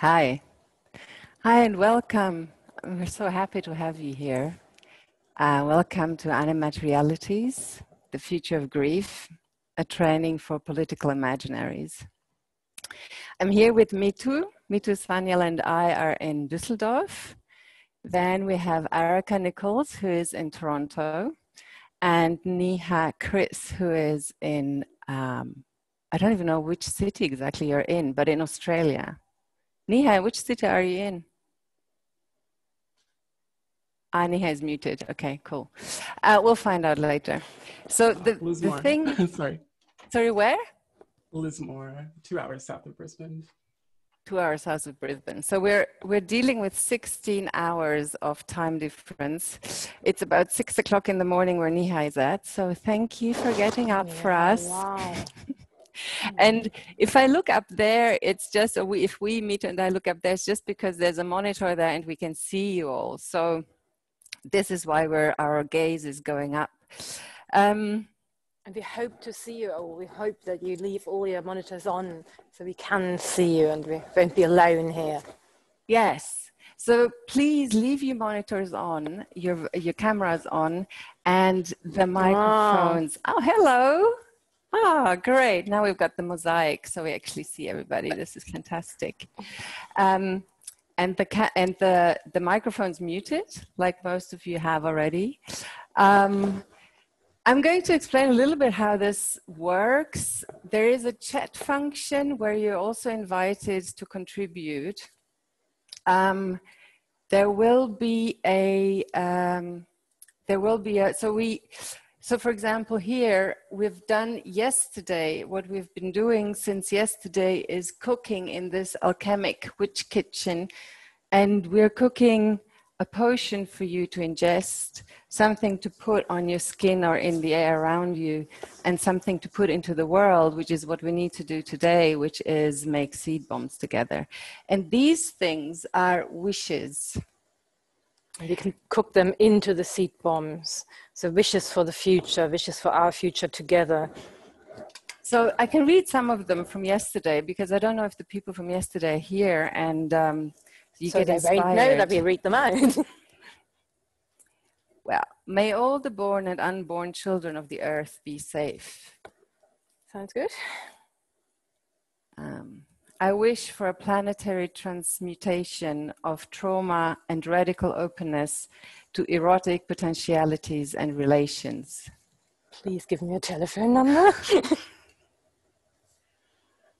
Hi. Hi and welcome. We're so happy to have you here. Welcome to Animaterialities, the Future of Grief, a training for political imaginaries. I'm here with Mithu. Mithu Sanyal and I are in Düsseldorf. Then we have Eroca Nichols, who is in Toronto, and Neha Chriss, who is in, I don't even know which city exactly you're in, but in Australia. Neha, which city are you in? Neha is muted. Okay, cool. We'll find out later. So the thing... Sorry, where? Lismore, 2 hours south of Brisbane. 2 hours south of Brisbane. So we're dealing with 16 hours of time difference. It's about 6 o'clock in the morning where Neha is at. So thank you for getting up for us. Wow. And if I look up there, it's just, if we meet and I look up there, it's just because there's a monitor there and we can see you all. So this is why our gaze is going up. And we hope to see you all. We hope that you leave all your monitors on so we can see you and we won't be alone here. Yes. So please leave your monitors on, your cameras on, and the microphones. Oh, hello. Great. Now we've got the mosaic, so we actually see everybody. This is fantastic. And the microphone's muted, like most of you have already. I'm going to explain a little bit how this works. There is a chat function where you're also invited to contribute. There will be a, so for example, here we've done yesterday, what we've been doing since yesterday is cooking in this alchemic witch kitchen. And we're cooking a potion for you to ingest, something to put on your skin or in the air around you, and something to put into the world, which is what we need to do today, which is make seed bombs together. And these things are wishes. And we can cook them into the seed bombs. So wishes for the future, wishes for our future together. So I can read some of them from yesterday, because I don't know if the people from yesterday are here, and you so get they inspired. won't know that we read them out. Well, may all the born and unborn children of the earth be safe. Sounds good. I wish for a planetary transmutation of trauma and radical openness to erotic potentialities and relations. Please give me a telephone number.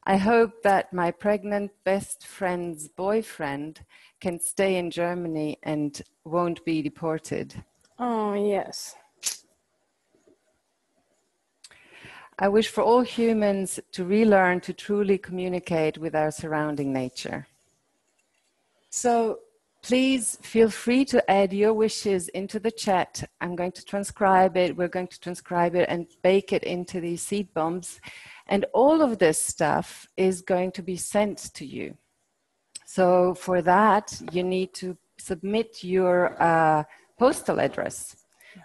I hope that my pregnant best friend's boyfriend can stay in Germany and won't be deported. Oh, yes. I wish for all humans to relearn to truly communicate with our surrounding nature. So please feel free to add your wishes into the chat. I'm going to transcribe it. We're going to transcribe it and bake it into these seed bombs. And all of this stuff is going to be sent to you. So for that, you need to submit your postal address.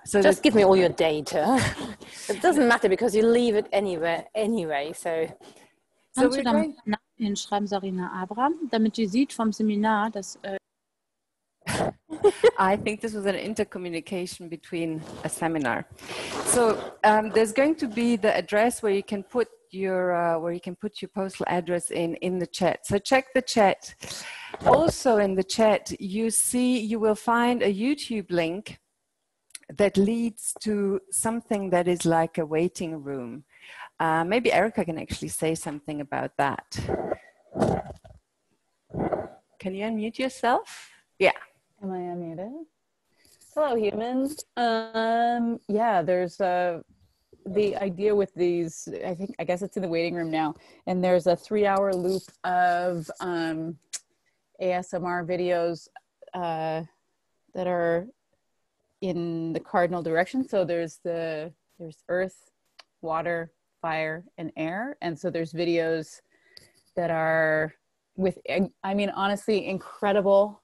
So just give me all your data. It doesn't matter because you leave it anywhere anyway. So Kannst du da mal Namen hinschreiben, Sarina Abraham, damit die sieht vom Seminar, dass I think this was an intercommunication between a seminar. So there's going to be the address where you can put your postal address in the chat. So check the chat. Also in the chat, you will find a YouTube link that leads to something that is like a waiting room. Maybe Eroca can actually say something about that. Can you unmute yourself? Yeah. Am I unmuted? Hello, humans. Yeah, there's the idea with these, I guess it's in the waiting room now, and there's a 3-hour loop of ASMR videos that are in the cardinal direction. So there's earth, water, fire, and air. And so there's videos that are with, I mean, honestly, incredible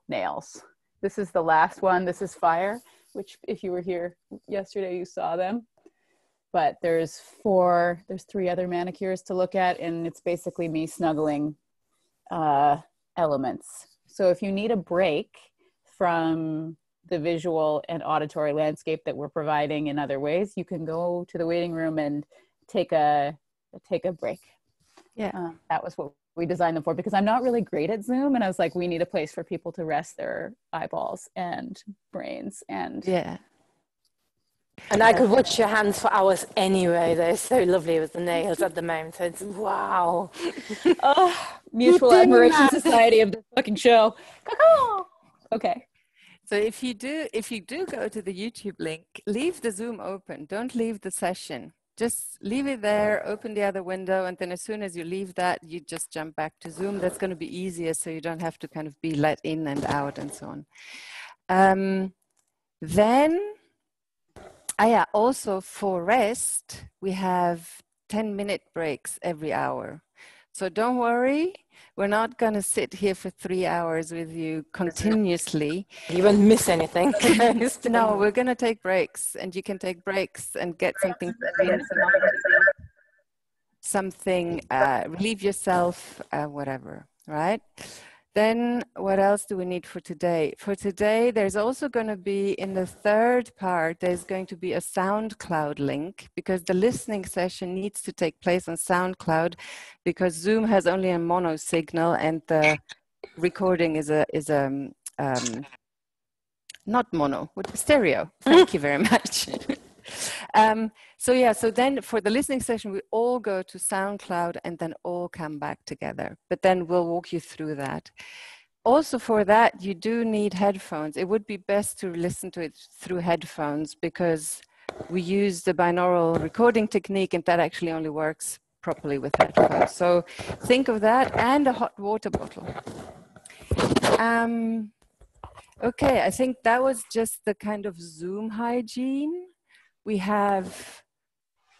nails. This is the last one. This is fire, which if you were here yesterday, you saw them. But there's 3 other manicures to look at. And it's basically me snuggling elements. So if you need a break from the visual and auditory landscape that we're providing in other ways, you can go to the waiting room and take a break. Yeah. That was what we designed them for, because I'm not really great at Zoom, and I was like, we need a place for people to rest their eyeballs and brains. And yeah. And I could watch your hands for hours anyway. They're so lovely with the nails at the moment. So it's wow. Oh, mutual admiration society of the fucking show. Okay. So if you do go to the YouTube link, leave the Zoom open. Don't leave the session. Just leave it there, open the other window, and then as soon as you leave that, you just jump back to Zoom. That's going to be easier, so you don't have to kind of be let in and out and so on. Also for rest, we have 10-minute breaks every hour. So don't worry, we're not going to sit here for 3 hours with you continuously. You won't miss anything. No, we're going to take breaks, and you can take breaks and get something relieve yourself, whatever, right? Then what else do we need for today? For today, there's also going to be, in the third part, there's going to be a SoundCloud link, because the listening session needs to take place on SoundCloud, because Zoom has only a mono signal and the recording is not mono, but stereo. Thank you very much. So then for the listening session, we all go to SoundCloud and then all come back together. But then we'll walk you through that. Also for that, you do need headphones. It would be best to listen to it through headphones, because we use the binaural recording technique, and that actually only works properly with headphones. So think of that, and a hot water bottle. Okay, I think that was just the kind of Zoom hygiene. We have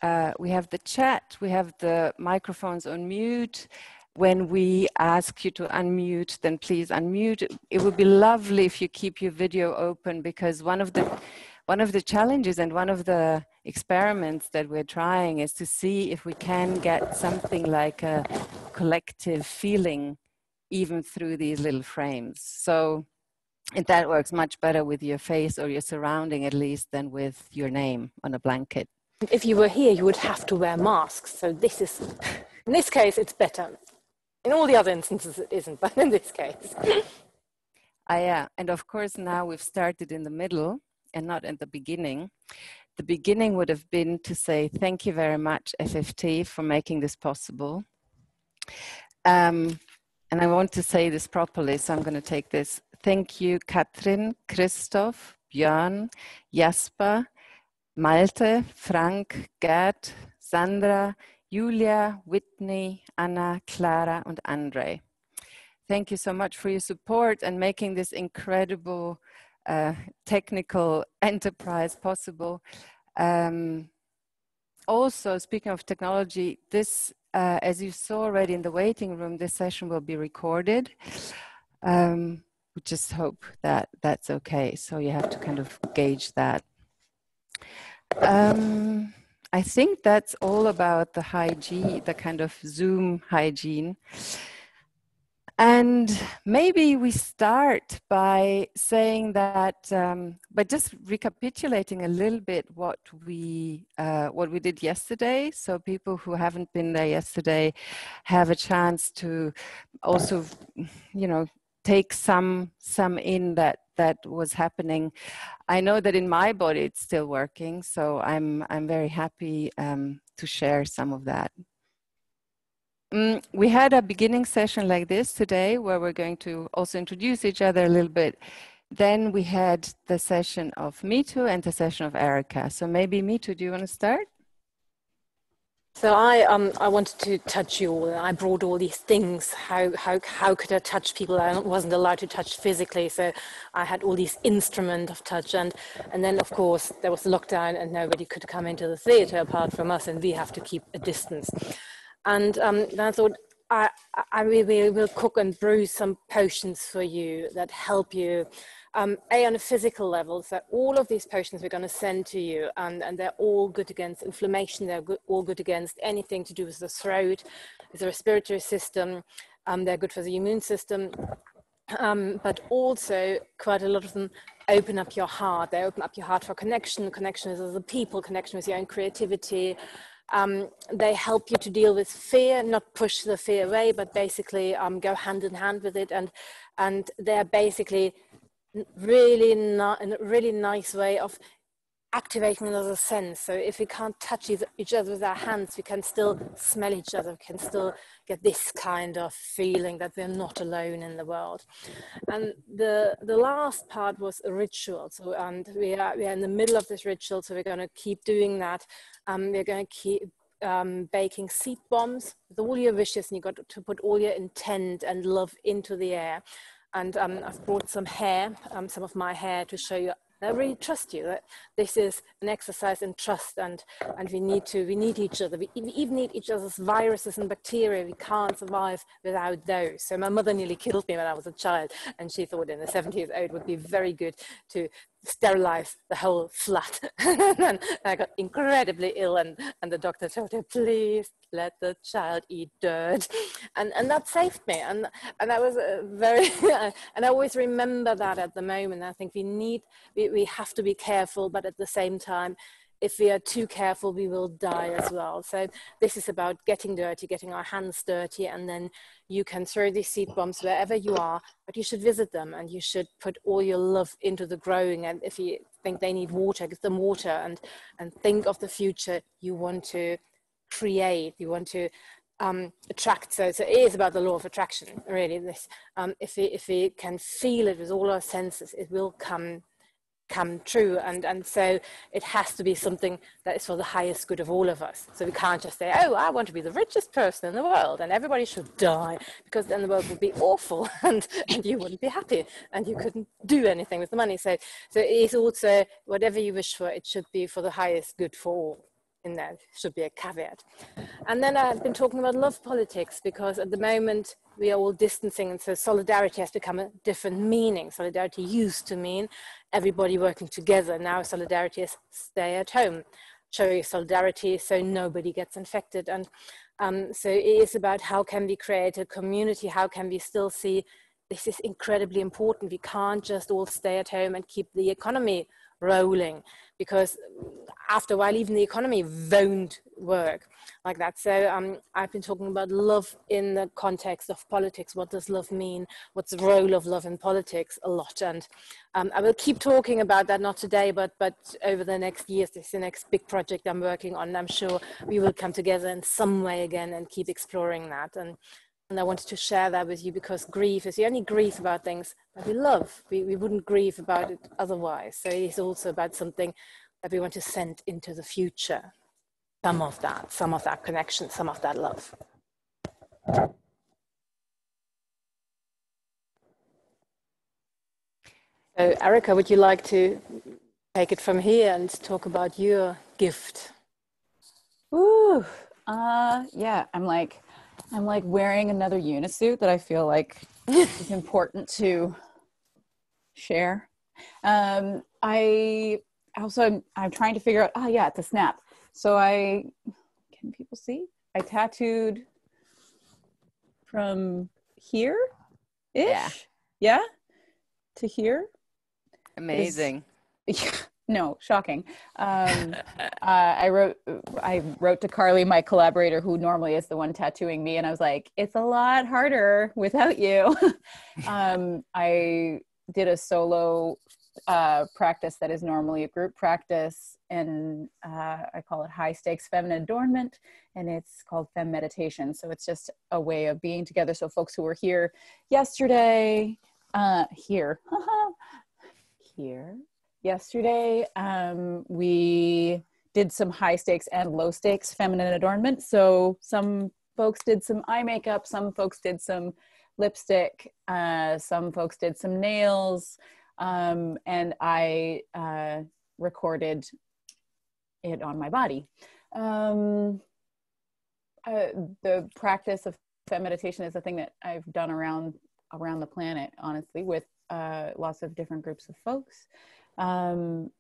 the chat, we have the microphones on mute. When we ask you to unmute, then please unmute. It would be lovely if you keep your video open, because one of the challenges and one of the experiments that we're trying is to see if we can get something like a collective feeling even through these little frames. So that works much better with your face or your surrounding, at least, than with your name on a blanket. If you were here, you would have to wear masks. So in this case, it's better. In all the other instances, it isn't, but in this case. Yeah, and of course, now we've started in the middle and not at the beginning. The beginning would have been to say, thank you very much, FFT, for making this possible. And I want to say this properly, so I'm going to take this. Thank you, Katrin, Christoph, Björn, Jasper, Malte, Frank, Gerd, Sandra, Julia, Whitney, Anna, Clara, and Andre. Thank you so much for your support and making this incredible technical enterprise possible. Also, speaking of technology, this, as you saw already in the waiting room, this session will be recorded. We just hope that that's okay. So you have to kind of gauge that. I think that's all about the hygiene, the kind of Zoom hygiene. And maybe we start by saying that, by just recapitulating a little bit what we did yesterday. So people who haven't been there yesterday have a chance to also, take some in that was happening. I know that in my body it's still working, so I'm very happy to share some of that. We had a beginning session like this today, where we're going to also introduce each other a little bit. Then we had the session of Mithu and the session of Eroca. So maybe Mithu, do you want to start? So I wanted to touch you all. I brought all these things. How could I touch people I wasn't allowed to touch physically? So I had all these instruments of touch, and then of course there was the lockdown, and nobody could come into the theater apart from us, and we have to keep a distance. And then I thought I really will cook and brew some potions for you that help you. On a physical level, so all of these potions we're going to send to you, and they're all good against inflammation, all good against anything to do with the throat, with the respiratory system, They're good for the immune system. But also quite a lot of them open up your heart. They open up your heart for connection with other people, connection with your own creativity. They help you to deal with fear, not push the fear away, but basically go hand in hand with it. And they're basically really a really nice way of activating another sense. So if we can't touch each other with our hands, we can still smell each other, we can still get this kind of feeling that we're not alone in the world. And the last part was a ritual. So and we are in the middle of this ritual, so we're going to keep doing that. We're going to keep baking seed bombs with all your wishes, and you've got to put all your intent and love into the air. And I've brought some hair, some of my hair, to show you I really trust you. That this is an exercise in trust, and we need each other. We even need each other's viruses and bacteria. We can't survive without those. So my mother nearly killed me when I was a child, and she thought in the 70s, oh, it would be very good to sterilize the whole flat. And I got incredibly ill, and the doctor told her, please let the child eat dirt, and that saved me. And I was very and I always remember that at the moment. I think we have to be careful, but at the same time, if we are too careful, we will die as well. So this is about getting dirty, getting our hands dirty, and then you can throw these seed bombs wherever you are, but you should visit them, and you should put all your love into the growing. And if you think they need water, give them water, and think of the future you want to create, you want to attract. So it is about the law of attraction, really. This, if we can feel it with all our senses, it will come true, and so it has to be something that is for the highest good of all of us. So we can't just say, oh, I want to be the richest person in the world and everybody should die, because then the world would be awful, and you wouldn't be happy and you couldn't do anything with the money. So it is also, whatever you wish for, it should be for the highest good for all. In there should be a caveat. And then I've been talking about love politics, because at the moment we are all distancing, and so solidarity has become a different meaning. Solidarity used to mean everybody working together. Now solidarity is stay at home, show your solidarity so nobody gets infected. And so it is about how can we create a community, how can we still see this is incredibly important. We can't just all stay at home and keep the economy rolling, because after a while even the economy won't work like that. So I've been talking about love in the context of politics. What does love mean? What's the role of love in politics? A lot. And I will keep talking about that, not today, but over the next years. This is the next big project I'm working on. I'm sure we will come together in some way again and keep exploring that. And I wanted to share that with you, because grief is the only grief about things that we love. We wouldn't grieve about it otherwise. So it is also about something that we want to send into the future. Some of that connection, some of that love. So Eroca, would you like to take it from here and talk about your gift? Ooh, yeah, I'm like wearing another unisuit that I feel like is important to share. I'm trying to figure out, it's a snap. So can people see? I tattooed from here-ish? Yeah? To here? Amazing. No, shocking. I wrote to Carly, my collaborator, who normally is the one tattooing me, and I was like, it's a lot harder without you. I did a solo practice that is normally a group practice, and I call it high stakes feminine adornment, and it's called Femme Meditation. So it's just a way of being together. So folks who were here yesterday, yesterday, we did some high stakes and low stakes feminine adornment. So some folks did some eye makeup, some folks did some lipstick, some folks did some nails, and I recorded it on my body. The practice of Femme Meditation is a thing that I've done around the planet, honestly, with lots of different groups of folks. And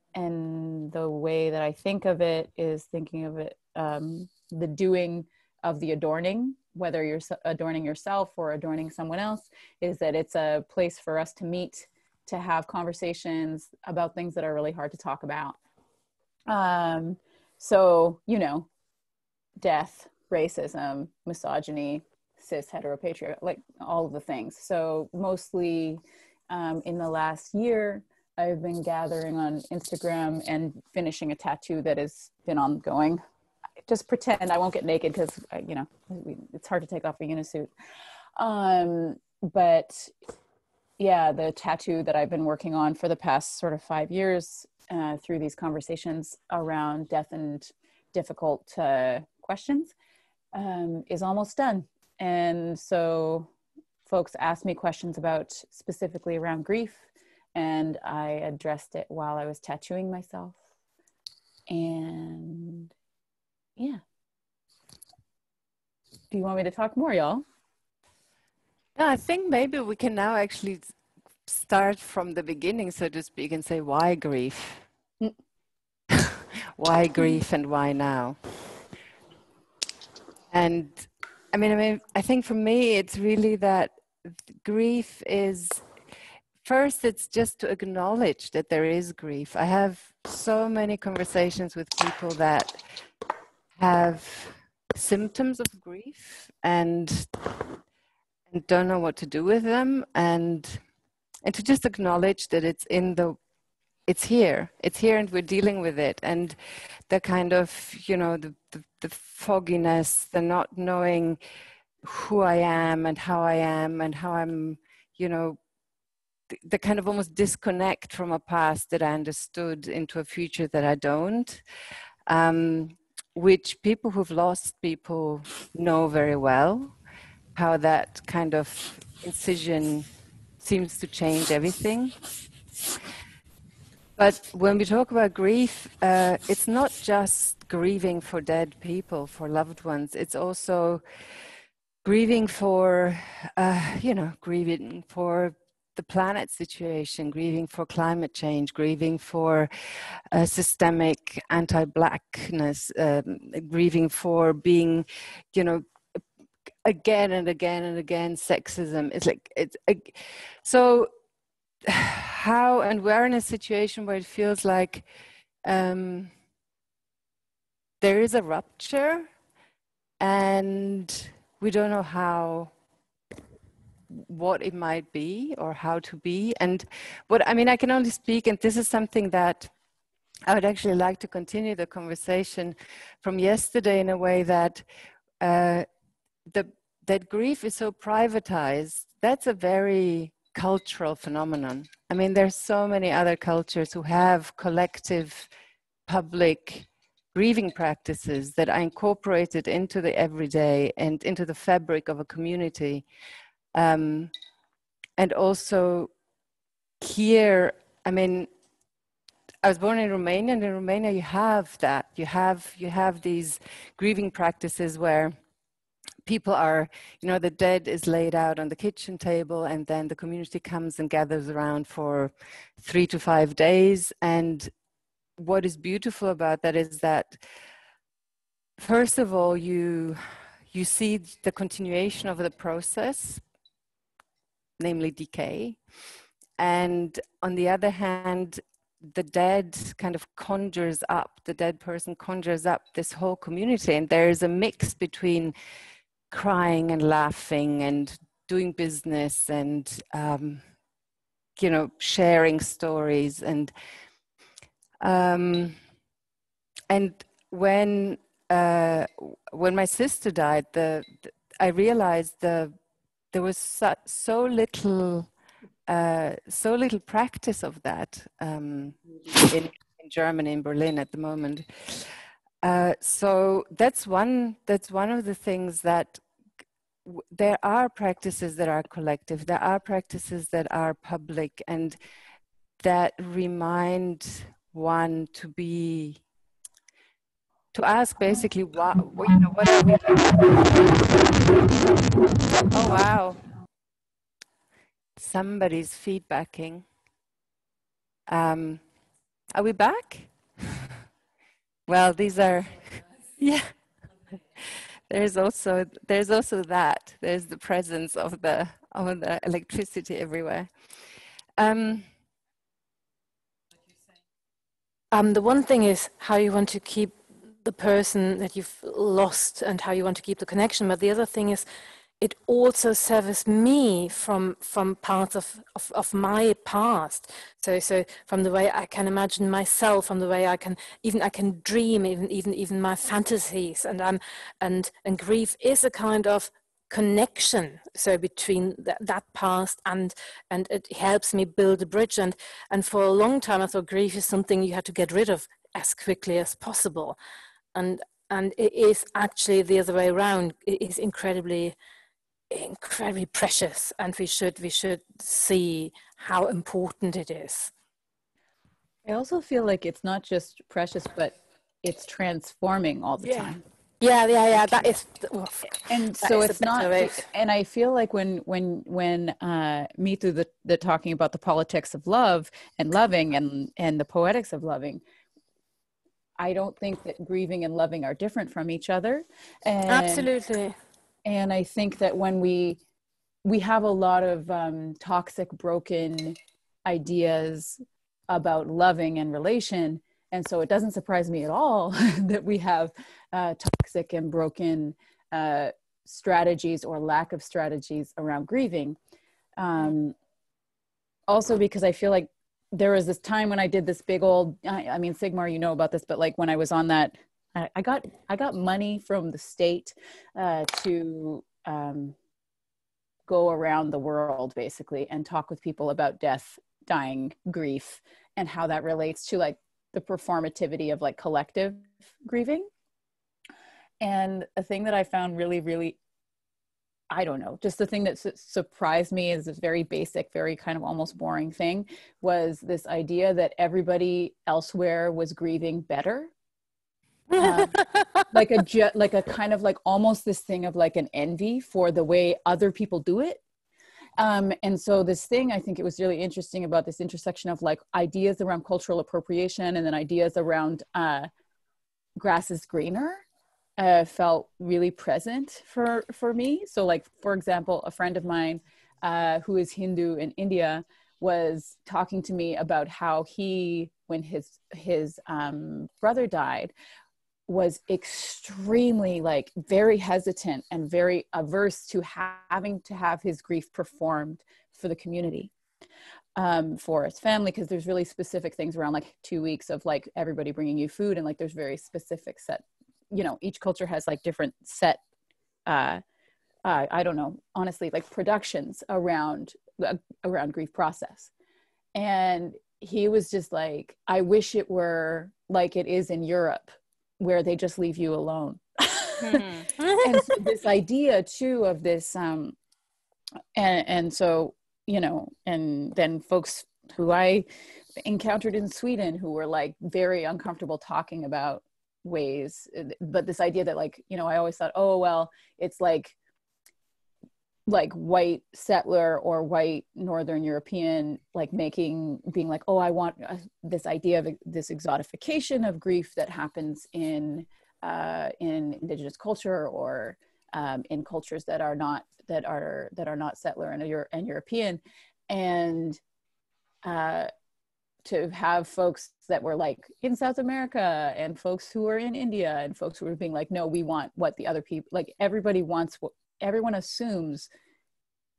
the way that I think of it is thinking of it, the doing of the adorning whether you're adorning yourself or adorning someone else, is that it's a place for us to meet, to have conversations about things that are really hard to talk about. So, you know, death, racism, misogyny, cis heteropatriarchy, like all of the things. So mostly in the last year, I've been gathering on Instagram and finishing a tattoo that has been ongoing. Just pretend I won't get naked because, you know, it's hard to take off a unisuit. But yeah, the tattoo that I've been working on for the past sort of 5 years through these conversations around death and difficult questions is almost done. And so folks asked me questions about specifically around grief, and I addressed it while I was tattooing myself. And yeah. Do you want me to talk more, y'all? No, I think maybe we can now actually start from the beginning, so to speak, and say, why grief? Why grief and why now? And I mean, I think for me, it's really that grief is, first, it's just to acknowledge that there is grief. I have so many conversations with people that have symptoms of grief and don't know what to do with them, and to just acknowledge that it's here and we're dealing with it. And the kind of, you know, the fogginess, the not knowing who I am and how I'm, you know, the kind of almost disconnect from a past that I understood into a future that I don't, which people who've lost people know very well, how that kind of incision seems to change everything. But when we talk about grief, it's not just grieving for dead people, for loved ones. It's also grieving for, you know, grieving for the planet situation, grieving for climate change, grieving for systemic anti-Blackness, grieving for being, you know, again and again and again sexism. It's like, so how, and we're in a situation where it feels like there is a rupture and we don't know how, what it might be or how to be. And what, I mean, I can only speak, and this is something that I would actually like to continue the conversation from yesterday in a way that that grief is so privatized. That's a very cultural phenomenon. I mean, there's so many other cultures who have collective public grieving practices that are incorporated into the everyday and into the fabric of a community. And also here, I mean, I was born in Romania, and in Romania you have that. You have these grieving practices where people are, you know, the dead is laid out on the kitchen table, and then the community comes and gathers around for 3 to 5 days. And what is beautiful about that is that, first of all, you see the continuation of the process, namely decay. And on the other hand, the dead kind of conjures up, the dead person conjures up this whole community. And there is a mix between crying and laughing and doing business and, you know, sharing stories. And when my sister died, I realized there was so little practice of that in Germany, in Berlin at the moment. So that's one of the things that there are practices that are collective, there are practices that are public, and that remind one to ask basically what are we doing? Oh wow, somebody's feedbacking. Are we back? Well, these are, yeah. there's also that. There's the presence of the electricity everywhere. The one thing is how you want to keep the person that you've lost and how you want to keep the connection. But the other thing is, it also serves me from parts of my past. So from the way I can imagine myself, from the way I can dream, even my fantasies, and grief is a kind of connection. So between that past and it helps me build a bridge. And for a long time I thought grief is something you had to get rid of as quickly as possible. And it is actually the other way around. It is incredibly precious, and we should see how important it is. I also feel like it's not just precious, but it's transforming all the time. Yeah. That is, and so it's not. And I feel like when Mithu, the talking about the politics of love and loving and the poetics of loving, I don't think that grieving and loving are different from each other. And absolutely. And I think that when we have a lot of toxic, broken ideas about loving and relation, and so it doesn't surprise me at all that we have toxic and broken strategies or lack of strategies around grieving. Also because I feel like there was this time when I did this big old, I mean, Siegmar, you know about this, but like when I was on that, I got money from the state to go around the world basically and talk with people about death, dying, grief, and how that relates to like the performativity of like collective grieving. And a thing that I found really, really, I don't know, just the thing that surprised me is this very basic, very kind of almost boring thing, was this idea that everybody elsewhere was grieving better. Like a kind of like almost this thing of like an envy for the way other people do it. And so this thing, I think it was really interesting about this intersection of like ideas around cultural appropriation and then ideas around grass is greener felt really present for me. So like, for example, a friend of mine who is Hindu in India was talking to me about how he, when his brother died, was extremely like very hesitant and very averse to having to have his grief performed for the community, for his family, because there's really specific things around like 2 weeks of like everybody bringing you food, and like there's very specific set, you know, each culture has like different set I don't know, honestly, like productions around grief process. And he was just like, I wish it were like it is in Europe, where they just leave you alone. And so this idea too of this, and so, you know, and then folks who I encountered in Sweden who were like very uncomfortable talking about ways, but this idea that like, you know, I always thought, oh, well, it's like white settler or white Northern European, like being like, oh, I want this idea of this exotification of grief that happens in indigenous culture or in cultures that are not settler and European, and to have folks that were like in South America and folks who were in India and folks who were being like, no, we want what the other people, like everybody wants what everyone assumes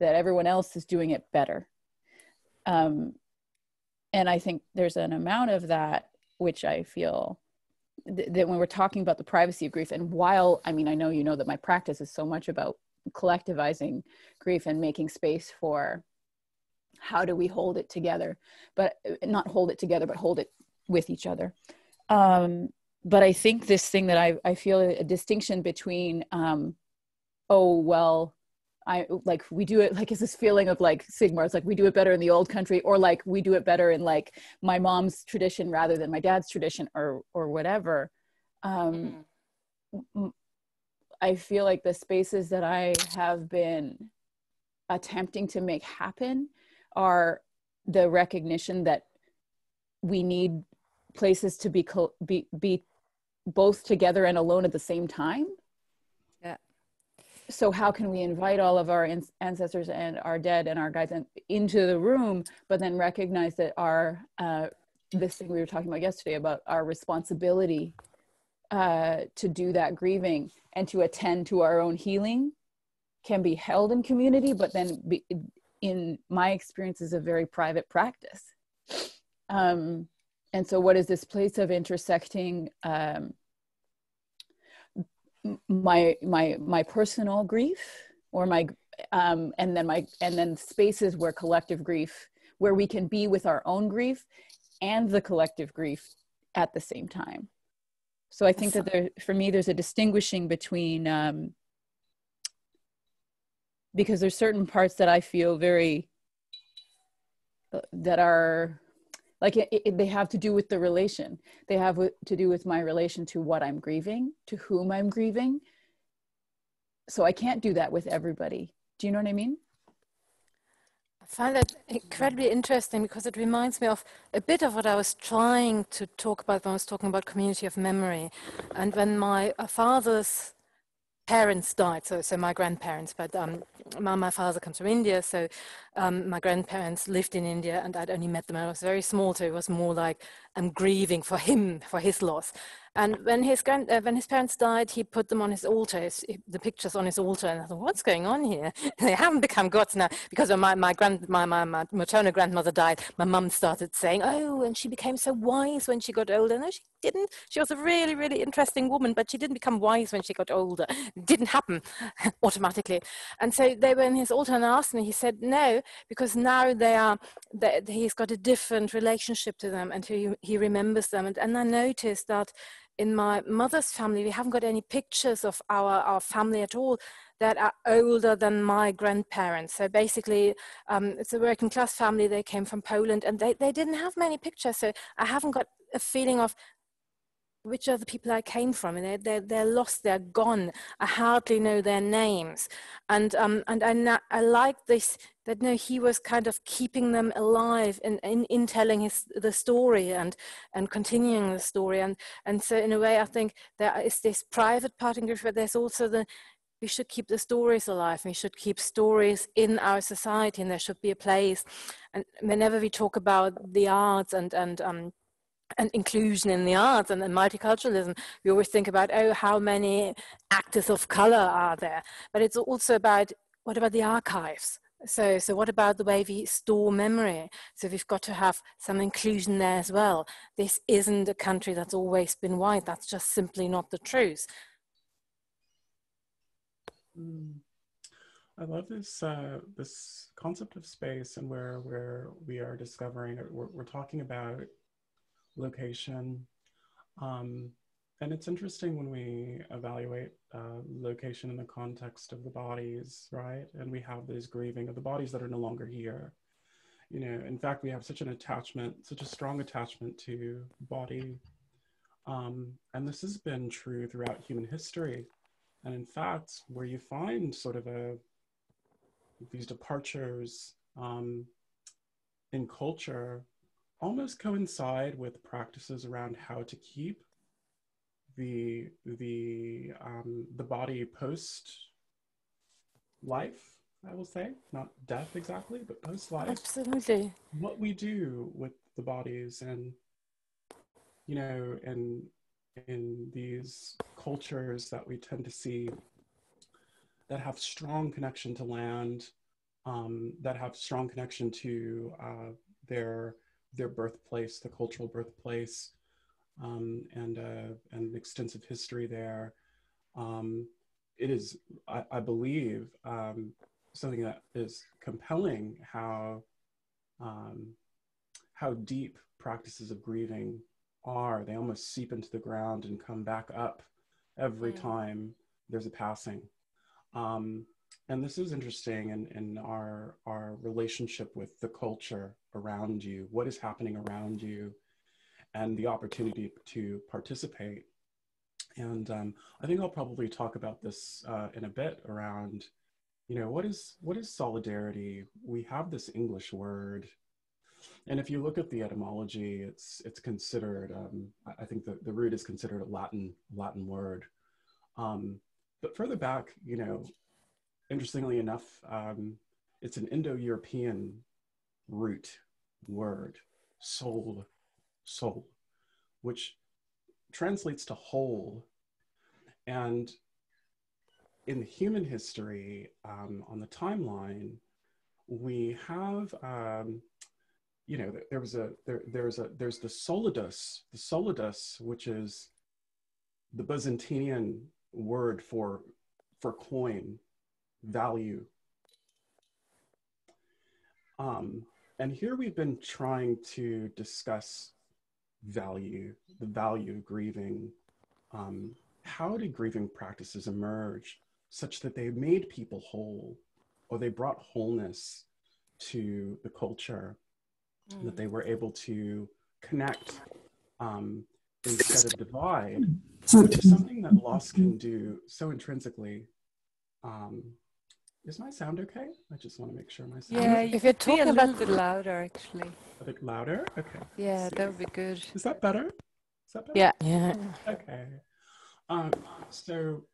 that everyone else is doing it better. And I think there's an amount of that, which I feel that when we're talking about the privacy of grief, and while, I mean, I know you know that my practice is so much about collectivizing grief and making space for how do we hold it together, but not hold it together, but hold it with each other. But I think this thing that I feel a distinction between, oh, well, I like, we do it, like, is this feeling of like Siegmar, it's like, we do it better in the old country, or like, we do it better in like my mom's tradition rather than my dad's tradition, or whatever. I feel like the spaces that I have been attempting to make happen are the recognition that we need places to be both together and alone at the same time. Yeah. so how can we invite all of our ancestors and our dead and our guides into the room, but then recognize that our this thing we were talking about yesterday about our responsibility to do that grieving and to attend to our own healing can be held in community, but then in my experience is a very private practice. And so what is this place of intersecting my personal grief or my and then spaces where collective grief, where we can be with our own grief and the collective grief at the same time. So I think that for me, there's a distinguishing between, because there's certain parts that I feel very, that are like, they have to do with the relation. They have to do with my relation to what I'm grieving, to whom I'm grieving. So I can't do that with everybody. Do you know what I mean? I find that incredibly interesting because it reminds me of a bit of what I was trying to talk about when I was talking about community of memory. And when my father's parents died, so my grandparents, but my father comes from India, so my grandparents lived in India, and I'd only met them when I was very small, so it was more like I'm grieving for him, for his loss. And when his parents died, he put them on his altar, the pictures on his altar, and I thought, what's going on here? They haven't become gods now, because when my maternal grandmother died, my mum started saying, oh, and she became so wise when she got older. No, she didn't. She was a really, really interesting woman, but she didn't become wise when she got older. It didn't happen automatically. And so they were in his altar and asked me, he said, no, because now he's got a different relationship to them, and he remembers them. And I noticed that in my mother's family, we haven't got any pictures of our family at all that are older than my grandparents. So basically, it's a working class family. They came from Poland, and they didn't have many pictures. So I haven't got a feeling of which are the people I came from, and they're lost, they're gone. I hardly know their names, and I like this, that no, he was kind of keeping them alive in telling the story and continuing the story, and so in a way I think there is this private part in grief, but there's also we should keep the stories alive. We should keep stories in our society, and there should be a place. And whenever we talk about the arts and inclusion in the arts and multiculturalism, we always think about, oh, how many actors of color are there? But it's also about, what about the archives? So what about the way we store memory? So we've got to have some inclusion there as well. This isn't a country that's always been white. That's just simply not the truth. I love this this concept of space, and where we are discovering, we're talking about location, and it's interesting when we evaluate location in the context of the bodies, right? And we have this grieving of the bodies that are no longer here. You know, in fact, we have such an attachment, such a strong attachment to body, and this has been true throughout human history. And in fact, where you find sort of these departures in culture almost coincide with practices around how to keep the body post life, I will say, not death exactly, but post life. Absolutely. What we do with the bodies, and you know, in these cultures that we tend to see that have strong connection to land, that have strong connection to their birthplace, the cultural birthplace, and extensive history there. It is, I believe, something that is compelling how deep practices of grieving are. They almost seep into the ground and come back up every time there's a passing. And this is interesting in our relationship with the culture around you, what is happening around you, and the opportunity to participate. And I think I'll probably talk about this in a bit around, you know, what is solidarity? We have this English word, and if you look at the etymology, it's considered, I think the root is considered a Latin word. But further back, you know, interestingly enough, it's an Indo-European root word, soul, which translates to whole. And in human history, on the timeline, we have, there's the solidus, which is the Byzantine word for coin, value. And here we've been trying to discuss value, the value of grieving. How did grieving practices emerge such that they made people whole, or they brought wholeness to the culture, that they were able to connect instead of divide, which is something that loss can do so intrinsically. Is my sound okay? I just want to make sure my sound Yeah, is okay. if you're talking a little bit louder, actually. A bit louder? Okay. Yeah, that would be good. Is that better? Is that better? Yeah. Yeah. Okay. So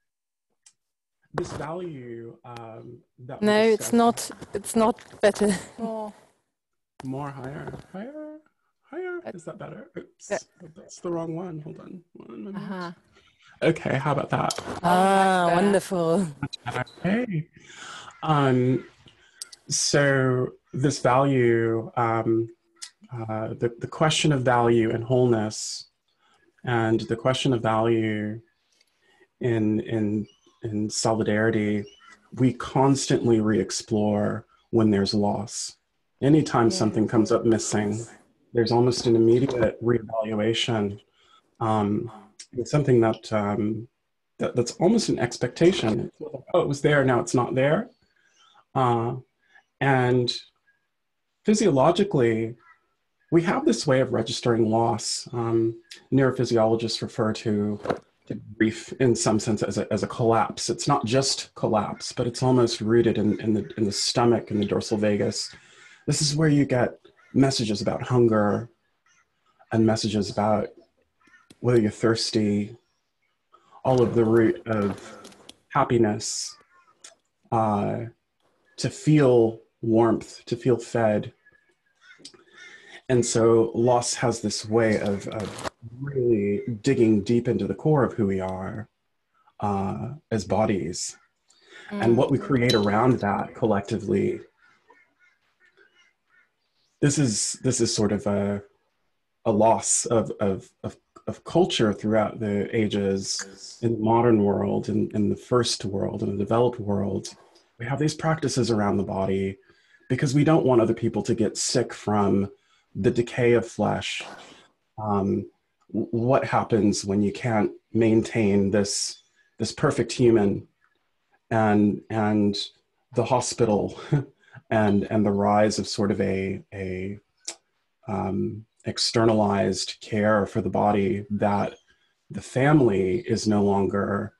this value that No, it's not. It's not better. More higher. Is that better? Oops, that's the wrong one. Hold on. 1 minute. Okay, how about that? Wonderful. Okay. So this value, the question of value and wholeness, and the question of value in solidarity, we constantly re-explore when there's loss. Anytime something comes up missing, there's almost an immediate reevaluation. It's something that, that's almost an expectation. Oh, it was there, now it's not there. And physiologically, we have this way of registering loss. Neurophysiologists refer to grief in some sense as a collapse. It's not just collapse, but it's almost rooted in the stomach and the dorsal vagus. This is where you get messages about hunger and messages about whether you're thirsty, all of the root of happiness, to feel warmth, to feel fed. And so loss has this way of really digging deep into the core of who we are as bodies. And what we create around that collectively, this is sort of a loss of culture throughout the ages in the modern world, in the first world, in the developed world. We have these practices around the body because we don't want other people to get sick from the decay of flesh. What happens when you can't maintain this perfect human, and the hospital and the rise of sort of a externalized care for the body, that the family is no longer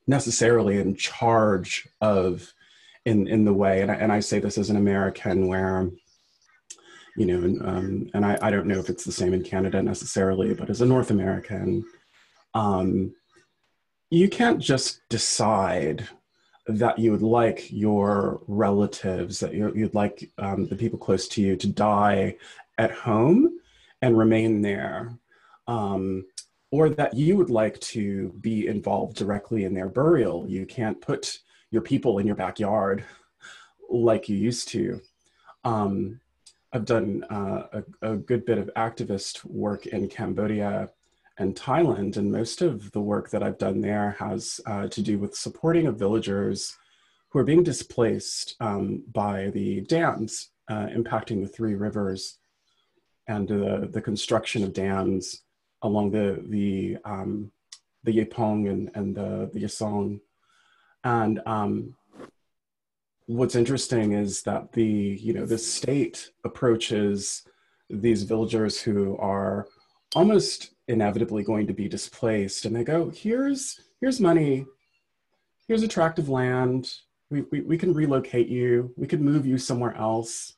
necessarily in charge of in the way, and I say this as an American, where, you know, and I don't know if it's the same in Canada necessarily, but as a North American, you can't just decide that you would like your relatives, that you'd like the people close to you to die at home and remain there, or that you would like to be involved directly in their burial. You can't put your people in your backyard like you used to. I've done a good bit of activist work in Cambodia and Thailand, and most of the work that I've done there has to do with supporting of villagers who are being displaced by the dams impacting the three rivers, and the construction of dams along the Yepong and the Yasong. And what's interesting is that the state approaches these villagers who are almost inevitably going to be displaced, and they go, here's money, here's a tract of land, we can relocate you, we can move you somewhere else,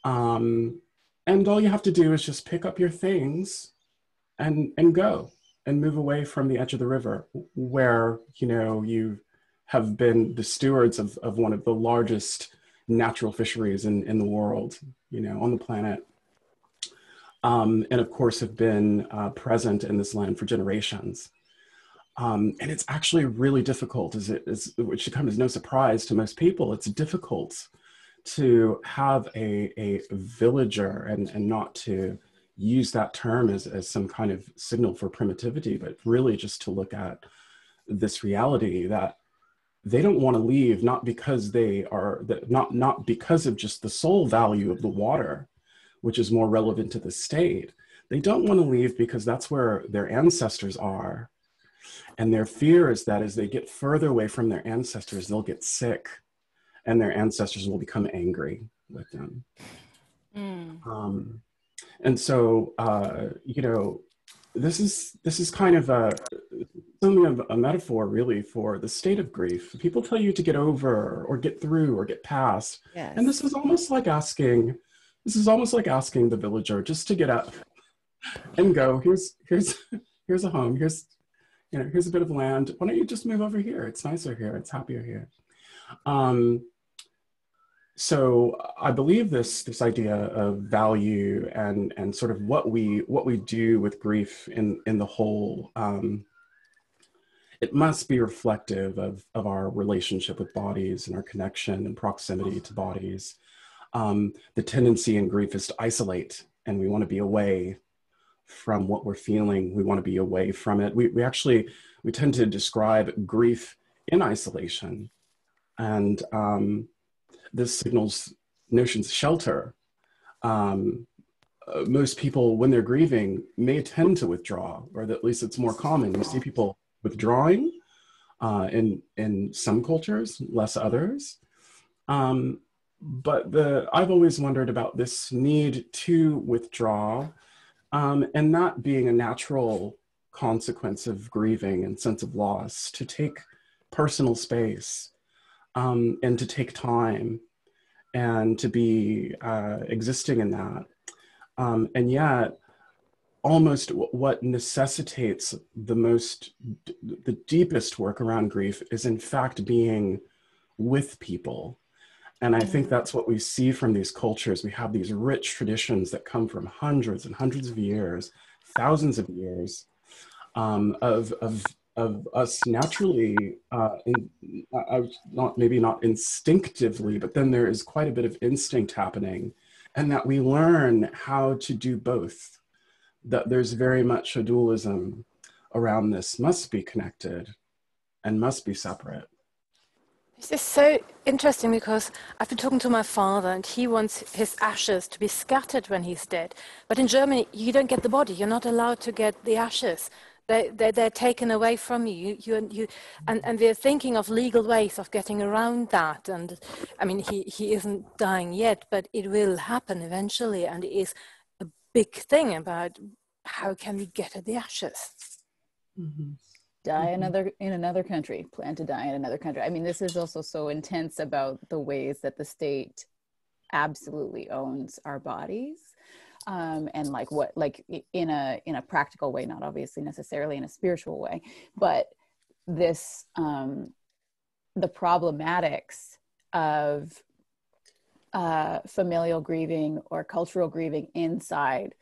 and all you have to do is just pick up your things and go and move away from the edge of the river, where, you know, have been the stewards of one of the largest natural fisheries in the world, you know, on the planet. And of course have been present in this land for generations. And it's actually really difficult, which should come as no surprise to most people. It's difficult to have a villager, and not to use that term as some kind of signal for primitivity, but really just to look at this reality that they don't want to leave, not because not because of just the soul value of the water, which is more relevant to the state. They don't want to leave because that's where their ancestors are. And their fear is that as they get further away from their ancestors, they'll get sick and their ancestors will become angry with them. And so, you know, this is kind of something of a metaphor really for the state of grief. People tell you to get over or get through or get past. Yes. And this is almost like asking the villager just to get up and go, here's a home, here's a bit of land. Why don't you just move over here? It's nicer here, it's happier here. So I believe this idea of value and sort of what we do with grief in the whole, it must be reflective of our relationship with bodies and our connection and proximity to bodies. The tendency in grief is to isolate, and we want to be away from what we're feeling. We want to be away from it. We tend to describe grief in isolation, and this signals notions of shelter. Most people, when they're grieving, may tend to withdraw, or at least it's more common. You see people withdrawing in some cultures, less others. But I've always wondered about this need to withdraw, and that being a natural consequence of grieving and sense of loss, to take personal space, and to take time, and to be existing in that. And yet, almost what necessitates the deepest work around grief is in fact being with people. And I think that's what we see from these cultures. We have these rich traditions that come from hundreds and hundreds of years, thousands of years, of us naturally, maybe not instinctively, but then there is quite a bit of instinct happening, and that we learn how to do both. That there's very much a dualism around this, must be connected and must be separate. This is so interesting because I've been talking to my father, and he wants his ashes to be scattered when he's dead. But in Germany, you don't get the body. You're not allowed to get the ashes. They're taken away from you. And we're thinking of legal ways of getting around that. And I mean, he isn't dying yet, but it will happen eventually. And it is a big thing about how can we get at the ashes. Mm-hmm. Die in another country, plan to die in another country. I mean, this is also so intense about the ways that the state absolutely owns our bodies, and like in a practical way, not obviously necessarily in a spiritual way, but this the problematics of familial grieving or cultural grieving inside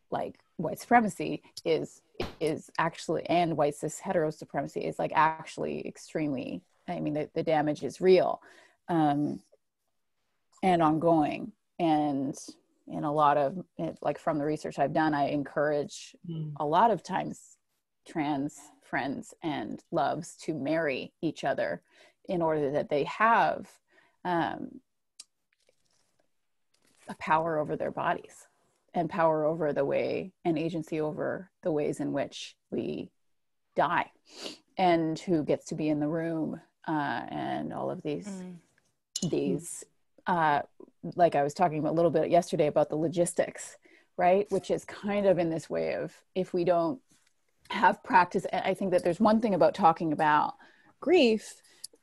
like white supremacy is actually, and white cis hetero supremacy is like actually extremely, I mean, the damage is real, and ongoing. And in a lot of, like from the research I've done, I encourage a lot of times trans friends and loves to marry each other in order that they have a power over their bodies, and power over the way, and agency over the ways in which we die, and who gets to be in the room, and all of these like I was talking a little bit yesterday about the logistics, right? Which is kind of in this way of, if we don't have practice, I think that there's one thing about talking about grief,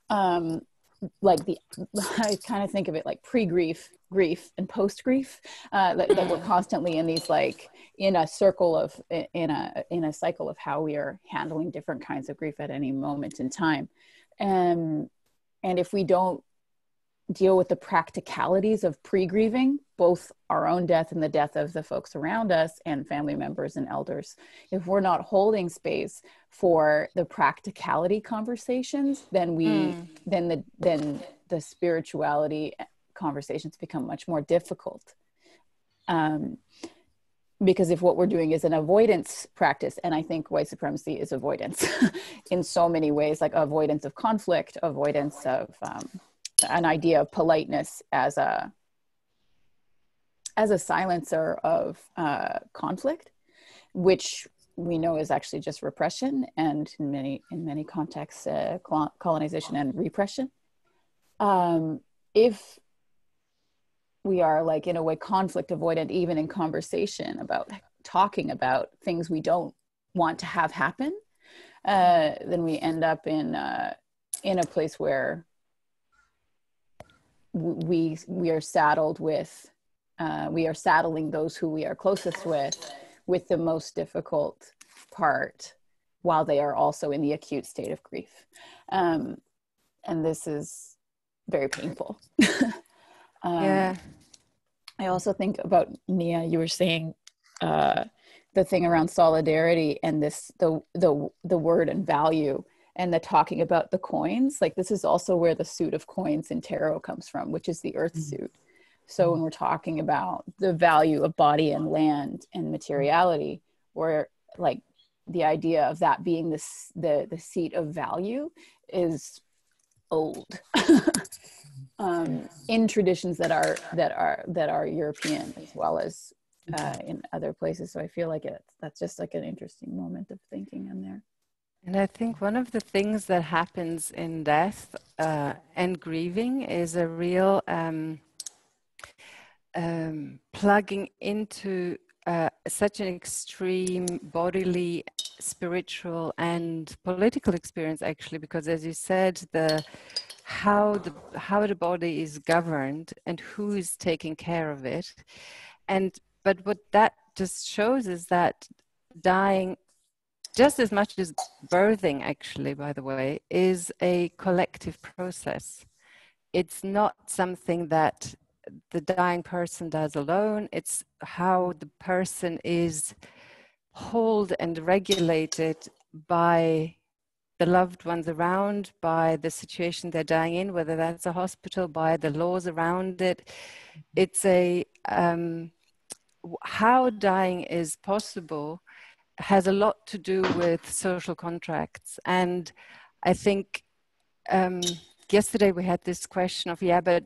like I kind of think of it like pre-grief, grief, and post-grief, that we're constantly in these, like in a cycle of how we are handling different kinds of grief at any moment in time. And And if we don't deal with the practicalities of pre-grieving, both our own death and the death of the folks around us and family members and elders, if we're not holding space for the practicality conversations, then the spirituality conversations become much more difficult. Because if what we're doing is an avoidance practice, and I think white supremacy is avoidance in so many ways, like avoidance of conflict, avoidance of an idea of politeness as a silencer of conflict, which we know is actually just repression, and in many contexts, colonization and repression. If we are, like, in a way, conflict avoidant, even in conversation about talking about things we don't want to have happen, then we end up in a place where we are saddled with, we are saddling those who we are closest with the most difficult part, while they are also in the acute state of grief. And this is very painful. Yeah. I also think about, Nia, you were saying the thing around solidarity and the word and value, and the talking about the coins. Like, this is also where the suit of coins in tarot comes from, which is the earth suit. So when we're talking about the value of body and land and materiality, where, like, the idea of that being the seat of value is old. In traditions that are European, as well as in other places. So I feel like that's just like an interesting moment of thinking in there. And I think one of the things that happens in death and grieving is a real plugging into such an extreme bodily, spiritual, and political experience, actually, because, as you said, how the body is governed and who is taking care of it. But what that just shows is that dying, just as much as birthing, actually, by the way, is a collective process. It's not something that the dying person does alone. It's how the person is held and regulated by the loved ones around, by the situation they're dying in, whether that's a hospital, by the laws around it. It's how dying is possible has a lot to do with social contracts. And I think yesterday we had this question of, but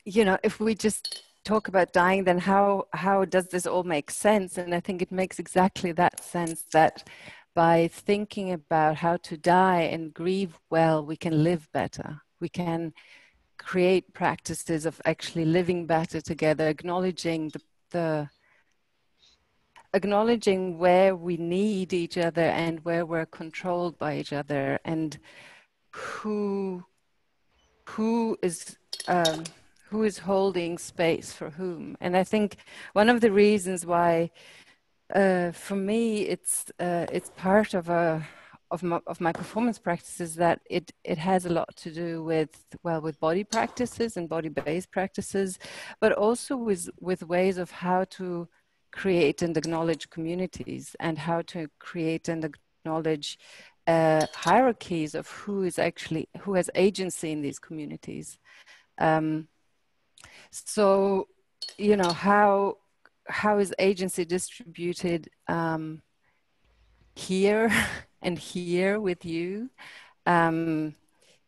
if we just talk about dying, then how does this all make sense? And I think it makes exactly that sense, that by thinking about how to die and grieve well, we can live better. We can create practices of actually living better together, acknowledging acknowledging where we need each other and where we're controlled by each other, and who is holding space for whom. And I think one of the reasons why, for me, it's part of my performance practices, that it has a lot to do with body practices and body-based practices, but also with ways of how to create and acknowledge communities, and how to create and acknowledge hierarchies of who has agency in these communities. So, how is agency distributed here and here with you?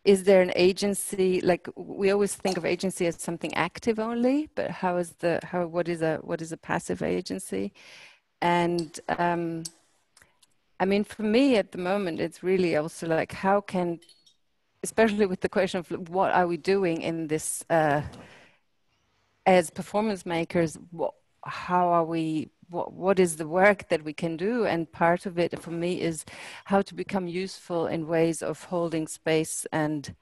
Is there an agency? Like, we always think of agency as something active only, but what is a passive agency? And I mean, for me at the moment, it's really also like, how can, especially with the question of what are we doing in this as performance makers, what is the work that we can do? And part of it for me is how to become useful in ways of holding space and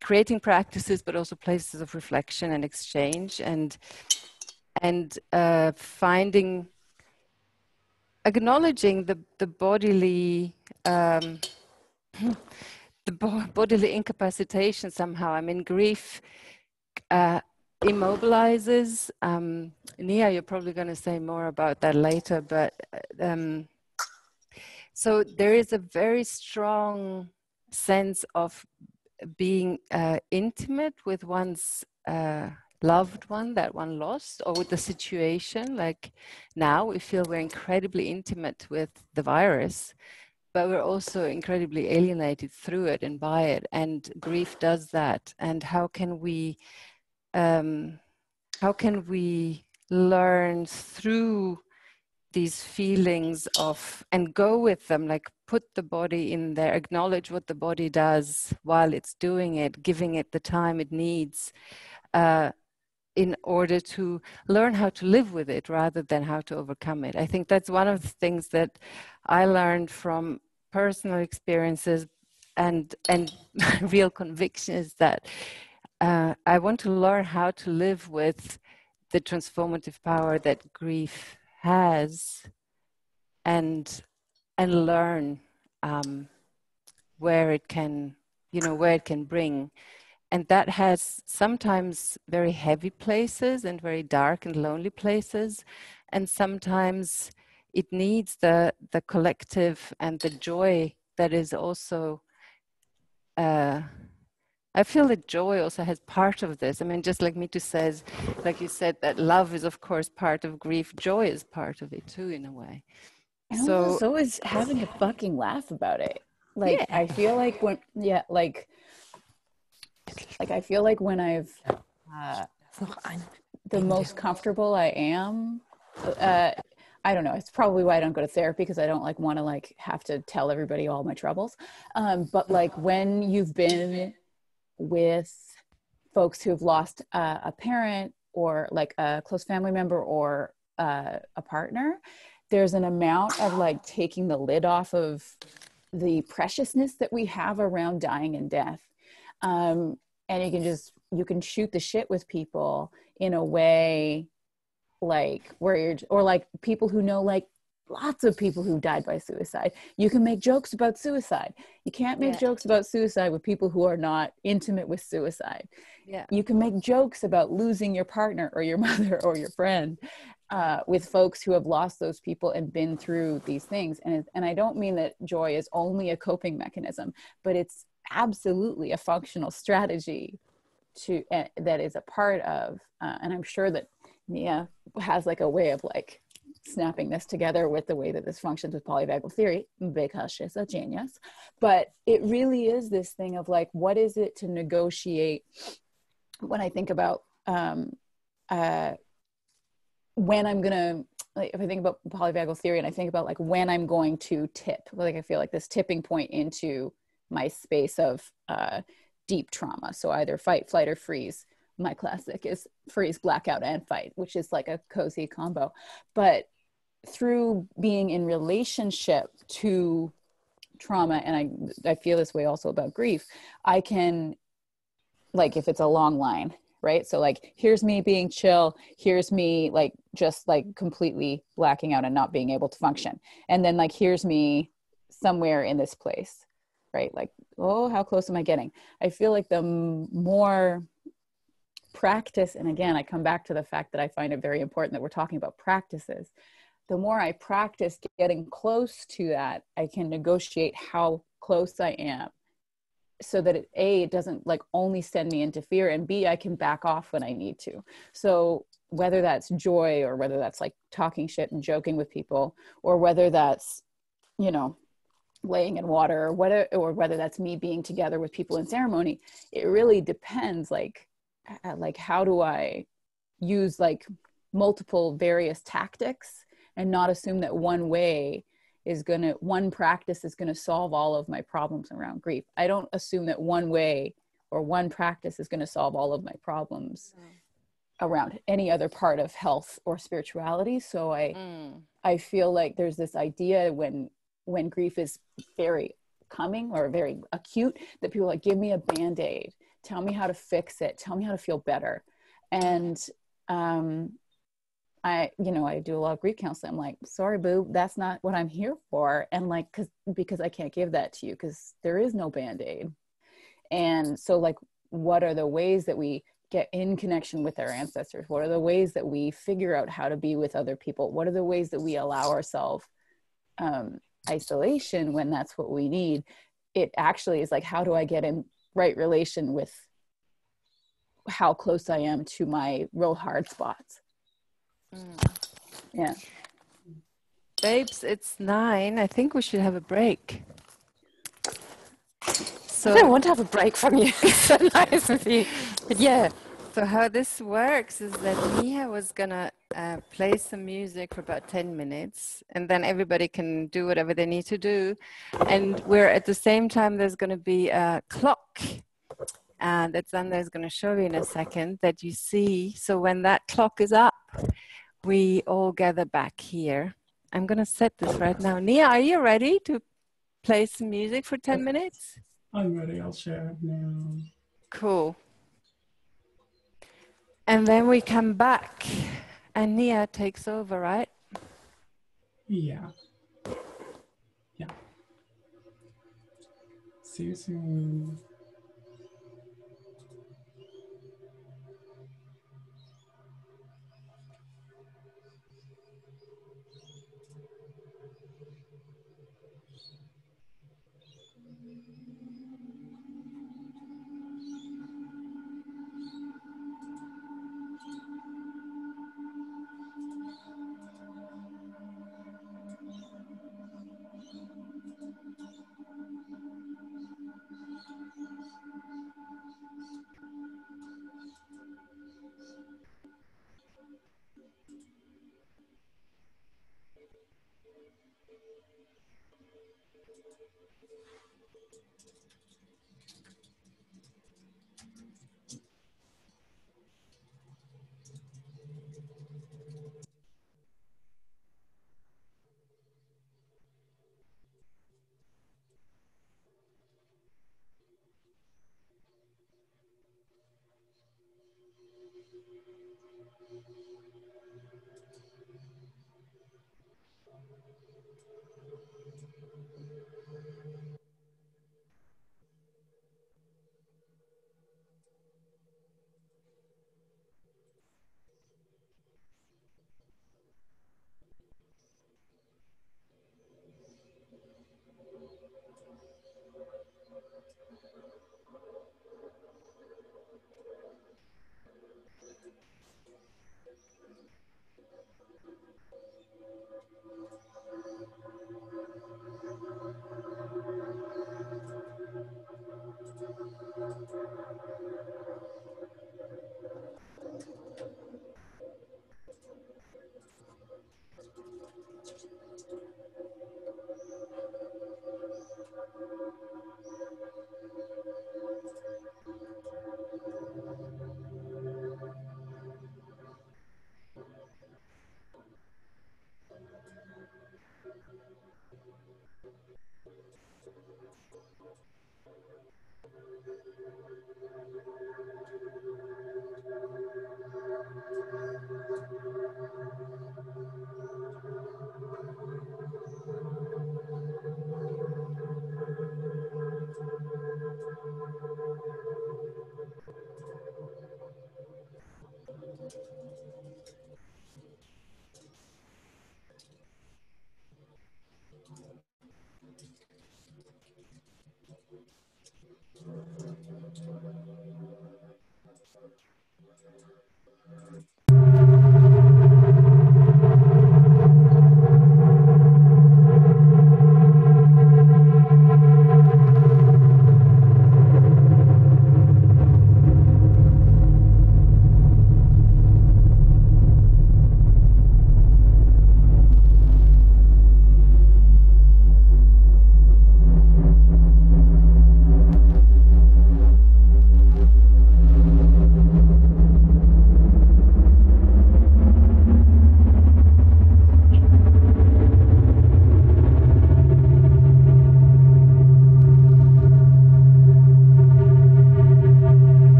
creating practices, but also places of reflection and exchange, and acknowledging the bodily bodily incapacitation somehow. I mean, grief immobilizes. Neha, you're probably going to say more about that later, but so there is a very strong sense of being intimate with one's loved one that one lost, or with the situation. Like now we feel we're incredibly intimate with the virus, but we're also incredibly alienated through it and by it, and grief does that. And how can we learn through these feelings of, and go with them, like put the body in there, acknowledge what the body does while it's doing it, giving it the time it needs, in order to learn how to live with it rather than how to overcome it. I think that's one of the things that I learned from personal experiences and real conviction, is that I want to learn how to live with the transformative power that grief has, and learn where it can, where it can bring. And that has sometimes very heavy places and very dark and lonely places. And sometimes it needs the collective and the joy that is also, I feel that joy also has part of this. I mean, just like Mithu says, like you said, that love is of course part of grief. Joy is part of it too, in a way. And so is having a fucking laugh about it. Like, yeah. I feel like when, I feel like when I've, the most comfortable I am, I don't know, it's probably why I don't go to therapy, because I don't want to have to tell everybody all my troubles. But when you've been with folks who've lost a parent, or a close family member, or a partner, there's an amount of taking the lid off of the preciousness that we have around dying and death. And you can shoot the shit with people in a way where you're, or people who know lots of people who died by suicide. You can make jokes about suicide. You can't make jokes about suicide with people who are not intimate with suicide. Yeah. You can make jokes about losing your partner or your mother or your friend with folks who have lost those people and been through these things. And I don't mean that joy is only a coping mechanism, but it's absolutely a functional strategy that is a part of, and I'm sure that Neha has a way of snapping this together with the way that this functions with polyvagal theory, because she's a genius. But it really is this thing of what is it to negotiate? When I think about when I'm gonna, if I think about polyvagal theory and I think about when I'm going to tip, I feel this tipping point into my space of deep trauma. So either fight, flight, or freeze. My classic is freeze, blackout, and fight, which is a cozy combo. But through being in relationship to trauma, and I feel this way also about grief, I can, if it's a long line, right? So here's me being chill, here's me just completely blacking out and not being able to function. And then here's me somewhere in this place, right? Oh, how close am I getting? I feel the more practice, and again, I come back to the fact that I find it very important that we're talking about practices. The more I practice getting close to that, I can negotiate how close I am, so that it doesn't only send me into fear, and B, I can back off when I need to. So whether that's joy, or whether that's talking shit and joking with people, or whether that's, laying in water, or whether that's me being together with people in ceremony, it really depends. How do I use multiple various tactics and not assume that one practice is gonna solve all of my problems around grief. I don't assume that one way or one practice is gonna solve all of my problems around any other part of health or spirituality. So I feel there's this idea when grief is very coming or very acute, that people give me a Band-Aid, tell me how to fix it, tell me how to feel better. And I do a lot of grief counseling. I'm like, sorry, boo, that's not what I'm here for. And like, because I can't give that to you, because there is no Band-Aid. And so like, what are the ways that we get in connection with our ancestors? What are the ways that we figure out how to be with other people? What are the ways that we allow ourselves isolation when that's what we need? It actually is like, how do I get in right relation with how close I am to my real hard spots? Yeah. Babes, it's 9. I think we should have a break. So I don't want to have a break from you. It's so nice with you. But yeah. So how this works is that Neha was gonna play some music for about 10 minutes, and then everybody can do whatever they need to do. And we're at the same time, there's gonna be a clock that Zander is gonna show you in a second that you see. So when that clock is up, we all gather back here. I'm gonna set this right now. Neha, are you ready to play some music for 10 minutes? I'm ready, I'll share now. Cool. And then we come back and Neha takes over, right? Yeah. See you soon.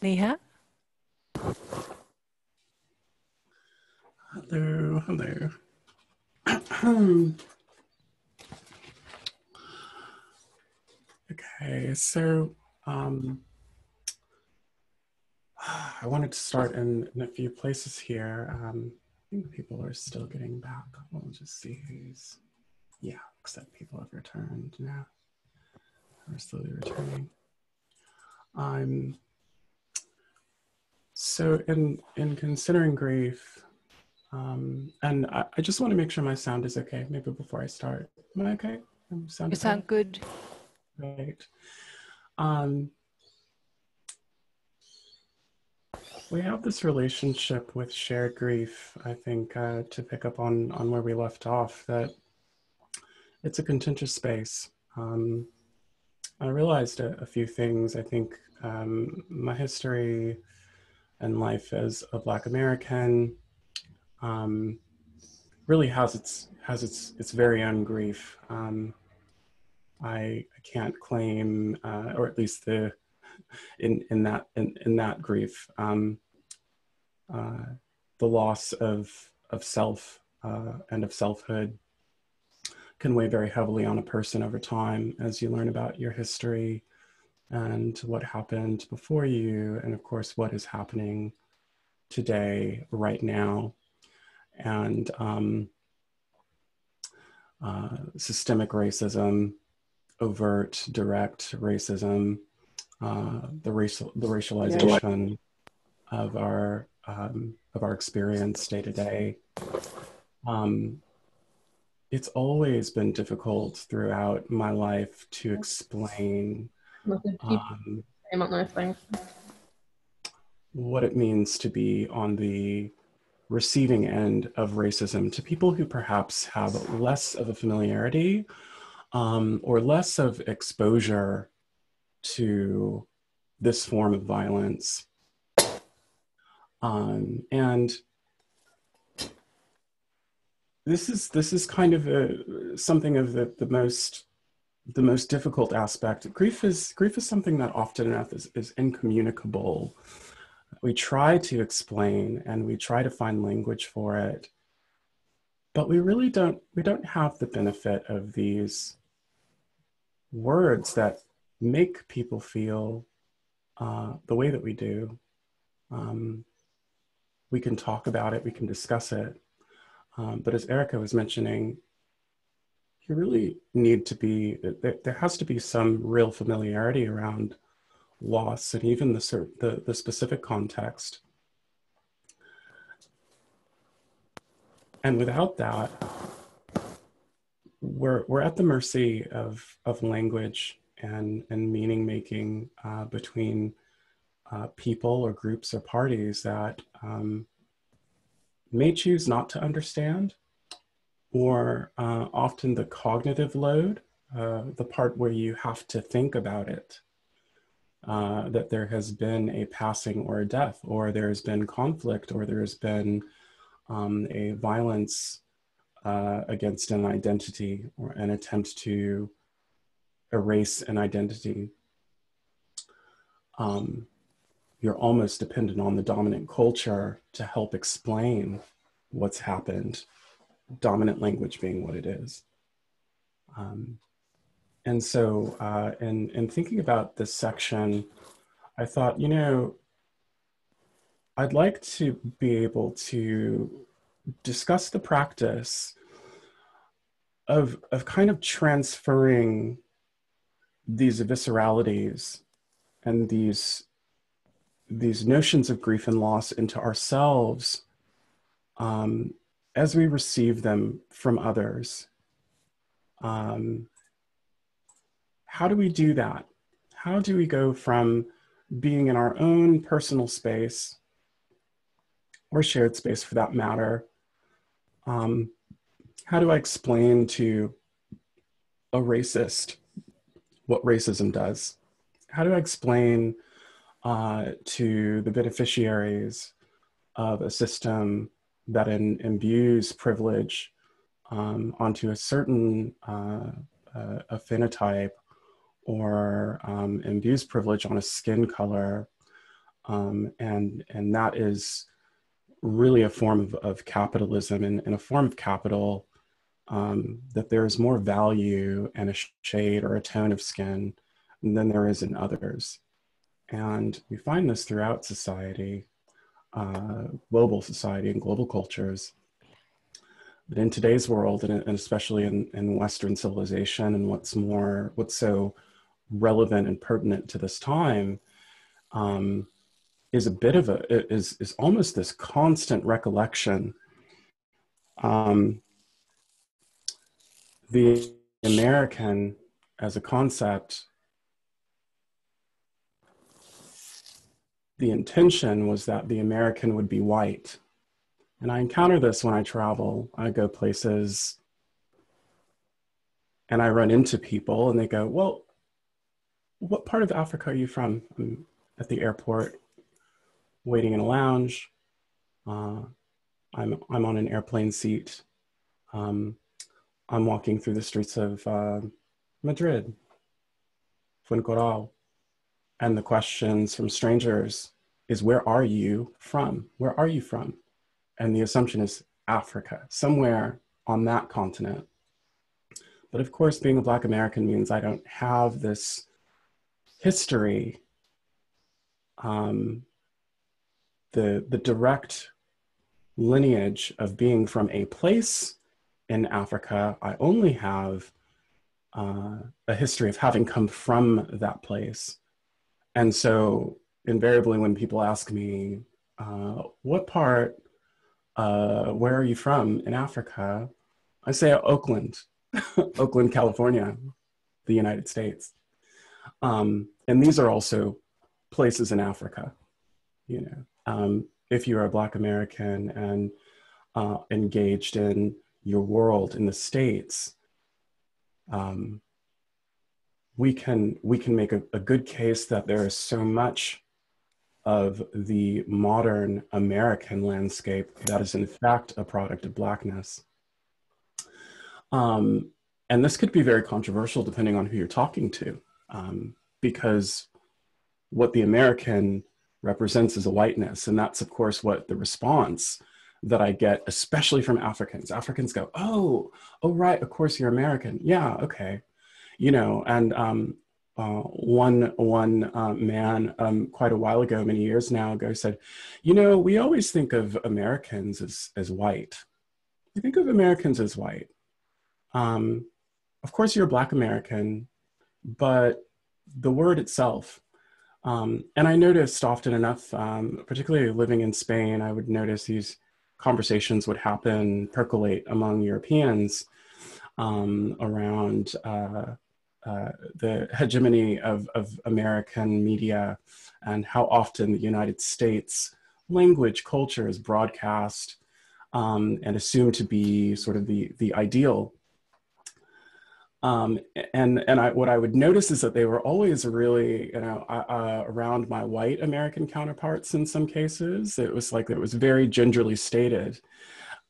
Neha? Hello, hello. Okay, so I wanted to start in a few places here. I think people are still getting back. We'll just see who's, yeah, except people have returned now. We're slowly returning. So in considering grief, and I just want to make sure my sound is okay, maybe before I start. Am I okay? You sound good. Right. We have this relationship with shared grief, I think, to pick up on where we left off, that it's a contentious space. I realized a few things. I think my history and life as a Black American really has its very own grief. I can't claim, or at least in that grief, the loss of self and of selfhood can weigh very heavily on a person over time as you learn about your history and what happened before you, and of course what is happening today, right now. And systemic racism, overt, direct racism, the racialization of our experience day to day. It's always been difficult throughout my life to explain what it means to be on the receiving end of racism to people who perhaps have less of a familiarity or less of exposure to this form of violence. And this is kind of something of the most difficult aspect. Grief is something that often enough is incommunicable. We try to explain and we try to find language for it, but we really don't have the benefit of these words that make people feel the way that we do. We can talk about it, we can discuss it, but as Eroca was mentioning, you really need to be, there has to be some real familiarity around loss and even the specific context. And without that, we're at the mercy of language and meaning making between people or groups or parties that may choose not to understand, or often the cognitive load, the part where you have to think about it, that there has been a passing or a death, or there's been conflict, or there's been a violence against an identity or an attempt to erase an identity. You're almost dependent on the dominant culture to help explain what's happened, dominant language being what it is. And so in thinking about this section, I thought, you know, I'd like to be able to discuss the practice of kind of transferring these visceralities and these notions of grief and loss into ourselves as we receive them from others. How do we do that? How do we go from being in our own personal space, or shared space for that matter? How do I explain to a racist what racism does? How do I explain to the beneficiaries of a system that imbues privilege onto a certain a phenotype, or imbues privilege on a skin color, And that is really a form of capitalism, and a form of capital that there's more value and a shade or a tone of skin than there is in others. And we find this throughout society, global society and global cultures. But in today's world, and especially in Western civilization, and what's so relevant and pertinent to this time, is a bit of is almost this constant recollection. The American as a concept, the intention was that the American would be white. And I encounter this when I travel. I go places and I run into people and they go, well, what part of Africa are you from? I'm at the airport, waiting in a lounge. I'm on an airplane seat. I'm walking through the streets of Madrid, Fuencoral. And the questions from strangers is, where are you from? Where are you from? And the assumption is Africa, somewhere on that continent. But of course, being a Black American means I don't have this history, the direct lineage of being from a place in Africa. I only have a history of having come from that place. And so invariably when people ask me, what part, where are you from in Africa? I say Oakland, Oakland, California, the United States. And these are also places in Africa, you know. If you're a Black American and engaged in your world in the States, we can make a good case that there is so much of the modern American landscape that is in fact a product of Blackness. And this could be very controversial depending on who you're talking to, because what the American represents is a whiteness. And that's of course what the response that I get, especially from Africans. Africans go, oh, right, of course you're American. Yeah, okay. You know, and one man quite a while ago, many years now ago, said, you know, we always think of Americans as white. We think of Americans as white. Of course you're a Black American, but the word itself, and I noticed often enough, particularly living in Spain, I would notice these conversations would happen, percolate among Europeans around the hegemony of American media and how often the United States language culture is broadcast and assumed to be sort of the ideal. What I would notice is that they were always really, you know, around my white American counterparts in some cases. It was like it was very gingerly stated.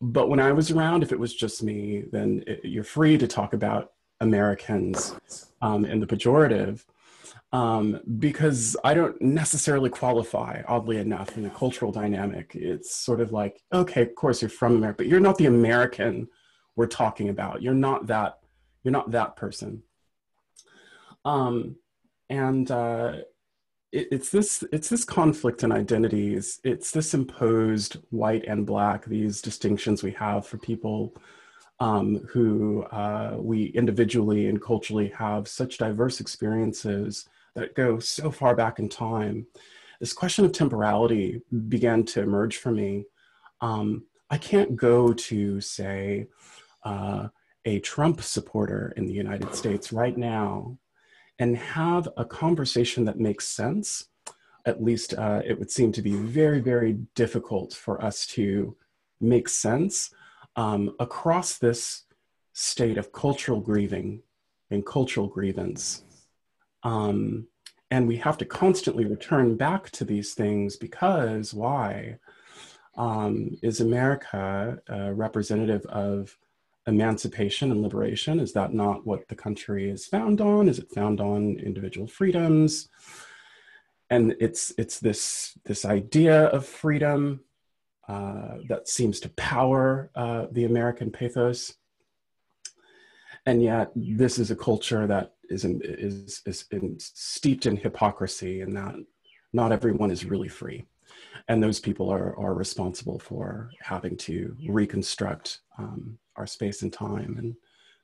But when I was around, if it was just me, then you're free to talk about Americans in the pejorative, because I don't necessarily qualify, oddly enough, in the cultural dynamic. It's sort of like, okay, of course you're from America, but you're not the American we're talking about. You're not that person. It's this conflict in identities. It's this imposed white and Black, these distinctions we have for people who we individually and culturally have such diverse experiences that go so far back in time. This question of temporality began to emerge for me. I can't go to, say, a Trump supporter in the United States right now and have a conversation that makes sense. At least it would seem to be very, very difficult for us to make sense across this state of cultural grieving and cultural grievance. And we have to constantly return back to these things because why? Is America representative of emancipation and liberation? Is that not what the country is found on? Is it found on individual freedoms? And it's this idea of freedom that seems to power the American pathos. And yet this is a culture that is steeped in hypocrisy, and that not everyone is really free. And those people are responsible for having to reconstruct our space and time. And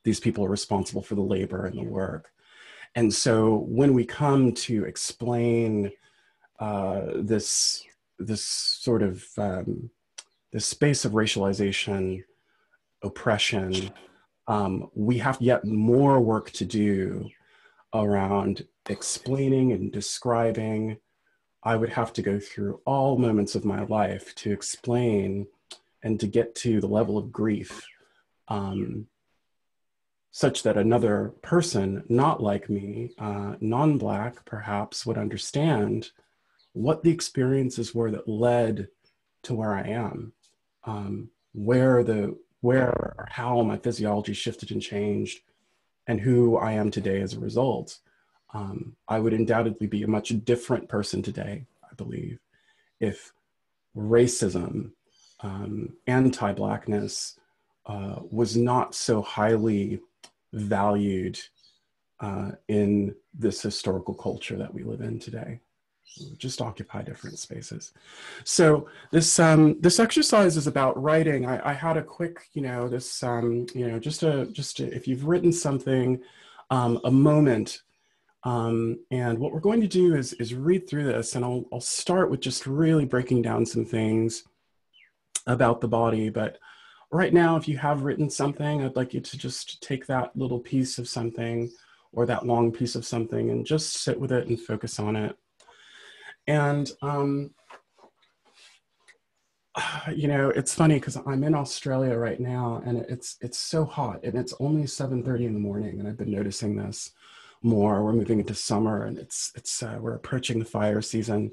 these people are responsible for the labor and the work. And so when we come to explain this sort of this space of racialization, oppression, we have yet more work to do around explaining and describing. I would have to go through all moments of my life to explain and to get to the level of grief such that another person, not like me, non-Black perhaps, would understand what the experiences were that led to where I am, where or how my physiology shifted and changed, and who I am today as a result. I would undoubtedly be a much different person today, I believe, if racism, anti-Blackness was not so highly valued in this historical culture that we live in today. We just occupy different spaces. So this exercise is about writing. I had a quick, just if you've written something, a moment. And what we're going to do is read through this, and I'll start with just really breaking down some things about the body. But right now, if you have written something, I'd like you to just take that little piece of something or that long piece of something and just sit with it and focus on it. And, it's funny because I'm in Australia right now, and it's so hot, and it's only 7:30 in the morning, and I've been noticing this more. We're moving into summer, and we're approaching the fire season.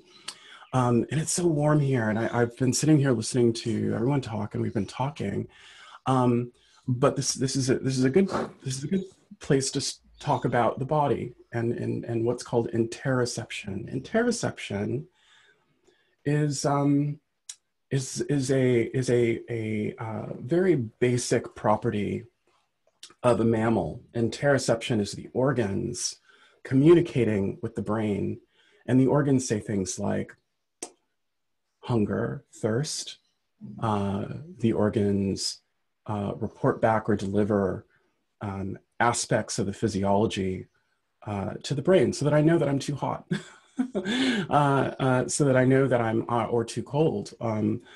And it's so warm here, and I've been sitting here listening to everyone talk, and we've been talking. But this is a good place to talk about the body and what's called interoception. Interoception is a very basic property of a mammal. Interoception is the organs communicating with the brain, and the organs say things like hunger, thirst. The organs report back or deliver aspects of the physiology to the brain, so that I know that I'm too hot, so that I know that I'm or too cold,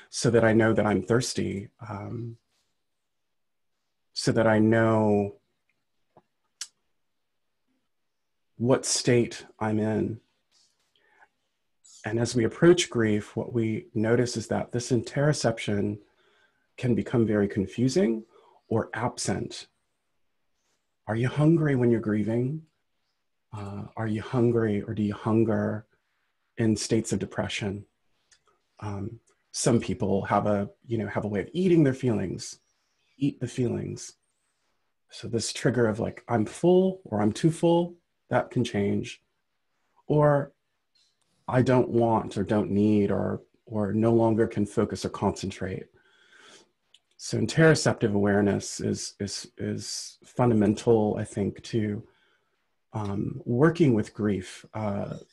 so that I know that I'm thirsty, so that I know what state I'm in. And as we approach grief, what we notice is that this interoception can become very confusing or absent. Are you hungry when you're grieving? Are you hungry, or do you hunger in states of depression? Some people have a way of eating their feelings, eat the feelings. So this trigger of like, I'm full or I'm too full, that can change. Or I don't want or don't need or no longer can focus or concentrate. So interoceptive awareness is fundamental, I think, to working with grief.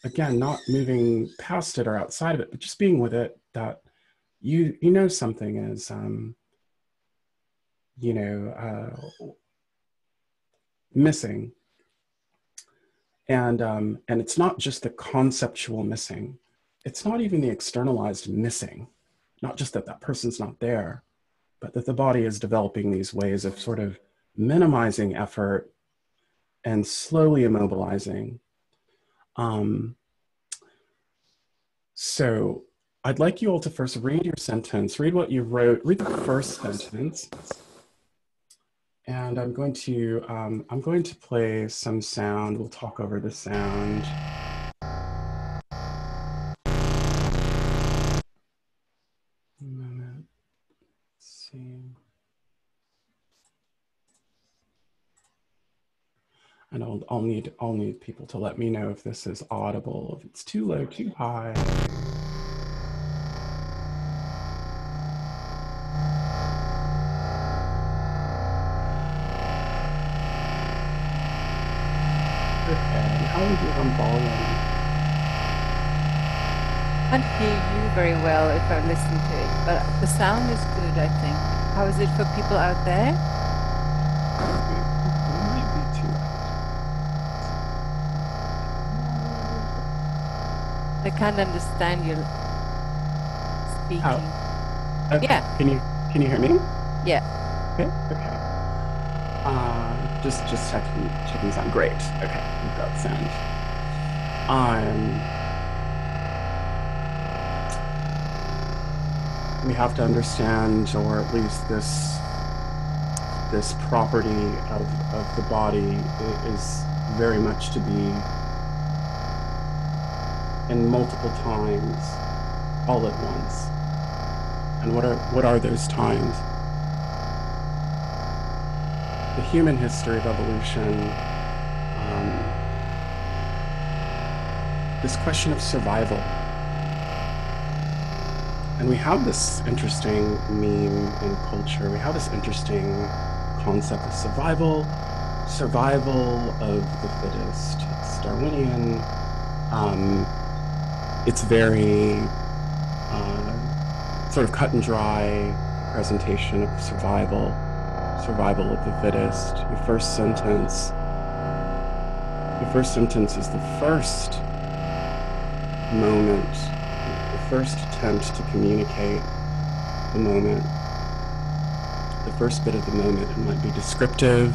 Again, not moving past it or outside of it, but just being with it, that you know something is missing. And it's not just the conceptual missing. It's not even the externalized missing. Not just that that person's not there, but that the body is developing these ways of sort of minimizing effort and slowly immobilizing. So I'd like you all to first read your sentence, read what you wrote, read the first sentence. And I'm going to play some sound. We'll talk over the sound. A moment. Let's see. And I'll I'll need people to let me know if this is audible, if it's too low, too high. Okay, how are we doing on volume? I can't hear you very well if I listen to it, but the sound is good, I think. How is it for people out there? It might be too loud. I can't understand you speaking. Oh, okay. Yeah. Can you hear me? Yeah. Okay. Just checking sound. Great. Okay, we've got sound. We have to understand, or at least this property of the body is very much to be in multiple times, all at once. And what are those times? The human history of evolution, this question of survival. And we have this interesting meme in culture. We have this interesting concept of survival of the fittest. It's Darwinian. It's very sort of cut and dry presentation of survival of the fittest. The first sentence is the first moment, the first attempt to communicate the moment, the first bit of the moment. It might be descriptive,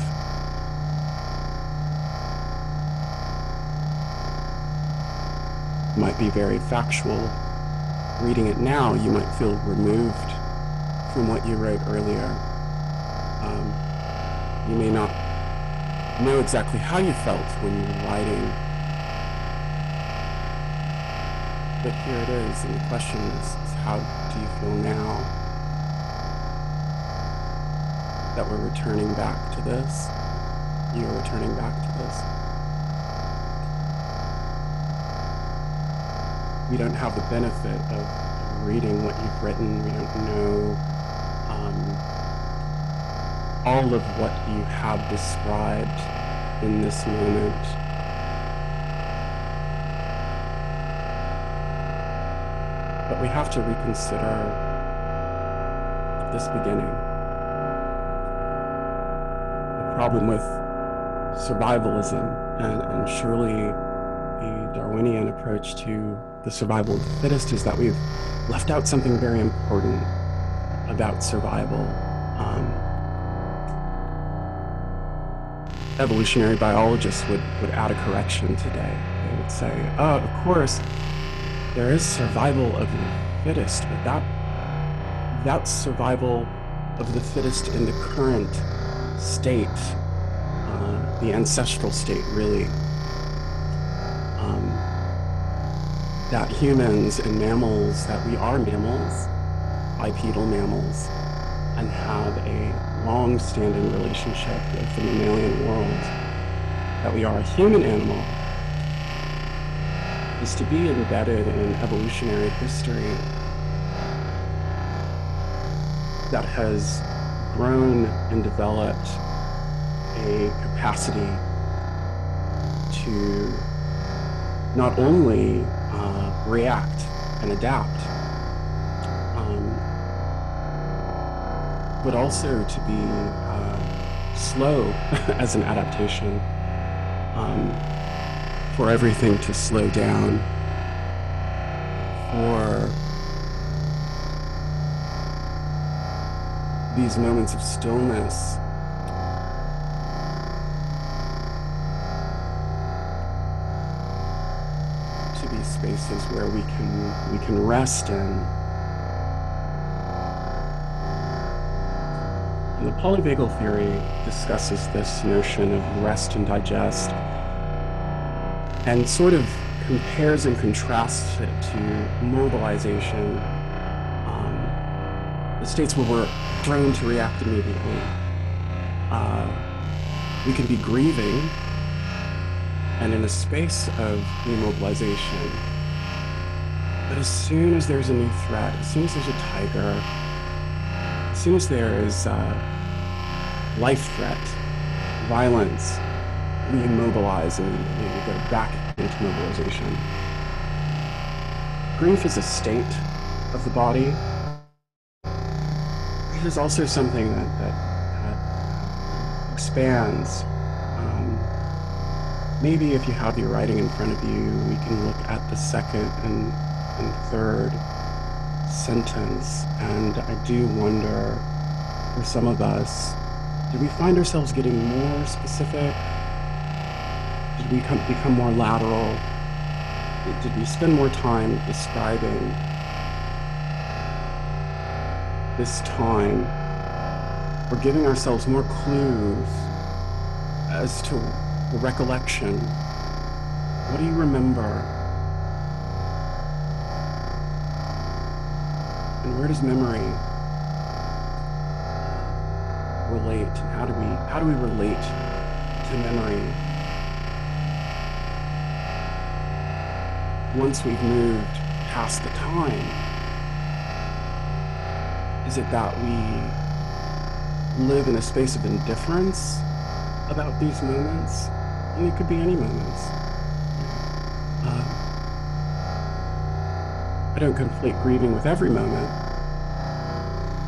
might be very factual. Reading it now, you might feel removed from what you wrote earlier. You may not know exactly how you felt when you were writing, but here it is, and the question is how do you feel now that we're returning back to this? You're returning back to this. We don't have the benefit of reading what you've written. We don't know all of what you have described in this moment. But we have to reconsider this beginning. The problem with survivalism and surely the Darwinian approach to the survival of the fittest is that we've left out something very important about survival. Evolutionary biologists would add a correction today. They would say, oh, of course, there is survival of the fittest, but that's survival of the fittest in the current state, the ancestral state, really. That humans and mammals, that we are mammals, bipedal mammals, and have a long-standing relationship with the mammalian world, that we are a human animal, is to be embedded in evolutionary history that has grown and developed a capacity to not only react and adapt, but also to be slow as an adaptation, for everything to slow down, for these moments of stillness to be spaces where we can rest in. And the polyvagal theory discusses this notion of rest and digest and sort of compares and contrasts it to mobilization, the states where we're thrown to react immediately. We can be grieving and in a space of immobilization. But as soon as there's a new threat, as soon as there's a tiger, as soon as there is life threat, violence, we immobilize immediately. We go back into mobilization. Grief is a state of the body. Grief is also something that expands. Maybe if you have your writing in front of you, we can look at the second and third sentence. And I do wonder, for some of us, did we find ourselves getting more specific? Did we become more lateral? Did we spend more time describing this time, or giving ourselves more clues as to the recollection? What do you remember? And where does memory relate? And how do we relate to memory once we've moved past the time? Is it that we live in a space of indifference about these moments? And it could be any moments. I don't conflate grieving with every moment,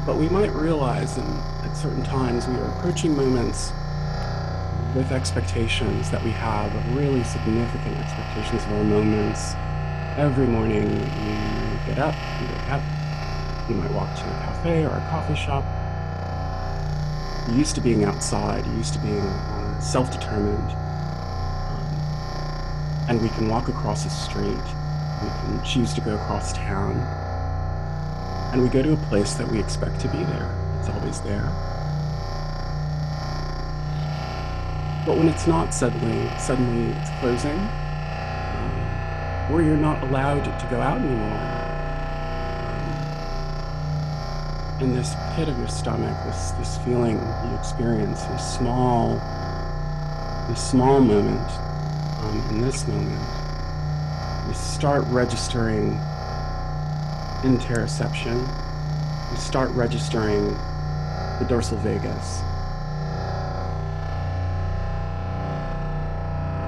but we might realize at certain times we are approaching moments with expectations that we have, really significant expectations of our moments. Every morning you get up, you wake up, you might walk to a cafe or a coffee shop. You're used to being outside, you're used to being self-determined, and we can walk across a street, we can choose to go across town, and we go to a place that we expect to be there. It's always there. But when it's not, suddenly it's closing, or you're not allowed to go out anymore. And this pit of your stomach, this feeling you experience, this small moment, in this moment, you start registering interoception. You start registering the dorsal vagus.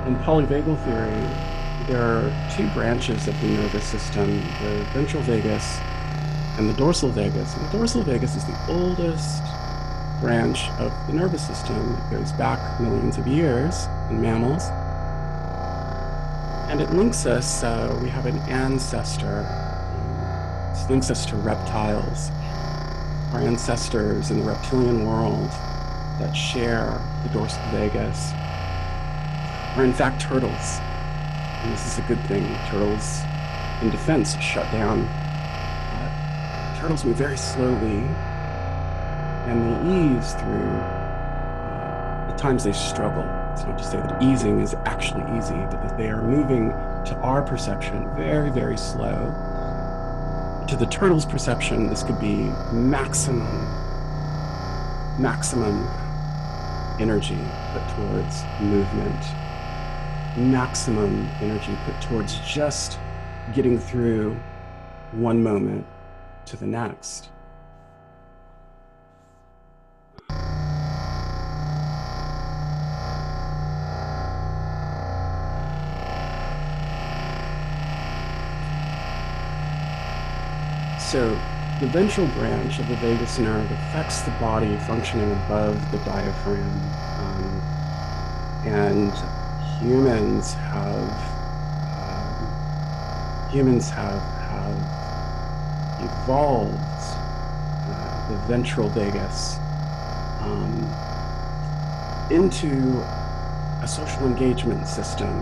In polyvagal theory, there are two branches of the nervous system, the ventral vagus and the dorsal vagus. And the dorsal vagus is the oldest branch of the nervous system. It goes back millions of years in mammals. And it links us, we have an ancestor. It links us to reptiles. Our ancestors in the reptilian world that share the dorsal vagus are in fact turtles. And this is a good thing. Turtles, in defense, shut down. Turtles move very slowly, and they ease through. At times they struggle. It's not to say that easing is actually easy, but that they are moving to our perception very, very slow. To the turtle's perception, this could be maximum energy put towards movement, maximum energy put towards just getting through one moment to the next. So the ventral branch of the vagus nerve affects the body functioning above the diaphragm. And humans have evolved the ventral vagus into a social engagement system.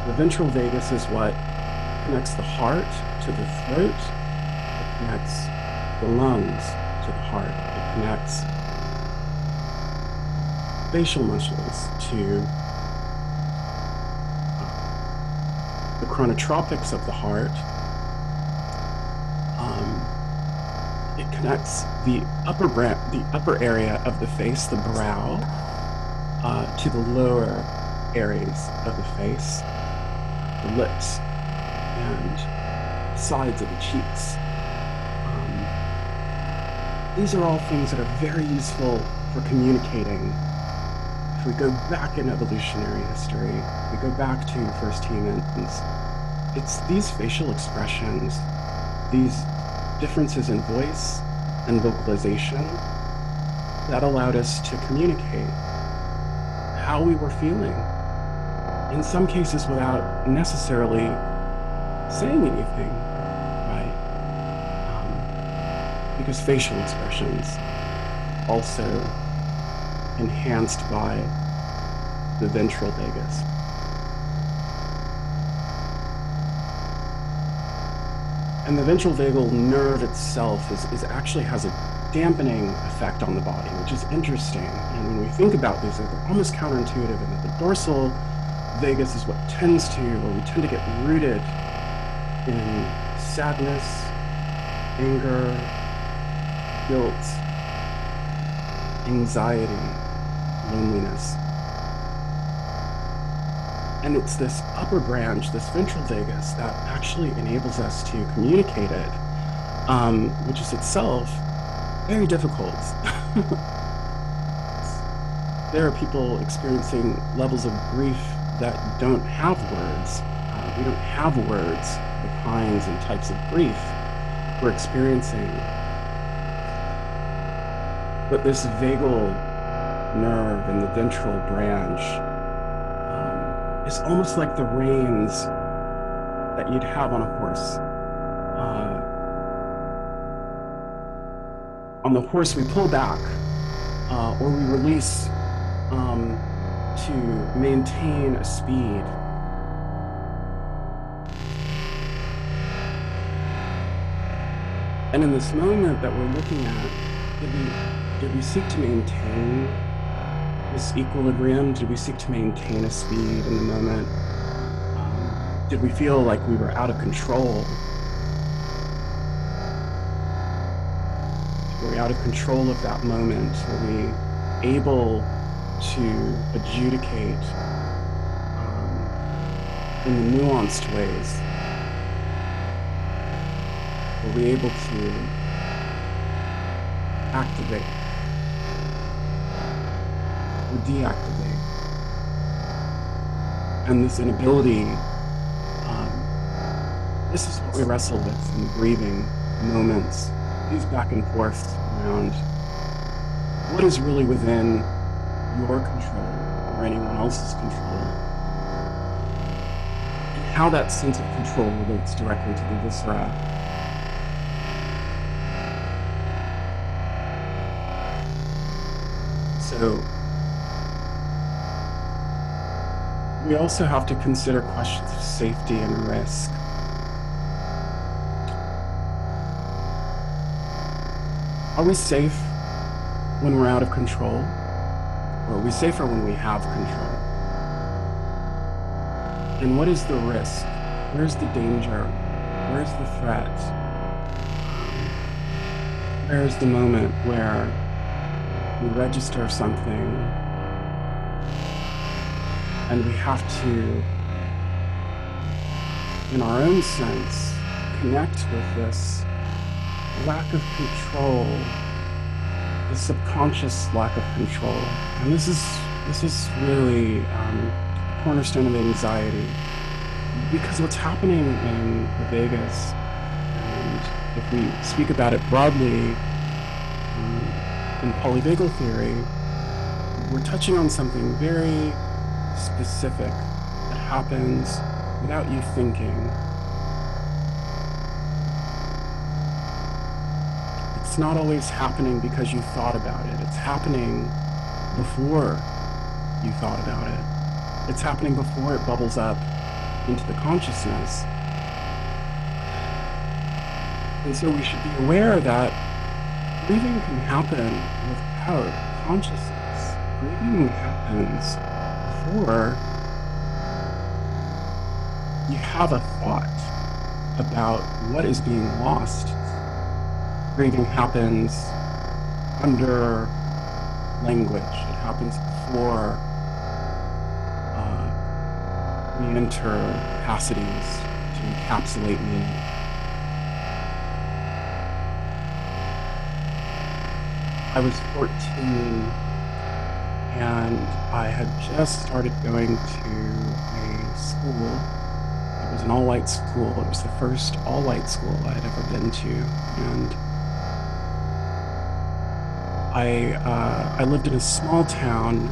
The ventral vagus is what connects the heart to the throat. It connects the lungs to the heart. It connects facial muscles to the chronotropics of the heart. It connects the upper area of the face, the brow, to the lower areas of the face, the lips, and sides of the cheeks. These are all things that are very useful for communicating. If we go back in evolutionary history, we go back to first humans, it's these facial expressions, these differences in voice and vocalization that allowed us to communicate how we were feeling, in some cases without necessarily saying anything, right? Because facial expressions also enhanced by the ventral vagus. And the ventral vagal nerve itself is actually has a dampening effect on the body, which is interesting. And when we think about these, they're almost counterintuitive in that the dorsal vagus is what tends to, or we tend to get rooted in sadness, anger, guilt, anxiety, loneliness. And it's this upper branch, this ventral vagus, that actually enables us to communicate it, which is itself very difficult. There are people experiencing levels of grief that don't have words. We don't have words for the kinds and types of grief we're experiencing. But this vagal nerve in the ventral branch is almost like the reins that you'd have on a horse. On the horse, we pull back or we release to maintain a speed. And in this moment that we're looking at, did we seek to maintain this equilibrium? Did we seek to maintain a speed in the moment? Did we feel like we were out of control? Were we out of control of that moment? Were we able to adjudicate in the nuanced ways? Were we able to activate or deactivate? And this inability, this is what we wrestle with in the grieving moments, these back and forth around what is really within your control or anyone else's control, and how that sense of control relates directly to the viscera. So we also have to consider questions of safety and risk. Are we safe when we're out of control? Or are we safer when we have control? And what is the risk? Where's the danger? Where's the threat? Where's the moment where we register something and we have to, in our own sense, connect with this lack of control, the subconscious lack of control. And this is really a cornerstone of anxiety, because what's happening in the vagus, and if we speak about it broadly, in polyvagal theory, we're touching on something very specific that happens without you thinking. It's not always happening because you thought about it. It's happening before you thought about it. It's happening before it bubbles up into the consciousness. And so we should be aware that grieving can happen without consciousness. Grieving happens before you have a thought about what is being lost. Grieving happens under language. It happens before re-enter capacities to encapsulate me. I was 14 and I had just started going to a school. It was an all-white school. It was the first all-white school I had ever been to. And I lived in a small town,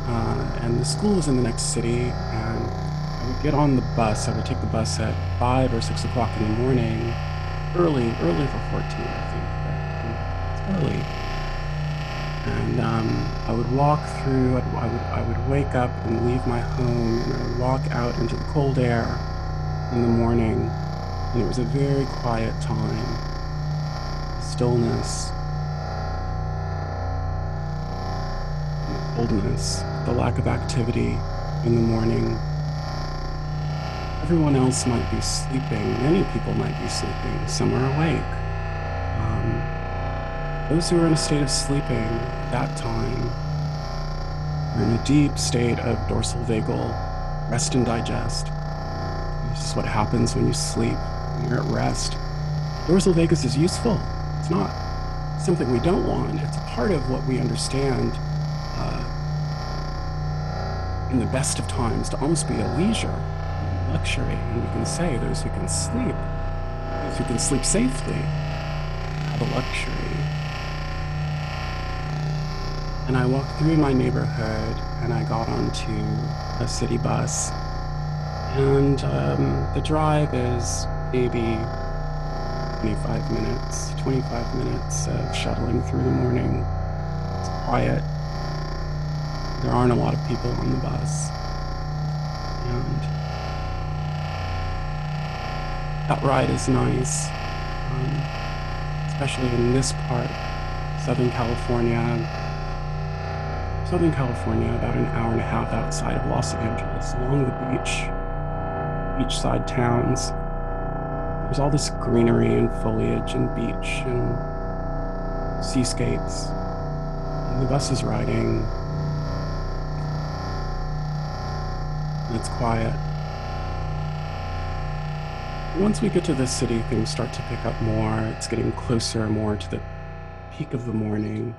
and the school was in the next city, and I would get on the bus. I would take the bus at 5 or 6 o'clock in the morning, early for 14, I think, but it's early. And I would walk through, I would wake up and leave my home, and I would walk out into the cold air in the morning, and it was a very quiet time, stillness, coldness, the lack of activity in the morning. Everyone else might be sleeping. Many people might be sleeping. Some are awake. Those who are in a state of sleeping at that time are in a deep state of dorsal vagal rest and digest. This is what happens when you sleep, when you're at rest. Dorsal vagus is useful. It's not something we don't want. It's a part of what we understand in the best of times to almost be a leisure, a luxury. And we can say those who can sleep safely, have a luxury. And I walked through my neighborhood and I got onto a city bus. And the drive is maybe 25 minutes of shuttling through the morning. It's quiet. There aren't a lot of people on the bus. And that ride is nice, especially in this part, Southern California, about an hour and a half outside of Los Angeles, along the beachside towns. There's all this greenery and foliage and beach and seascapes. And the bus is riding. And it's quiet. Once we get to the city, things start to pick up more. It's getting closer more to the peak of the morning.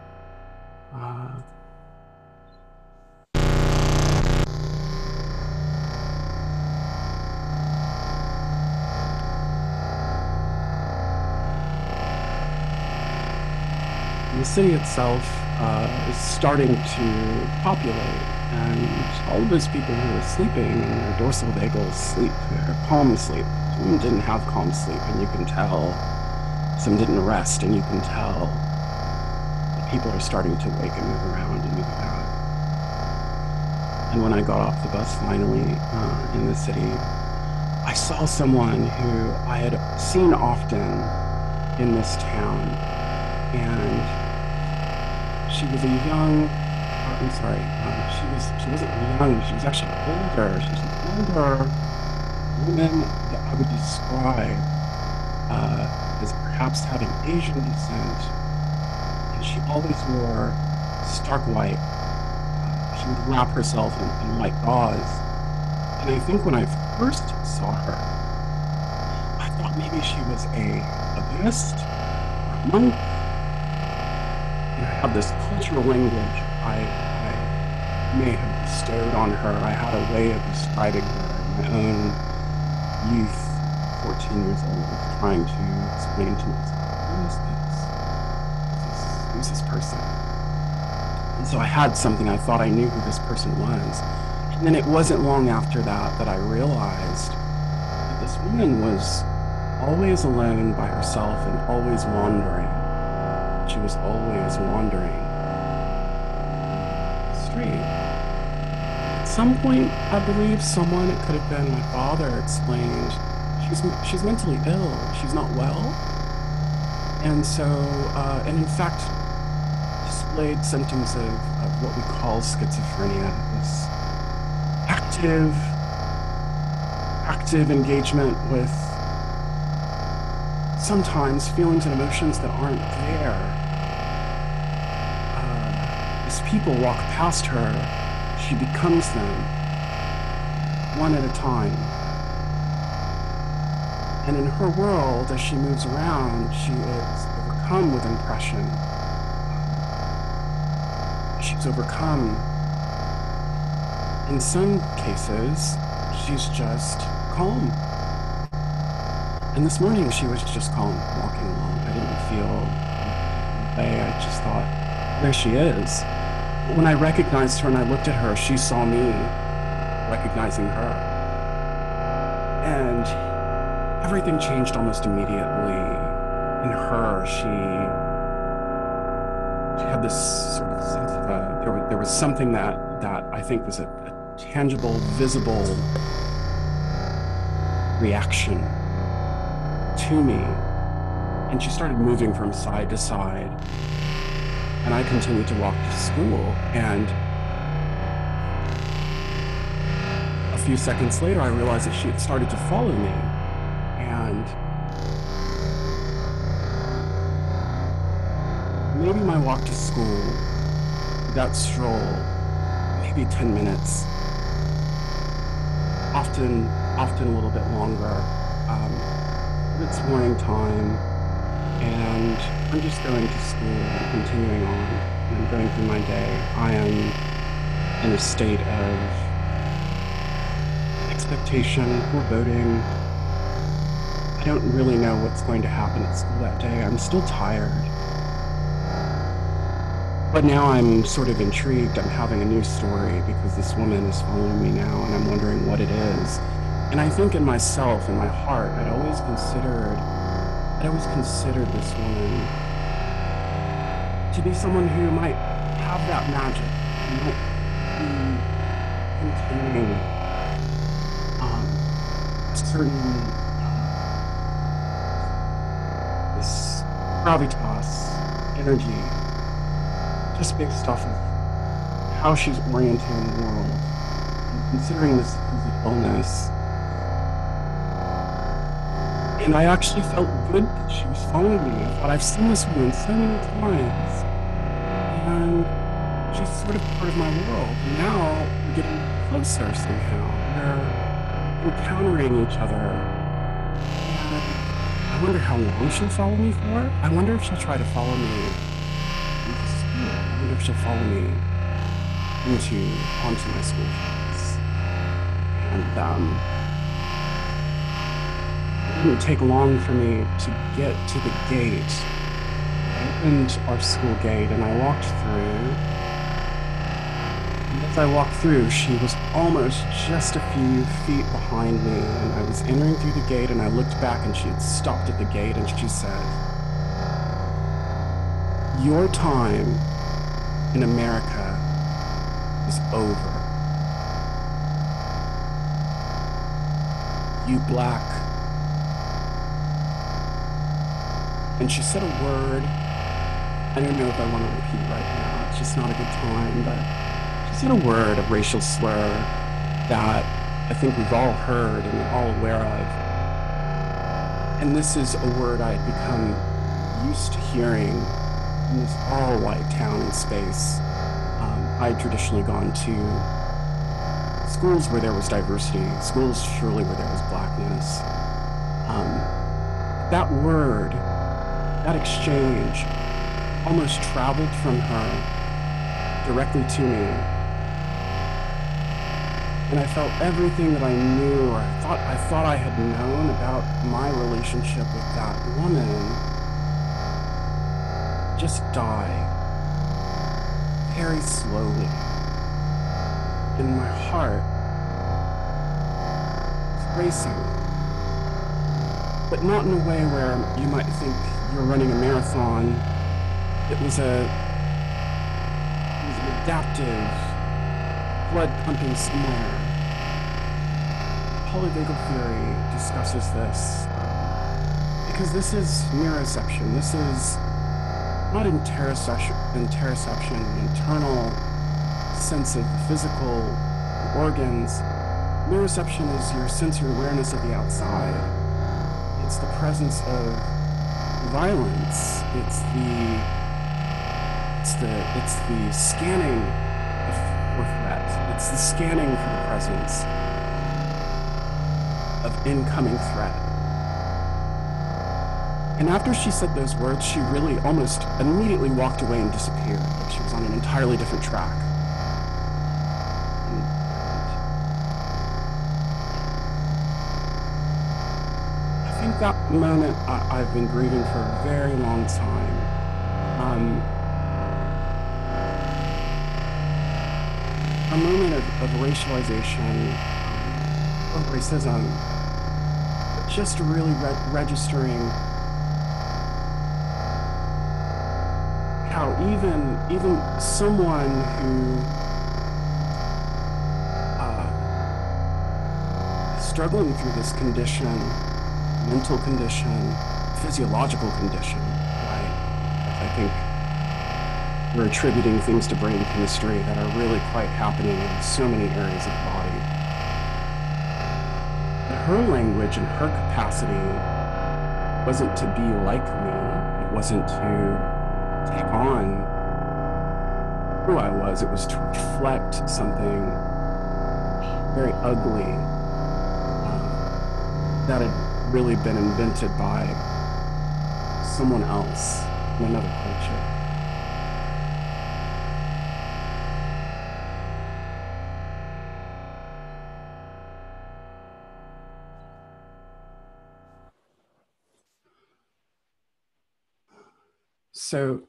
The city itself is starting to populate, and all of those people who are sleeping in their dorsal vagal sleep, their calm sleep. Some didn't have calm sleep, and you can tell. Some didn't rest, and you can tell. But people are starting to wake and move around and move about. And when I got off the bus finally in the city, I saw someone who I had seen often in this town, and she was a young, she wasn't young, she was actually older. She was an older woman that I would describe as perhaps having Asian descent. And she always wore stark white. She would wrap herself in white gauze. And I think when I first saw her, I thought maybe she was a Buddhist or a monk. I have this cultural language I may have bestowed on her. I had a way of describing her in my own youth, 14 years old, trying to explain to myself, who's this person? And so I had something, I thought I knew who this person was. And then it wasn't long after that I realized that this woman was always alone by herself and always wandering. She was always wandering the street. At some point, I believe someone, it could have been my father, explained, she's mentally ill, she's not well. And so, and in fact, displayed symptoms of what we call schizophrenia, this active engagement with sometimes feelings and emotions that aren't there. As people walk past her, she becomes them. one at a time. And in her world, as she moves around, she is overcome with impression. She's overcome. In some cases, she's just calm. And this morning, she was just calm, walking along. I didn't feel way. I just thought, there she is. But when I recognized her and I looked at her, she saw me recognizing her. And everything changed almost immediately. In her, she had this sort of sense of there was something that I think was a tangible, visible reaction to me. And she started moving from side to side. And I continued to walk to school. And a few seconds later, I realized that she had started to follow me. And maybe my walk to school, that stroll, maybe 10 minutes, often a little bit longer. It's morning time, and I'm just going to school and continuing on, and I'm going through my day. I am in a state of expectation, foreboding. I don't really know what's going to happen at school that day. I'm still tired. But now I'm sort of intrigued. I'm having a new story because this woman is following me now, and I'm wondering what it is. And I think in myself, in my heart, I'd always considered this woman to be someone who might have that magic, who might be containing a certain this gravitas, energy, just based off of how she's orienting the world, and considering this illness. And I actually felt good that she was following me. I thought, I've seen this woman so many times, and she's sort of part of my world. And now we're getting closer somehow. We're encountering each other. And I wonder how long she'll follow me for. I wonder if she'll try to follow me into school. I wonder if she'll follow me onto my school campus. And it didn't take long for me to get to the gate. I opened our school gate and I walked through. And as I walked through, she was almost just a few feet behind me. And I was entering through the gate and I looked back and she had stopped at the gate and she said, "Your time in America is over. You black." And she said a word, I don't know if I want to repeat right now, it's just not a good time, but she said a word, a racial slur that I think we've all heard and all aware of. And this is a word I had become used to hearing in this all-white town and space. I had traditionally gone to schools where there was diversity, schools surely where there was blackness. That word, that exchange almost traveled from her directly to me. And I felt everything that I knew, or I thought I had known about my relationship with that woman just die very slowly. And my heart was racing. But not in a way where you might think you're running a marathon. It was an adaptive, blood pumping somewhere. Polyvagal theory discusses this because this is neuroception. This is not interoception, the internal sense of physical organs. Neuroception is your sensory awareness of the outside. It's the presence of violence. It's the scanning for threat. It's the scanning for the presence. of incoming threat. And after she said those words, she really almost immediately walked away and disappeared, like she was on an entirely different track. I think that moment I've been grieving for a very long time. A moment of racialization, of racism, but just really registering how even someone who is struggling through this condition, mental condition, physiological condition, right? I think we're attributing things to brain chemistry that are really quite happening in so many areas of the body. But her language and her capacity wasn't to be like me. It wasn't to take on who I was. It was to reflect something very ugly that had really been invented by someone else in another culture. So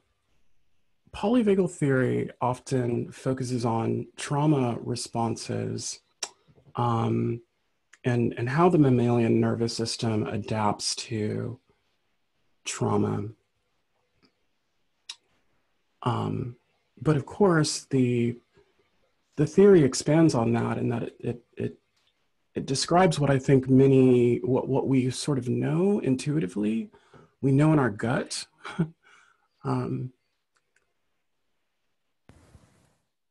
polyvagal theory often focuses on trauma responses and how the mammalian nervous system adapts to trauma. But of course, the theory expands on that, in that it describes what I think what we sort of know intuitively, we know in our gut.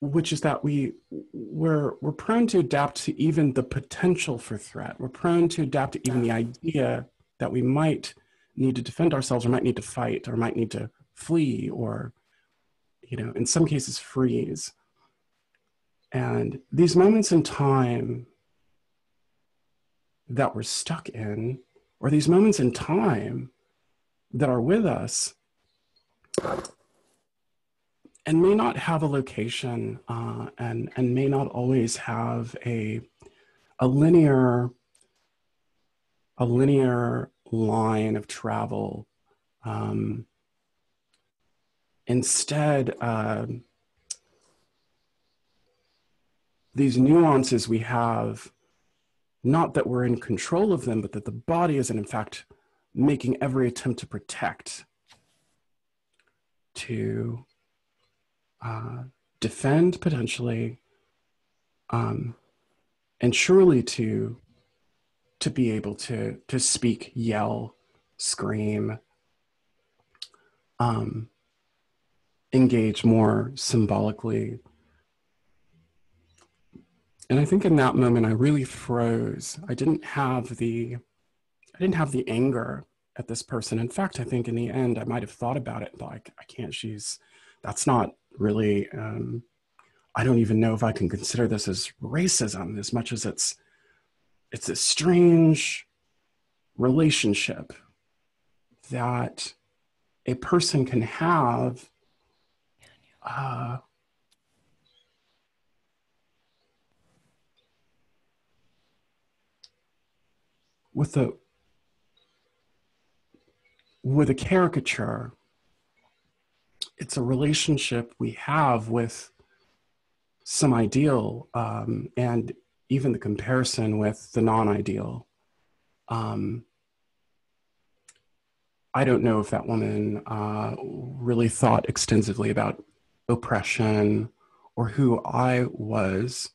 Which is that we're prone to adapt to even the potential for threat. We're prone to adapt to even the idea that we might need to defend ourselves, or might need to fight, or might need to flee, or, in some cases freeze. And these moments in time that we're stuck in, or these moments in time that are with us, and may not have a location, and may not always have a linear line of travel. Instead, these nuances we have, not that we're in control of them, but that the body is in fact making every attempt to protect, to defend potentially, and surely to be able to speak, yell, scream, engage more symbolically. And I think in that moment I really froze. I didn't have the anger at this person. In fact, I think in the end I might have thought about it, like, I can't, that's not really, I don't even know if I can consider this as racism, as much as it's a strange relationship that a person can have with a caricature. It's a relationship we have with some ideal, and even the comparison with the non-ideal. I don't know if that woman really thought extensively about oppression or who I was.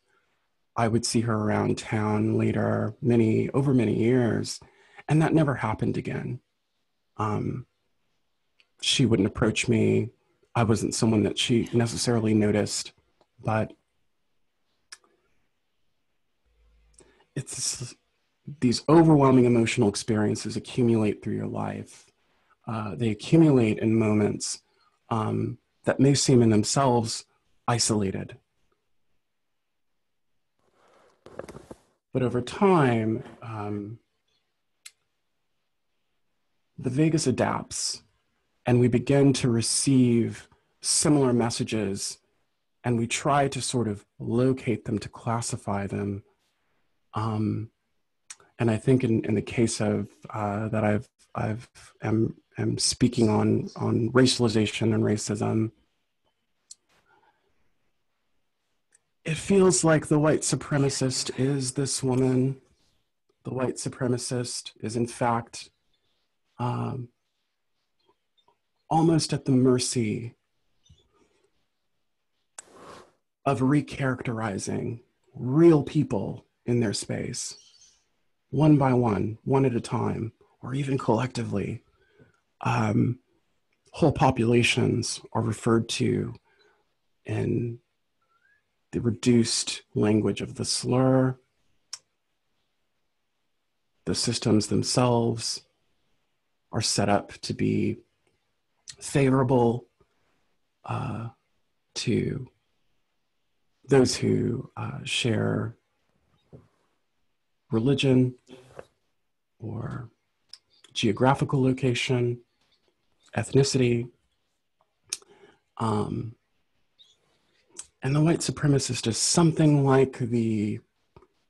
I would see her around town later, over many years, and that never happened again. She wouldn't approach me. I wasn't someone that she necessarily noticed, but it's these overwhelming emotional experiences accumulate through your life. They accumulate in moments that may seem in themselves isolated. But over time, the vagus adapts and we begin to receive similar messages, and we try to sort of locate them, to classify them. And I think in the case of that am speaking on racialization and racism, it feels like the white supremacist is this woman. The white supremacist is in fact almost at the mercy of recharacterizing real people in their space, one by one, one at a time, or even collectively. Whole populations are referred to in the reduced language of the slur. The systems themselves are set up to be favorable to those who share religion or geographical location, ethnicity. And the white supremacist is something like the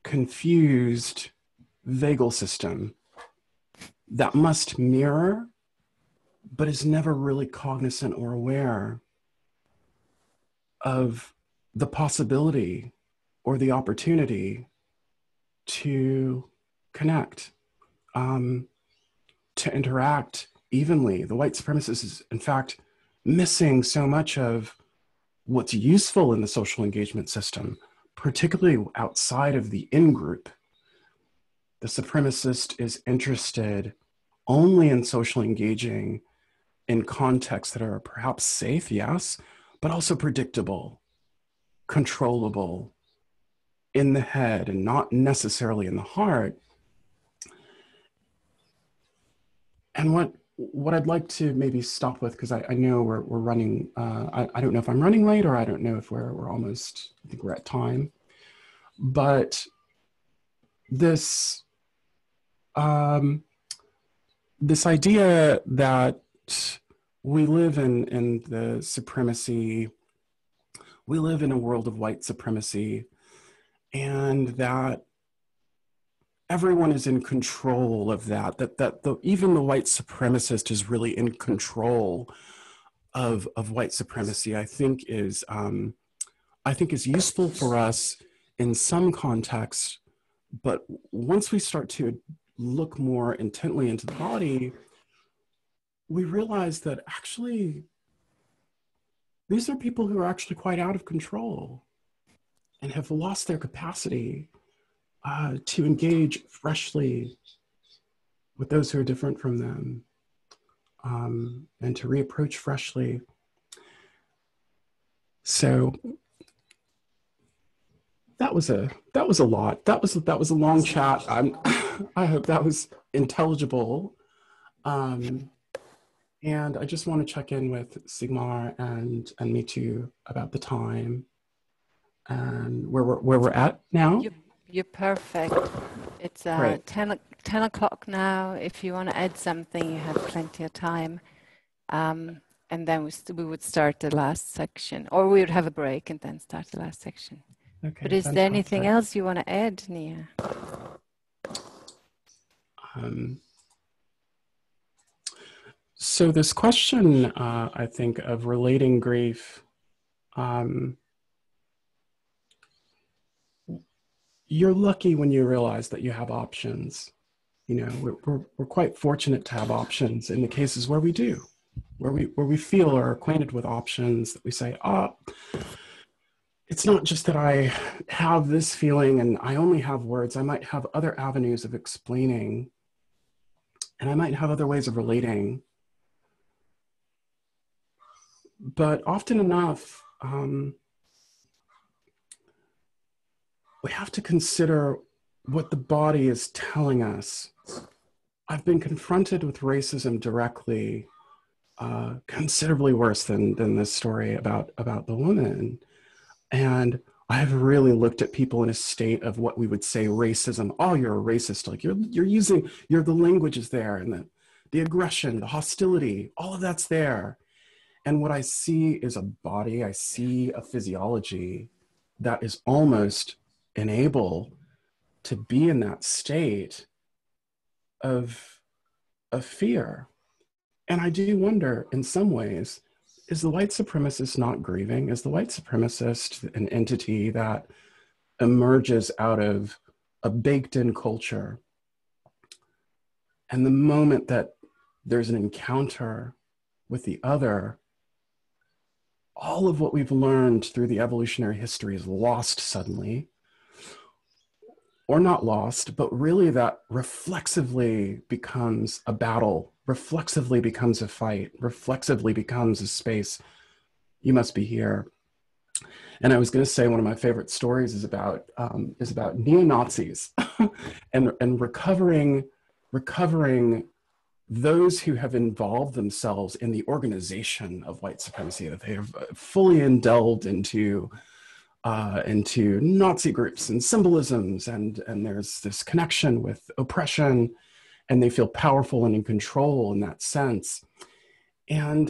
confused vagal system that must mirror, but is never really cognizant or aware of the possibility or the opportunity to connect, to interact evenly. The white supremacist is, in fact, missing so much of what's useful in the social engagement system, particularly outside of the in-group. The supremacist is interested only in social engaging in contexts that are perhaps safe, yes, but also predictable, controllable, in the head and not necessarily in the heart. And what I'd like to maybe stop with, because I know we're running, I don't know if I'm running late, or I don't know if we're almost, I think we're at time, but this this idea that we live in the supremacy, we live in a world of white supremacy, and that everyone is in control of that even the white supremacist is really in control of white supremacy, I think is useful for us in some contexts. But once we start to look more intently into the body, we realize that actually these are people who are actually quite out of control and have lost their capacity to engage freshly with those who are different from them, and to reapproach freshly. So that was a lot. That was a long chat. I hope that was intelligible. And I just want to check in with Siegmar and Mithu about the time and where we're at now. You're perfect. It's 10 o'clock now. If you want to add something, you have plenty of time. And then we would start the last section, or we would have a break and then start the last section. Okay, but is there anything else you want to add, Neha? So this question, I think, of relating grief, you're lucky when you realize that you have options. You know, we're quite fortunate to have options in the cases where we do, where we feel or are acquainted with options, that we say, it's not just that I have this feeling and I only have words. I might have other avenues of explaining, and I might have other ways of relating. But often enough, we have to consider what the body is telling us. I've been confronted with racism directly, considerably worse than this story about the woman. And I've really looked at people in a state of what we would say racism. Oh, you're a racist. Like you're the language is there, and the aggression, the hostility, all of that's there. And what I see is a body, I see a physiology that is almost unable to be in that state of fear. And I do wonder, in some ways, is the white supremacist not grieving? Is the white supremacist an entity that emerges out of a baked-in culture? And the moment that there's an encounter with the other, all of what we've learned through the evolutionary history is lost suddenly, or not lost, but really that reflexively becomes a battle, reflexively becomes a fight, reflexively becomes a space. You must be here. And I was going to say one of my favorite stories is about neo-Nazis and recovering those who have involved themselves in the organization of white supremacy, that they have fully indulged into Nazi groups and symbolisms, and there's this connection with oppression, and they feel powerful and in control in that sense. And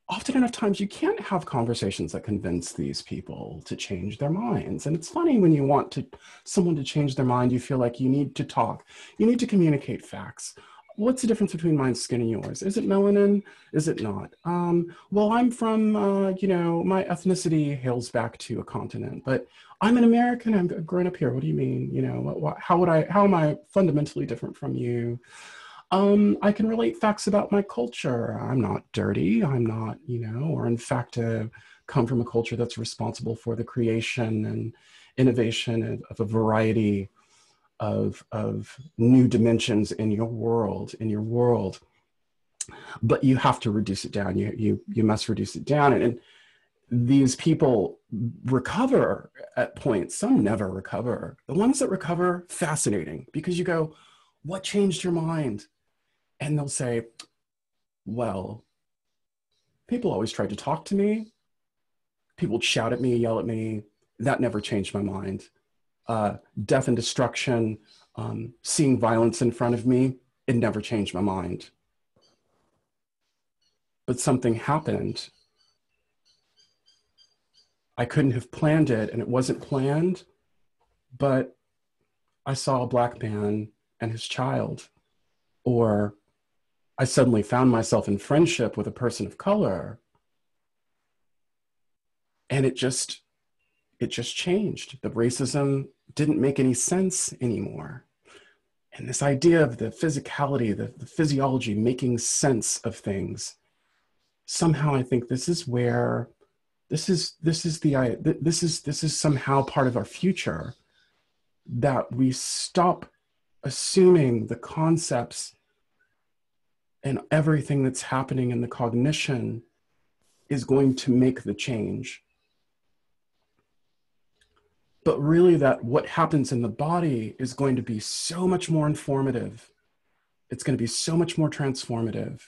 often enough times you can't have conversations that convince these people to change their minds. And it's funny when you want someone to change their mind, you feel like you need to talk, you need to communicate facts. What's the difference between my skin and yours? Is it melanin? Is it not? Well, I'm from, my ethnicity hails back to a continent, but I'm an American, I'm grown up here. What do you mean? How am I fundamentally different from you? I can relate facts about my culture. I'm not dirty. I'm not, or in fact, come from a culture that's responsible for the creation and innovation of a variety of new dimensions in your world. But you have to reduce it down. You must reduce it down. And these people recover at points. Some never recover. The ones that recover, fascinating, because you go, what changed your mind? And they'll say, well, people always tried to talk to me. People would shout at me, yell at me. That never changed my mind. Death and destruction, seeing violence in front of me, it never changed my mind. But something happened. I couldn't have planned it, and it wasn't planned, but I saw a Black man and his child, or I suddenly found myself in friendship with a person of color, and it just changed. The racism didn't make any sense anymore. And this idea of the physicality, the physiology making sense of things, somehow I think this is somehow part of our future, that we stop assuming the concepts and everything that's happening in the cognition is going to make the change. But really that what happens in the body is going to be so much more informative. It's going to be so much more transformative.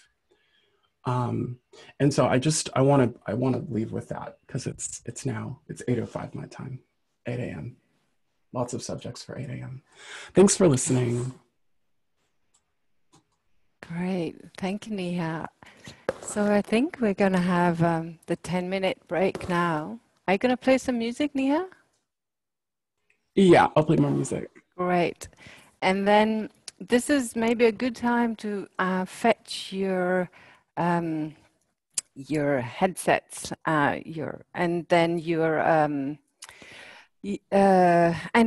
And so I want to leave with that, because it's 8:05 my time, 8 a.m. Lots of subjects for 8 a.m. Thanks for listening. Great. Thank you, Neha. So I think we're going to have the 10-minute break now. Are you going to play some music, Neha? Yeah, I'll play more music. Great. And then this is maybe a good time to fetch your headsets, and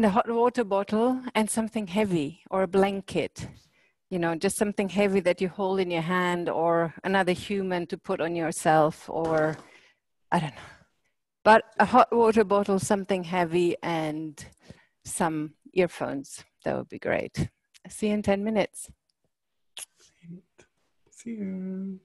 a hot water bottle and something heavy, or a blanket. Just something heavy that you hold in your hand, or another human to put on yourself, or I don't know. But a hot water bottle, something heavy, and some earphones. That would be great. See you in 10 minutes. See you.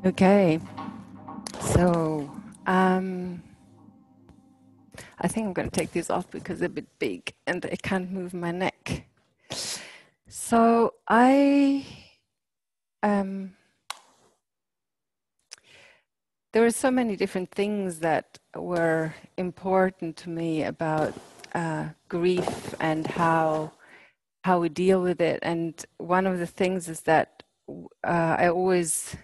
Okay, so I think I'm going to take these off because they're a bit big and I can't move my neck. So there were so many different things that were important to me about grief and how we deal with it. And one of the things is that I always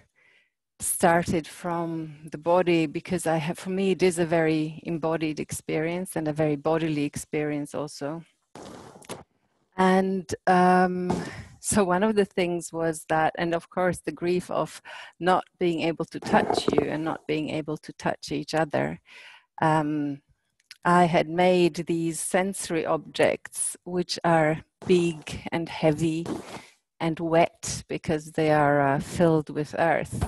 started from the body, because for me, it is a very embodied experience and a very bodily experience also. And so one of the things was that, and of course, the grief of not being able to touch you and not being able to touch each other. I had made these sensory objects, which are big and heavy and wet because they are filled with earth.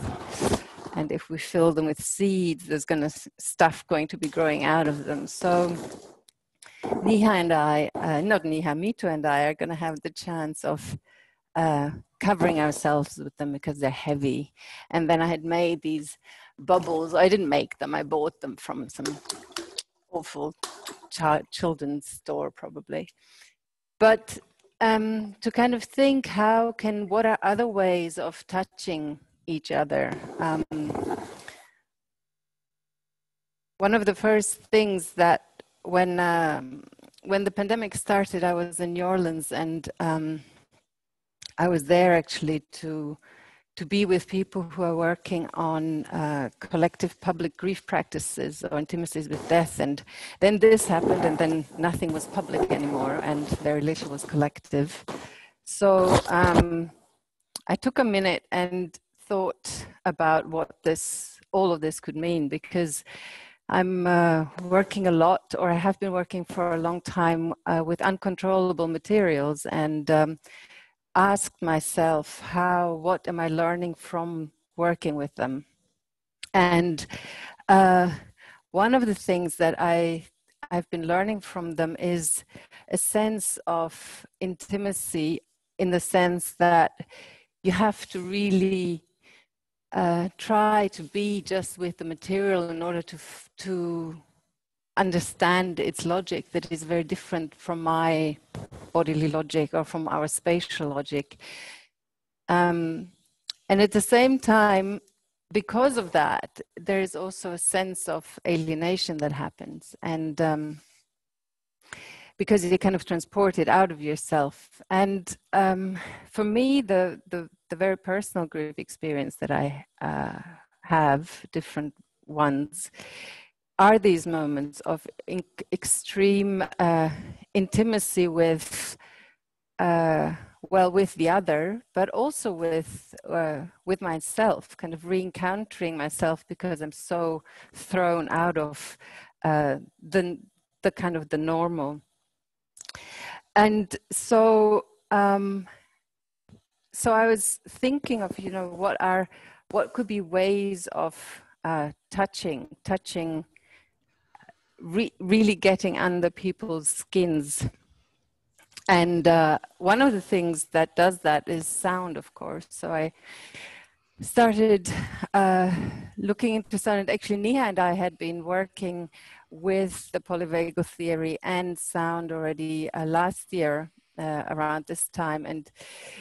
And if we fill them with seeds, there's stuff going to be growing out of them. So Neha and I, not Neha, Mithu and I are going to have the chance of covering ourselves with them because they're heavy. And then I had made these bubbles. I didn't make them. I bought them from some awful children's store probably. But to kind of think what are other ways of touching each other? One of the first things that when the pandemic started, I was in New Orleans, and I was there actually to be with people who are working on collective public grief practices or intimacies with death. And then this happened, and then nothing was public anymore, and very little was collective. So I took a minute and thought about what all of this could mean, because I'm working a lot, or I have been working for a long time with uncontrollable materials, and asked myself, what am I learning from working with them? And one of the things that I've been learning from them is a sense of intimacy, in the sense that you have to really try to be just with the material in order to understand its logic, that is very different from my bodily logic or from our spatial logic. And at the same time, because of that, there is also a sense of alienation that happens. And because you kind of transport it out of yourself. And for me, the very personal grief experience that I have, different ones, are these moments of extreme intimacy with the other, but also with myself, kind of re-encountering myself, because I'm so thrown out of the kind of the normal. And so so I was thinking of, what could be ways of touching, really getting under people's skins. And one of the things that does that is sound, of course. So I started looking into sound. And actually, Neha and I had been working with the polyvagal theory and sound already last year around this time, and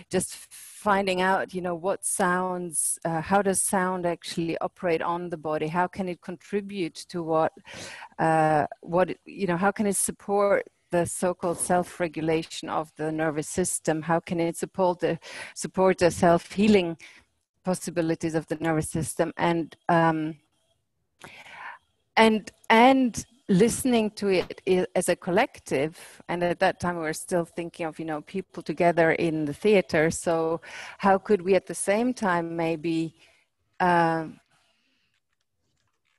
just finding out, what sounds, how does sound actually operate on the body? How can it contribute to how can it support the so-called self-regulation of the nervous system? How can it support the self-healing possibilities of the nervous system? And listening to it as a collective. And at that time we were still thinking of, people together in the theater. So how could we at the same time maybe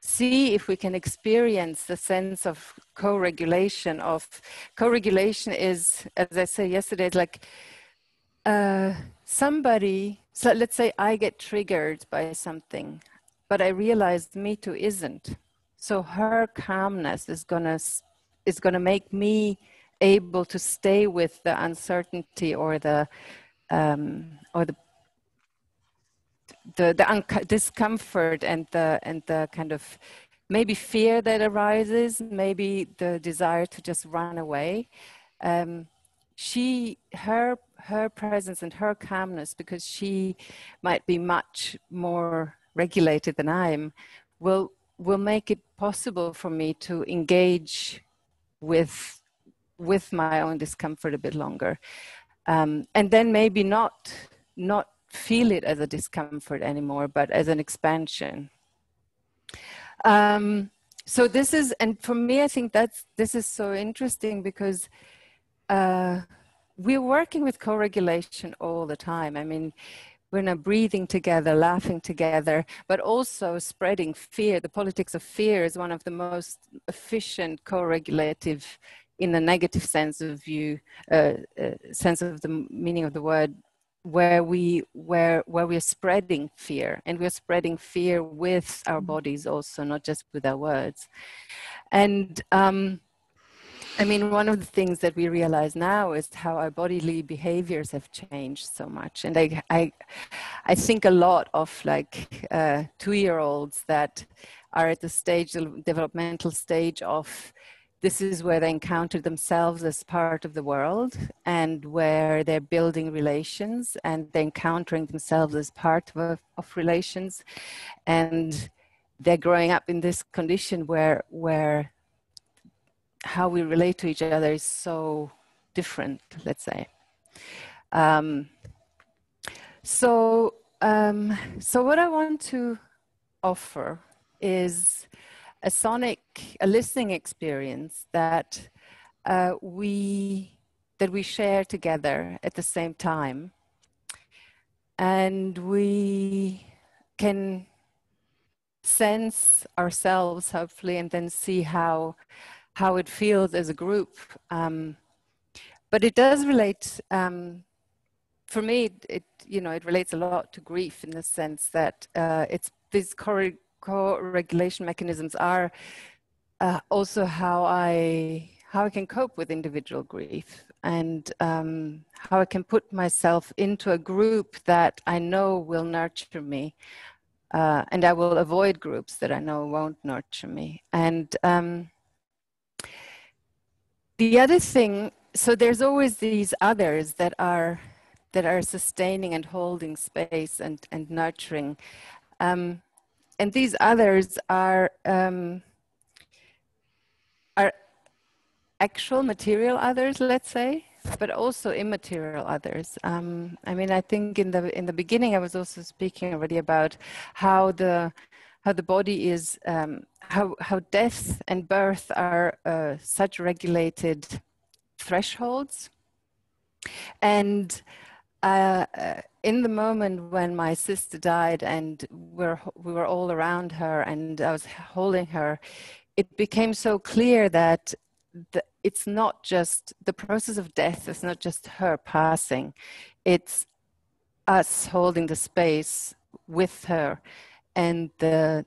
see if we can experience the sense of co-regulation. Co-regulation is, as I said yesterday, it's like somebody, so let's say I get triggered by something, but I realized Mithu isn't. So her calmness is gonna make me able to stay with the uncertainty or the discomfort and the kind of maybe fear that arises, maybe the desire to just run away. Her presence and her calmness, because she might be much more regulated than I am, will make it possible for me to engage with my own discomfort a bit longer, and then maybe not feel it as a discomfort anymore, but as an expansion. So this is, and for me, I think this is so interesting because we're working with co-regulation all the time. I mean, we're now breathing together, laughing together, but also spreading fear. The politics of fear is one of the most efficient co-regulative, in a negative sense of view, sense of the meaning of the word, where we're spreading fear, and we're spreading fear with our bodies also, not just with our words. And I mean, one of the things that we realize now is how our bodily behaviors have changed so much. And I think a lot of like 2-year-olds that are at the stage, the developmental stage of, this is where they encounter themselves as part of the world, and where they're building relations, and they're encountering themselves as part of relations. And they're growing up in this condition where how we relate to each other is so different, let's say. So what I want to offer is a listening experience that we share together at the same time, and we can sense ourselves, hopefully, and then see how it feels as a group. But it does relate, for me, it relates a lot to grief, in the sense that it's these co-regulation mechanisms are also how I can cope with individual grief, and how I can put myself into a group that I know will nurture me, and I will avoid groups that I know won't nurture me. And the other thing, so there's always these others that are sustaining and holding space and nurturing. And these others are actual material others, let's say, but also immaterial others. I mean, I think in the beginning I was also speaking already about how the body is, how death and birth are such regulated thresholds. And in the moment when my sister died, and we were all around her, and I was holding her, it became so clear that it's not just the process of death. It's not just her passing. It's us holding the space with her, and the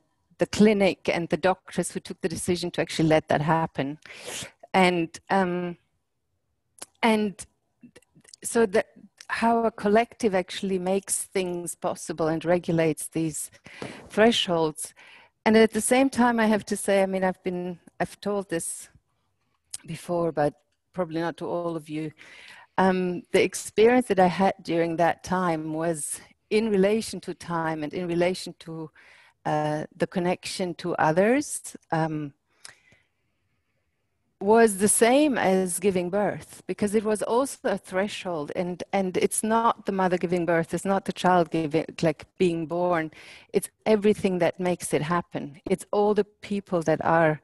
clinic and the doctors who took the decision to actually let that happen. And so that how a collective actually makes things possible and regulates these thresholds. And at the same time, I have to say, I mean, I've told this before, but probably not to all of you. The experience that I had during that time was in relation to time and in relation to the connection to others, was the same as giving birth, because it was also a threshold, and it's not the mother giving birth, it's not the child being born, it's everything that makes it happen. It's all the people that are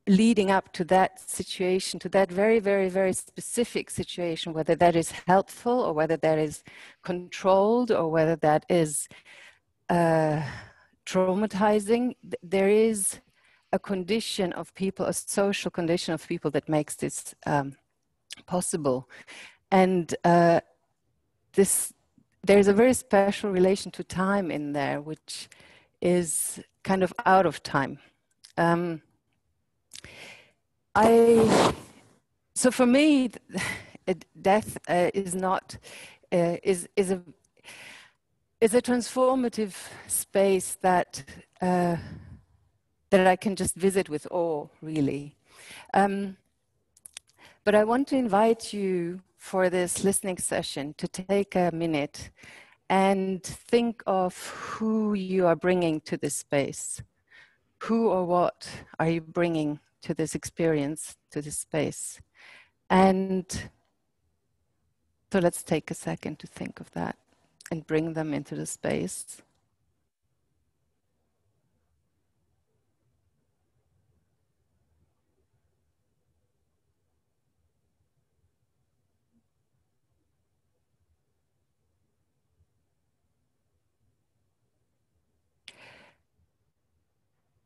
leading up to that situation, to that very, very, very specific situation, whether that is helpful or whether that is controlled or whether that is traumatizing. There is a condition of people, a social condition of people that makes this possible. And there's a very special relation to time in there, which is kind of out of time. So for me, death is not, is a, is a transformative space that that I can just visit with awe, really. But I want to invite you for this listening session to take a minute and think of who you are bringing to this space. Who or what are you bringing to this experience, to this space? And so let's take a second to think of that and bring them into the space.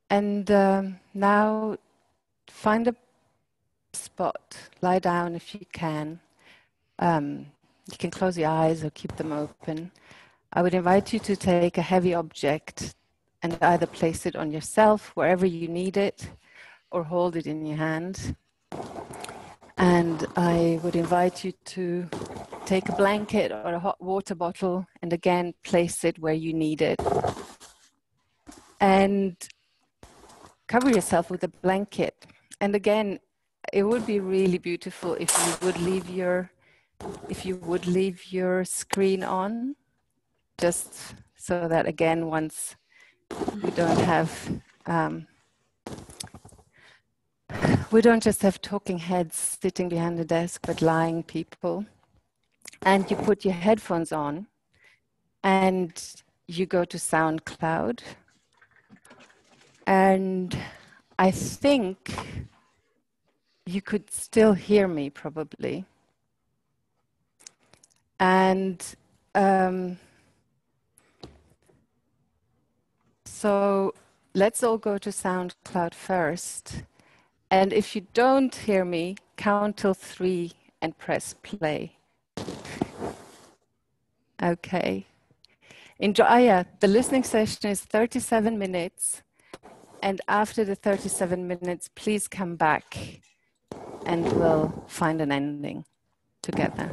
And now find a spot, lie down if you can. You can close your eyes or keep them open. I would invite you to take a heavy object and either place it on yourself wherever you need it or hold it in your hand. And I would invite you to take a blanket or a hot water bottle and again place it where you need it. And cover yourself with a blanket. And again, it would be really beautiful if you would leave your screen on, just so that again, once we don't just have talking heads sitting behind the desk, but lying people. And you put your headphones on and you go to SoundCloud. And I think you could still hear me probably. And so let's all go to SoundCloud first. And if you don't hear me, count till 3 and press play. Okay. Enjoy. The listening session is 37 minutes. And after the 37 minutes, please come back and we'll find an ending together.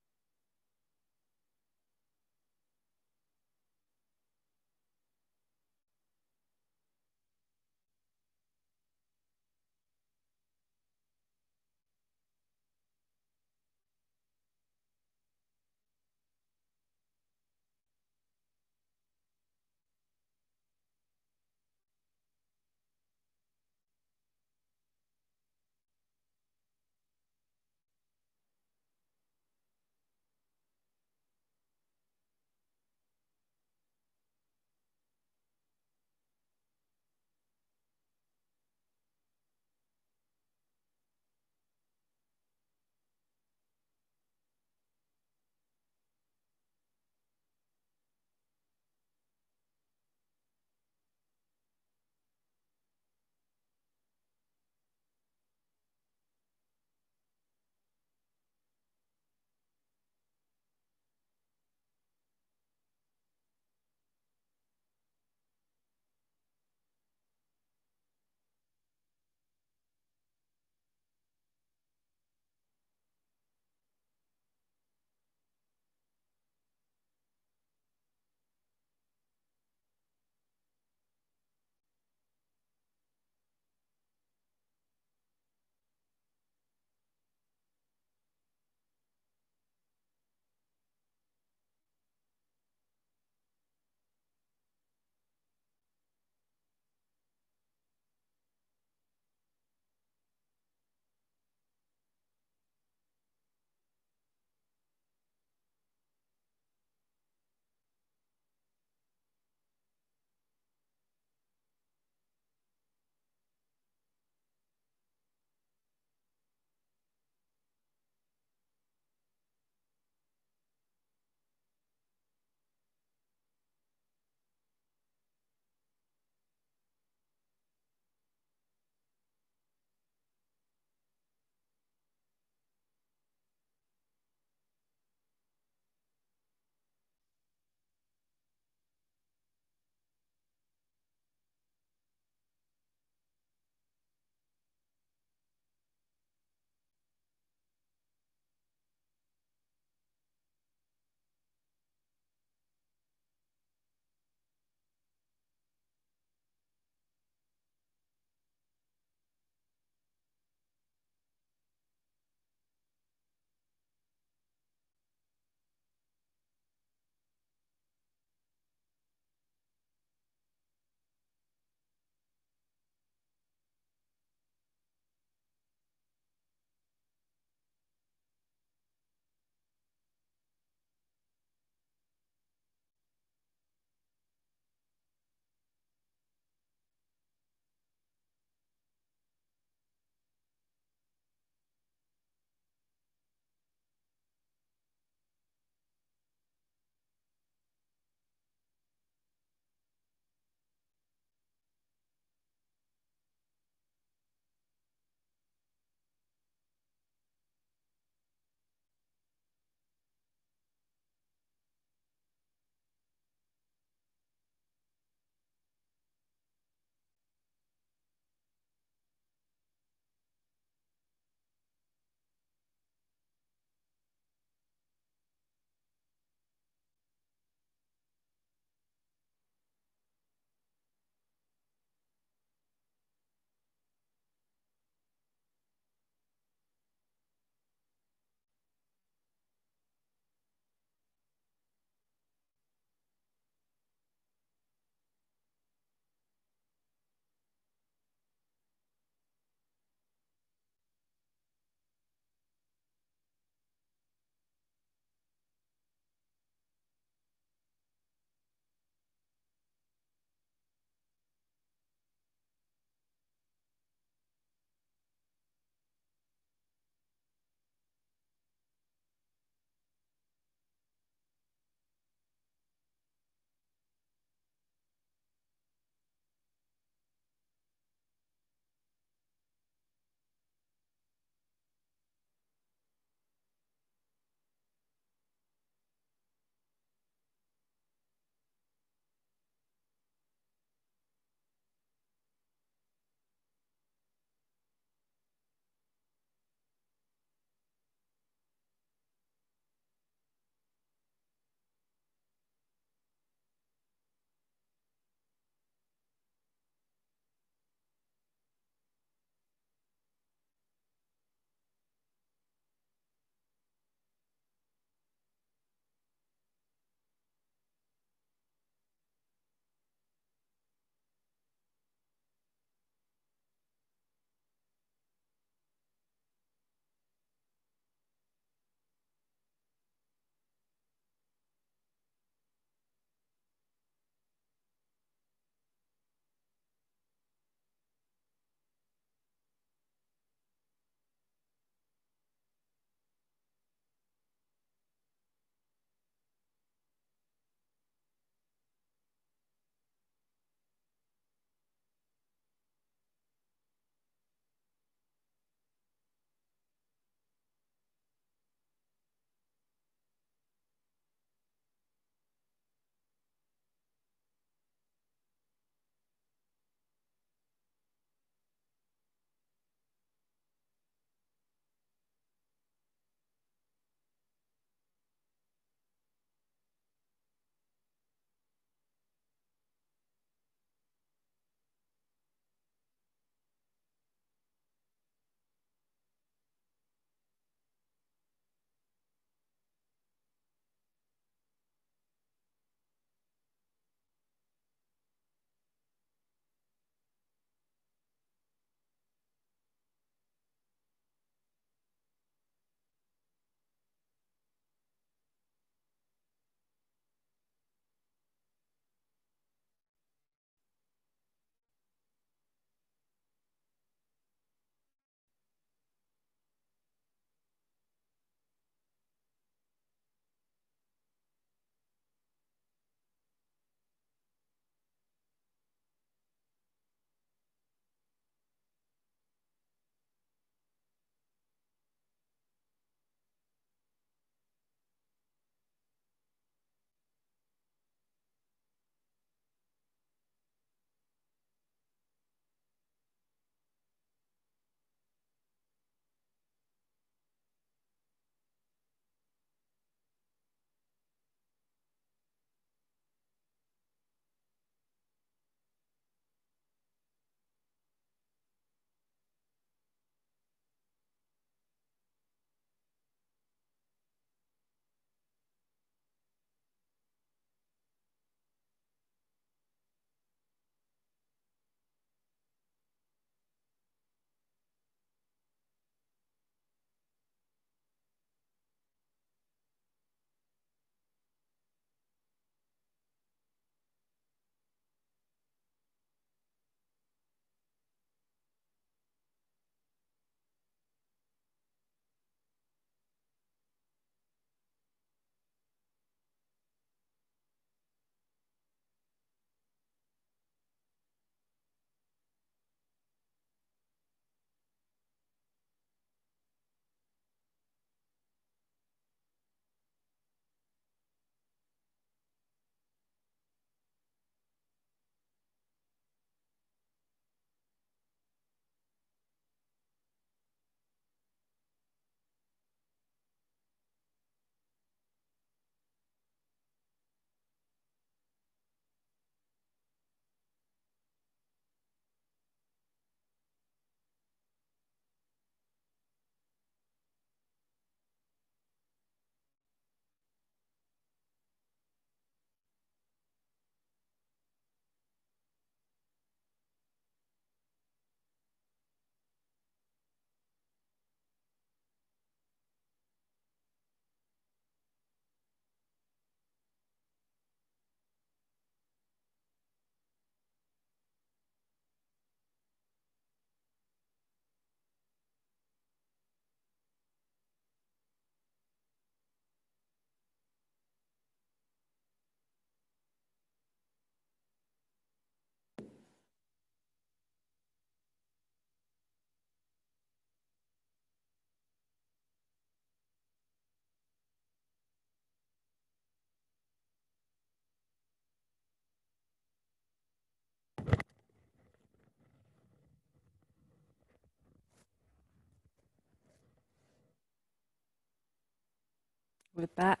We're back.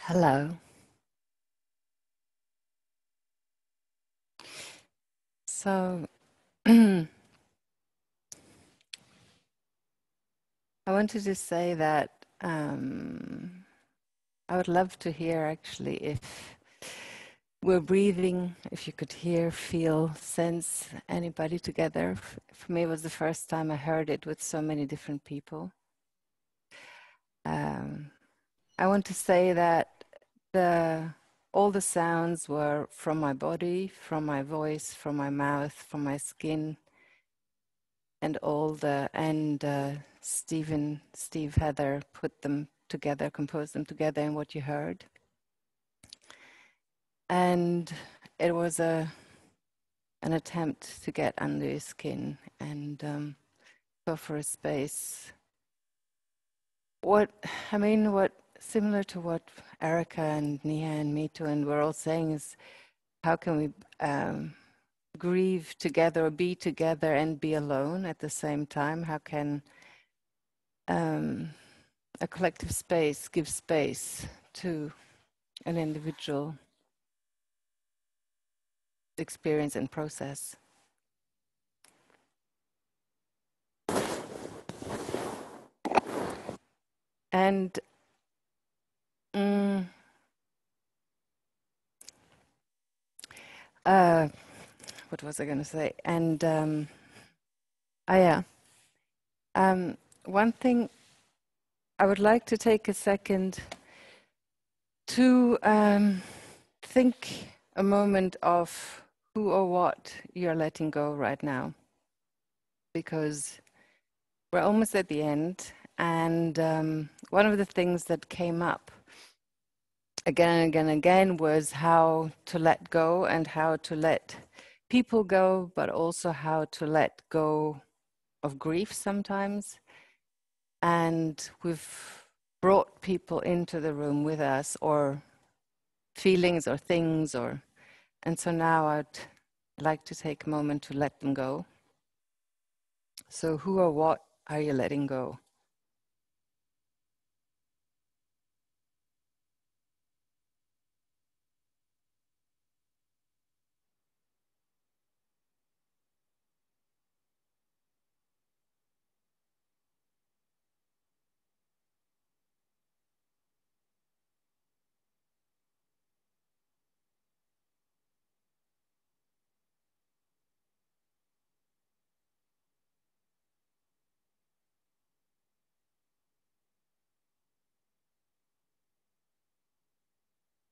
Hello. So, I wanted to say that I would love to hear actually if we're breathing, if you could hear, feel, sense anybody together. For me, it was the first time I heard it with so many different people. I want to say that all the sounds were from my body, from my voice, from my mouth, from my skin, and Steve Heather put them together, composed them together in what you heard. And it was an attempt to get under your skin and go for a space. Similar to what Eroca and Neha and Mithu and we're all saying is, how can we grieve together or be together and be alone at the same time? How can a collective space give space to an individual experience and process? And what was I going to say? And one thing I would like to take a second to think a moment of who or what you're letting go right now, because we're almost at the end. And one of the things that came up again and again and again was how to let go and how to let people go, but also how to let go of grief sometimes. And we've brought people into the room with us, or feelings or things, and so now I'd like to take a moment to let them go. So who or what are you letting go?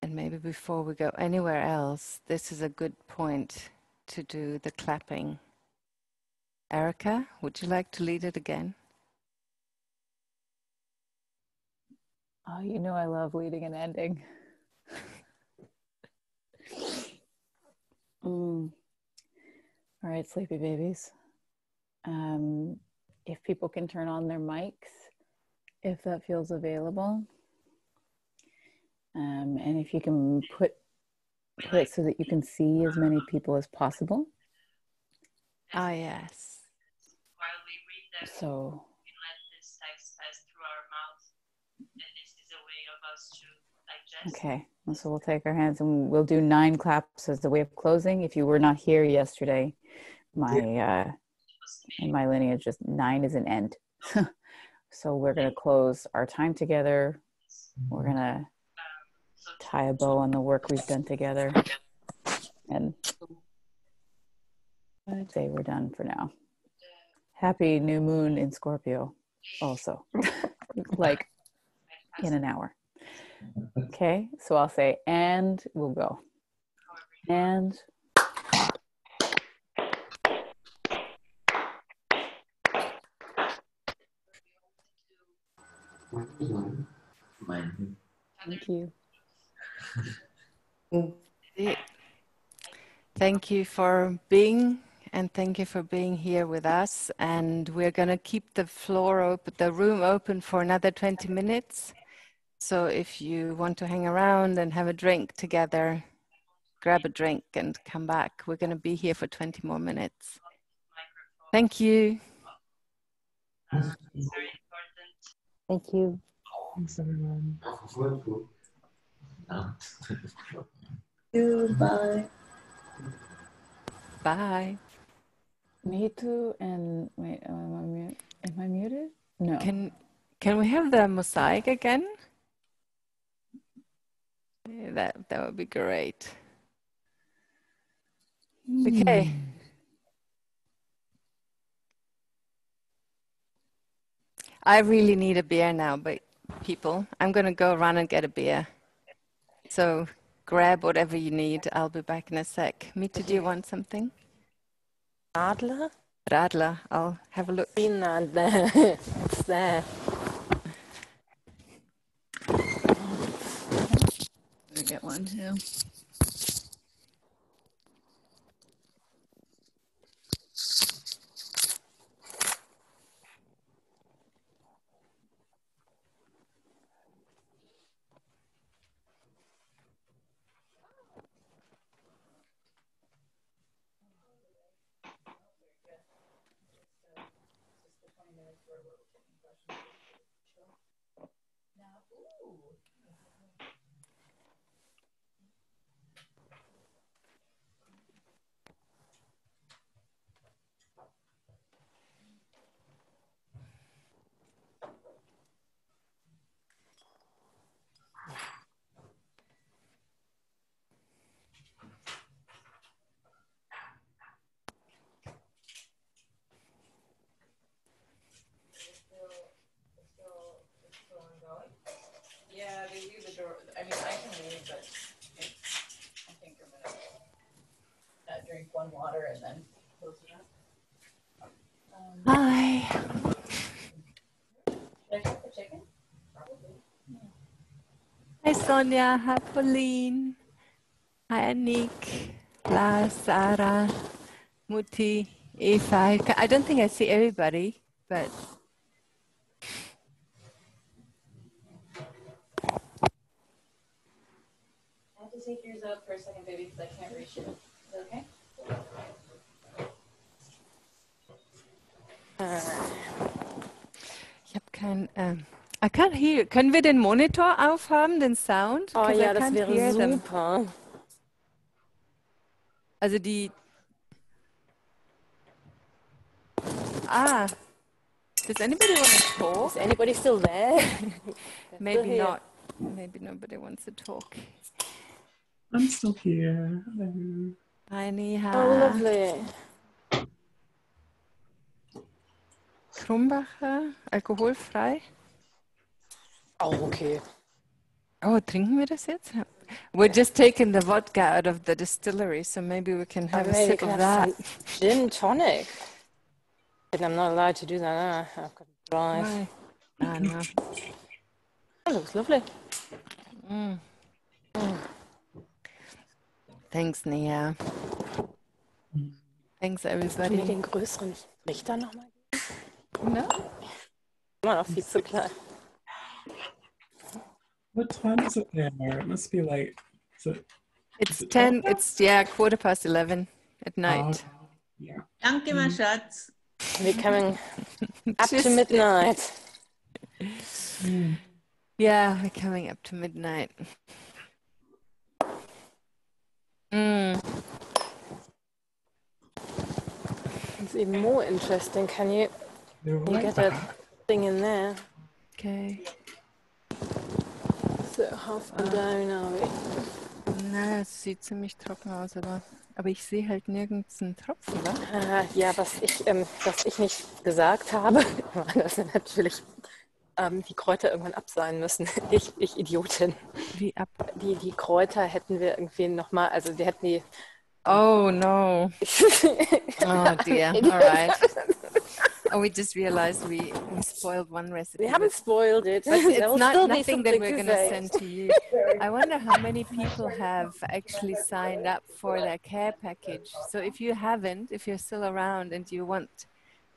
And maybe before we go anywhere else, this is a good point to do the clapping. Eroca, would you like to lead it again? Oh, you know I love leading and ending. All right, sleepy babies. If people can turn on their mics, if that feels available. And if you can put it so that you can see as many people as possible. Ah, yes. While we read them, so we let this text pass through our mouth, and this is a way of us to digest. Okay, so we'll take our hands and we'll do 9 claps as the way of closing. If you were not here yesterday, in my lineage, just 9 is an end. So we're going to close our time together. We're going to tie a bow on the work we've done together, and I'd say we're done for now. Happy new moon in Scorpio also, like in an hour. Okay, so I'll say, and we'll go. And thank you. Thank you for being, and thank you for being here with us. And we're going to keep the room open for another 20 minutes. So if you want to hang around and have a drink together, grab a drink and come back. We're going to be here for 20 more minutes. Thank you. It's very important. Thank you. Thanks, everyone. Goodbye. Bye. Mithu and wait, am I muted? No. Can we have the mosaic again? Yeah, that would be great. Okay. I really need a beer now, but people, I'm going to go run and get a beer. So grab whatever you need. I'll be back in a sec. Mithu, do you want something? Radler? Radler. I'll have a look. It's there. I get one too. Yeah, they leave the door. I mean, I can leave, but I think I'm gonna drink one water and then close it up. Hi. Should I cook the chicken? Probably. Yeah. Hi, Sonia. Hi, Pauline. Hi, Anik. Lars, Sarah, Muti, Eva. I don't think I see everybody, but... I have to take yours out for a second, baby, because I can't reach it. Is that okay? Ich habe kein... I can't hear. Können wir den Monitor aufhaben, den Sound? Oh ja, das wäre hear them. super. Also die... Ah. Does anybody want to talk? Is anybody still there? Maybe here. not. Maybe nobody wants to talk. I'm still here. Hello. Hi, Neha. Oh, lovely. Krumbacher, alkoholfrei. Oh, okay. Oh, trinken wir das jetzt? We're just taking the vodka out of the distillery, so maybe we can have a Maybe we sip can of have that. some gin tonic. And I'm not allowed to do that. I've got to drive. Why? Ah, no. That looks lovely. Mm. Thanks, Neha. Thanks, Mit everybody. den größeren Lichter nochmal. No? Immer noch viel zu klein. What time is it there? It must be like... It's 10, it's, 11:15 at night. Yeah. Danke, mein Schatz. We're coming up to midnight. Yeah, we're coming up to midnight. It's even more interesting. Can you get that thing in there? Okay. So half down are we? Na, es sieht ziemlich trocken aus, aber ich sehe halt nirgends einen Tropfen, wa? Ja, was ich nicht gesagt habe, war, dass natürlich die Kräuter irgendwann ab sein müssen. Ich Idiotin. Wie ab? Die Kräuter hätten wir irgendwie nochmal, also die hätten die... Oh, no. Oh, dear. All right. Oh, we just realized we spoiled one recipe. We haven't spoiled it. But it's nothing that we're to going to send to you. I wonder how many people have actually signed up for their care package. So if you haven't, if you're still around and you want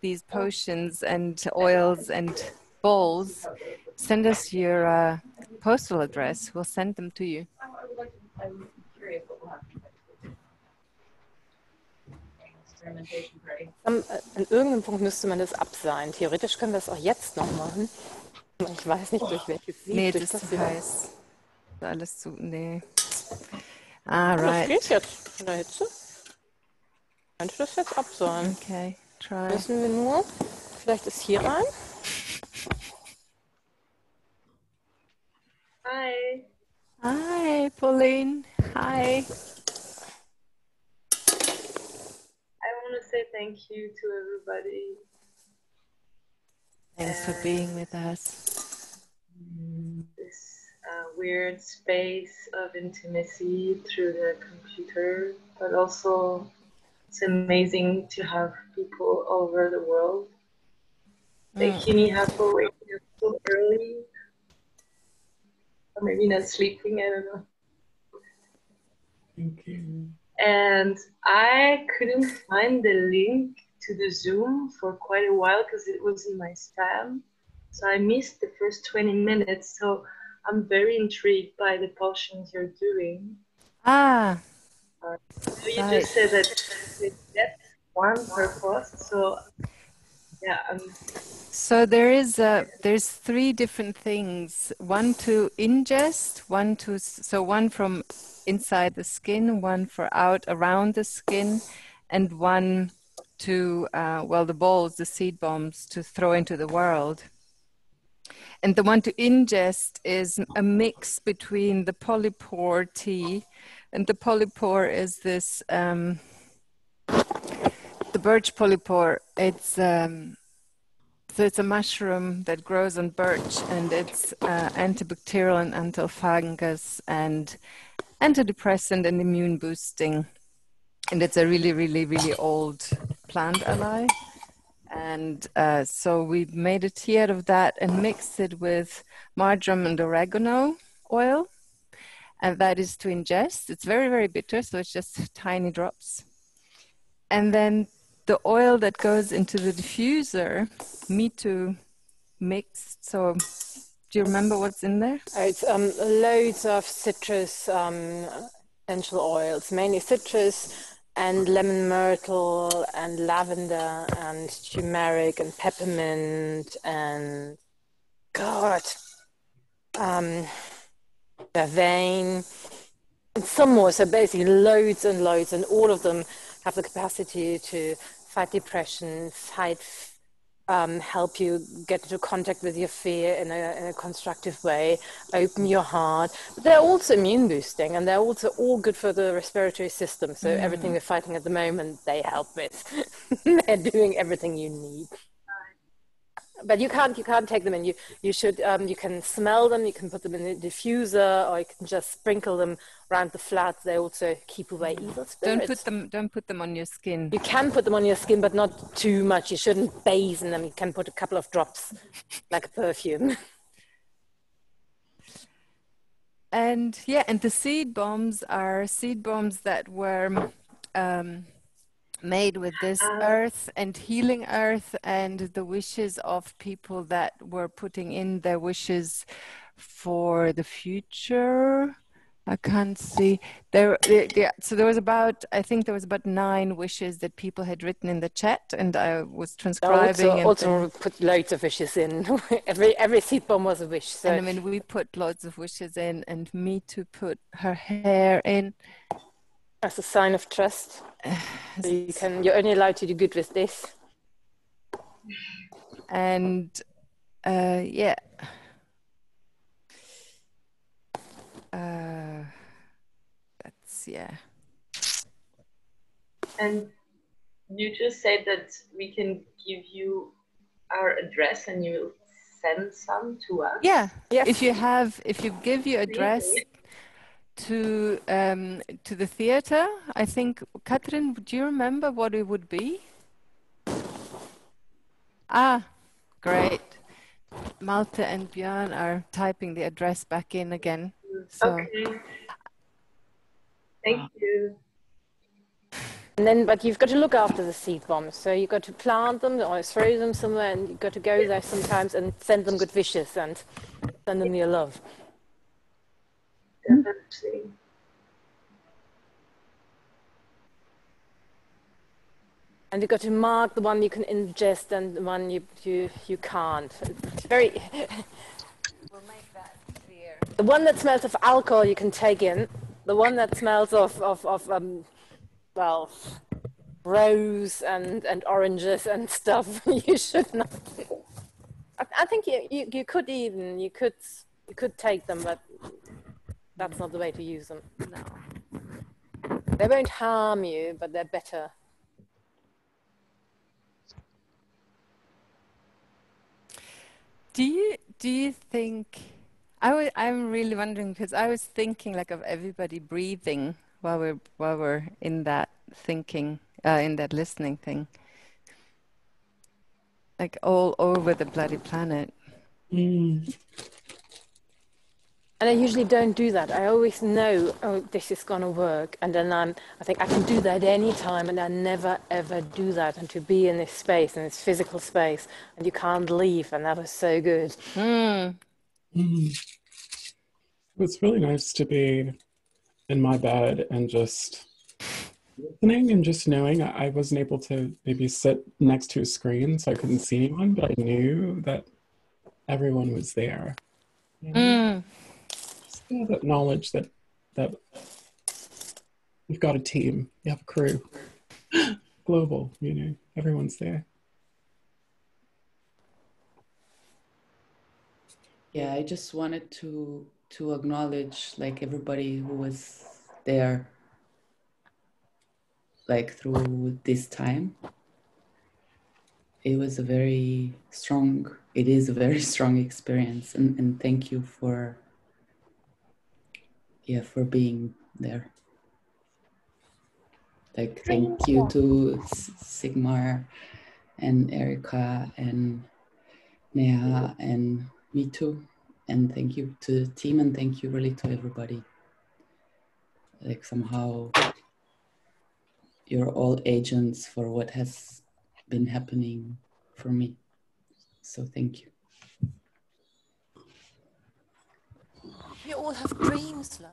these potions and oils and bowls, send us your postal address. We'll send them to you. I'm curious what we'll have to do. Experimentation party. An irgendeinem Punkt müsste man das abseilen. Theoretisch können wir es auch jetzt noch machen. Ich weiß nicht, durch welches Sieb. Nee, durch das ist hier. heiß. Alles zu, nee. Ah, right. Das geht jetzt in der Hitze. Kannst du das jetzt abseilen? Okay, try. Müssen wir nur, vielleicht ist hier rein. Hi. Hi, Pauline. Hi. I want to say thank you to everybody. Thanks for being with us. This weird space of intimacy through the computer, but also it's amazing to have people all over the world. Thank you, Neha, for waking up so early. Or maybe not sleeping, I don't know. Thank you. And I couldn't find the link to the Zoom for quite a while because it was in my spam. So I missed the first 20 minutes. So I'm very intrigued by the potions you're doing. Ah. So you just said that that's one purpose. So yeah. So there's three different things. One to ingest, one from inside the skin, one for out around the skin, and one to the balls, the seed bombs, to throw into the world. And the one to ingest is a mix between the polypore tea, and the polypore is this the birch polypore. It's a mushroom that grows on birch, and it's antibacterial and antifungus and antidepressant and immune boosting. And it's a really, really, really old plant ally. And so we made a tea out of that and mixed it with marjoram and oregano oil. And that is to ingest. It's very, very bitter, so it's just tiny drops. And then the oil that goes into the diffuser, Mithu mixed. So do you remember what's in there? It's loads of citrus essential oils, mainly citrus and lemon myrtle and lavender and turmeric and peppermint and vervain and some more. So basically loads and loads, and all of them have the capacity to fight depression, help you get into contact with your fear in a constructive way, open your heart. But they're also immune boosting, and they're also all good for the respiratory system. So everything we're fighting at the moment, they help with. They're doing everything you need. But you can't take them in. You should you can smell them. You can put them in a diffuser, or you can just sprinkle them around the flat. They also keep away evil spirits. Don't put them on your skin. You can put them on your skin, but not too much. You shouldn't bathe in them. You can put a couple of drops, like a perfume. And the seed bombs are seed bombs that were made with this earth and healing earth and the wishes of people that were putting in their wishes for the future. I can't see there. So there was about 9 wishes that people had written in the chat, and I was transcribing. Also put loads of wishes in. every seed bomb was a wish. So. And I mean, we put loads of wishes in, and Mithu put her hair in. As a sign of trust. So you're only allowed to do good with this. And And you just said that we can give you our address and you will send some to us. Yeah. Yes. If you give your address to the theater, I think, Katrin, do you remember what it would be? Great. Malte and Björn are typing the address back in again. So. Okay. Thank you. And then, but you've got to look after the seed bombs. So you've got to plant them or throw them somewhere, and you've got to go there sometimes and send them good wishes and send them your love. Definitely. And you've got to mark the one you can ingest and the one you can't. It's very... We'll make that clear. The one that smells of alcohol you can take in. The one that smells of well, rose and oranges and stuff, you should not. I think you could even, you could take them, but that's not the way to use them. No. They won't harm you, but they're better. Do you think, I'm really wondering, because I was thinking like of everybody breathing while we're in that thinking, in that listening thing, like all over the bloody planet. Mm. And I usually don't do that. I always know, oh, this is going to work. And then I think I can do that anytime, and I never, ever do that. And to be in this space, in this physical space, and you can't leave. And that was so good. Mm. Mm. It's really nice to be in my bed and just listening and just knowing. I wasn't able to maybe sit next to a screen, so I couldn't see anyone, but I knew that everyone was there. You know? Mm. Yeah, that knowledge that you've got a team, you have a crew, global, you know, everyone's there. Yeah, I just wanted to acknowledge like everybody who was there like through this time. It was a very strong, it is a very strong experience, and thank you for being there. Like, thank you to Siegmar and Eroca and Neha and Mithu, and thank you to the team, and thank you really to everybody. Like, somehow you're all agents for what has been happening for me. So thank you. You all have dreams, love.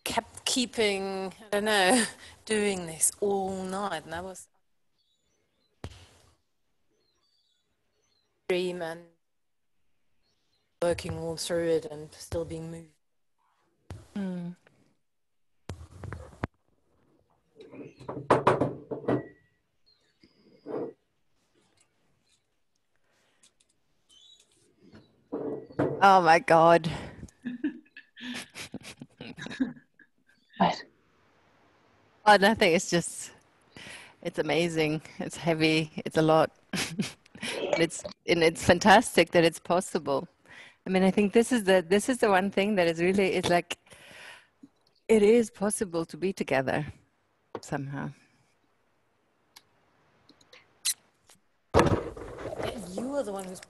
Kept keeping, I don't know, doing this all night, and that was dream and working all through it and still being moved. Mm. Oh my God. What? Oh, nothing. It's just, it's amazing. It's heavy. It's a lot. and it's fantastic that it's possible. I mean, I think this is the one thing that is really, it's like, it is possible to be together somehow. You are the one who's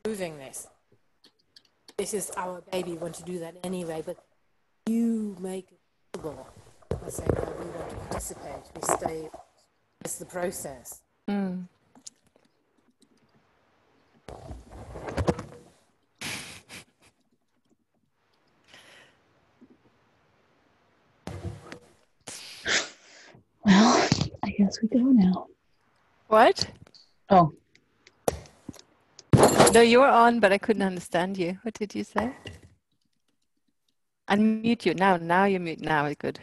proving this. This is our baby. We want to do that anyway, but you make it possible. I say, no, we want to participate. We stay. It's the process. Mm. Well, I guess we go now. What? Oh. No, you were on, but I couldn't understand you. What did you say? Unmute you. Now you mute. Now it's good.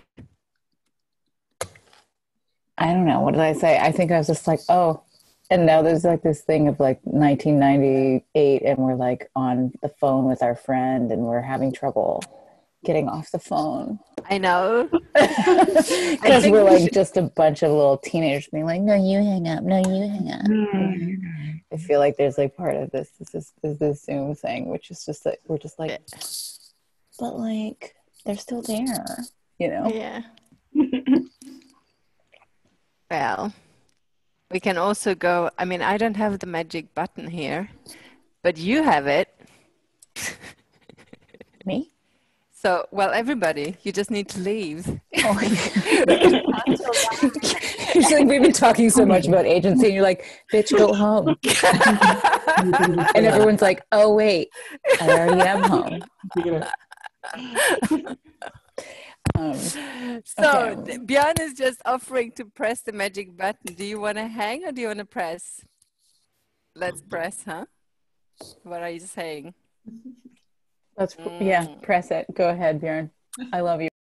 I don't know. What did I say? I think I was just like, oh. And now there's like this thing of like 1998 and we're like on the phone with our friend and we're having trouble getting off the phone. I know. Because we're like just a bunch of little teenagers being like, no, you hang up. No, you hang up. I feel like there's like part of this is this Zoom thing, which is just like, we're just like, but like, they're still there, you know? Yeah. Well, we can also go, I mean, I don't have the magic button here, but you have it. Me? So, well, everybody, you just need to leave. Oh, it's like we've been talking so much about agency, and you're like, "Bitch, go home." And everyone's like, "Oh wait, I already am home." So Björn is just offering to press the magic button. Do you want to hang or do you want to press? Let's press, huh? What are you saying? Let's press it. Go ahead, Björn. I love you.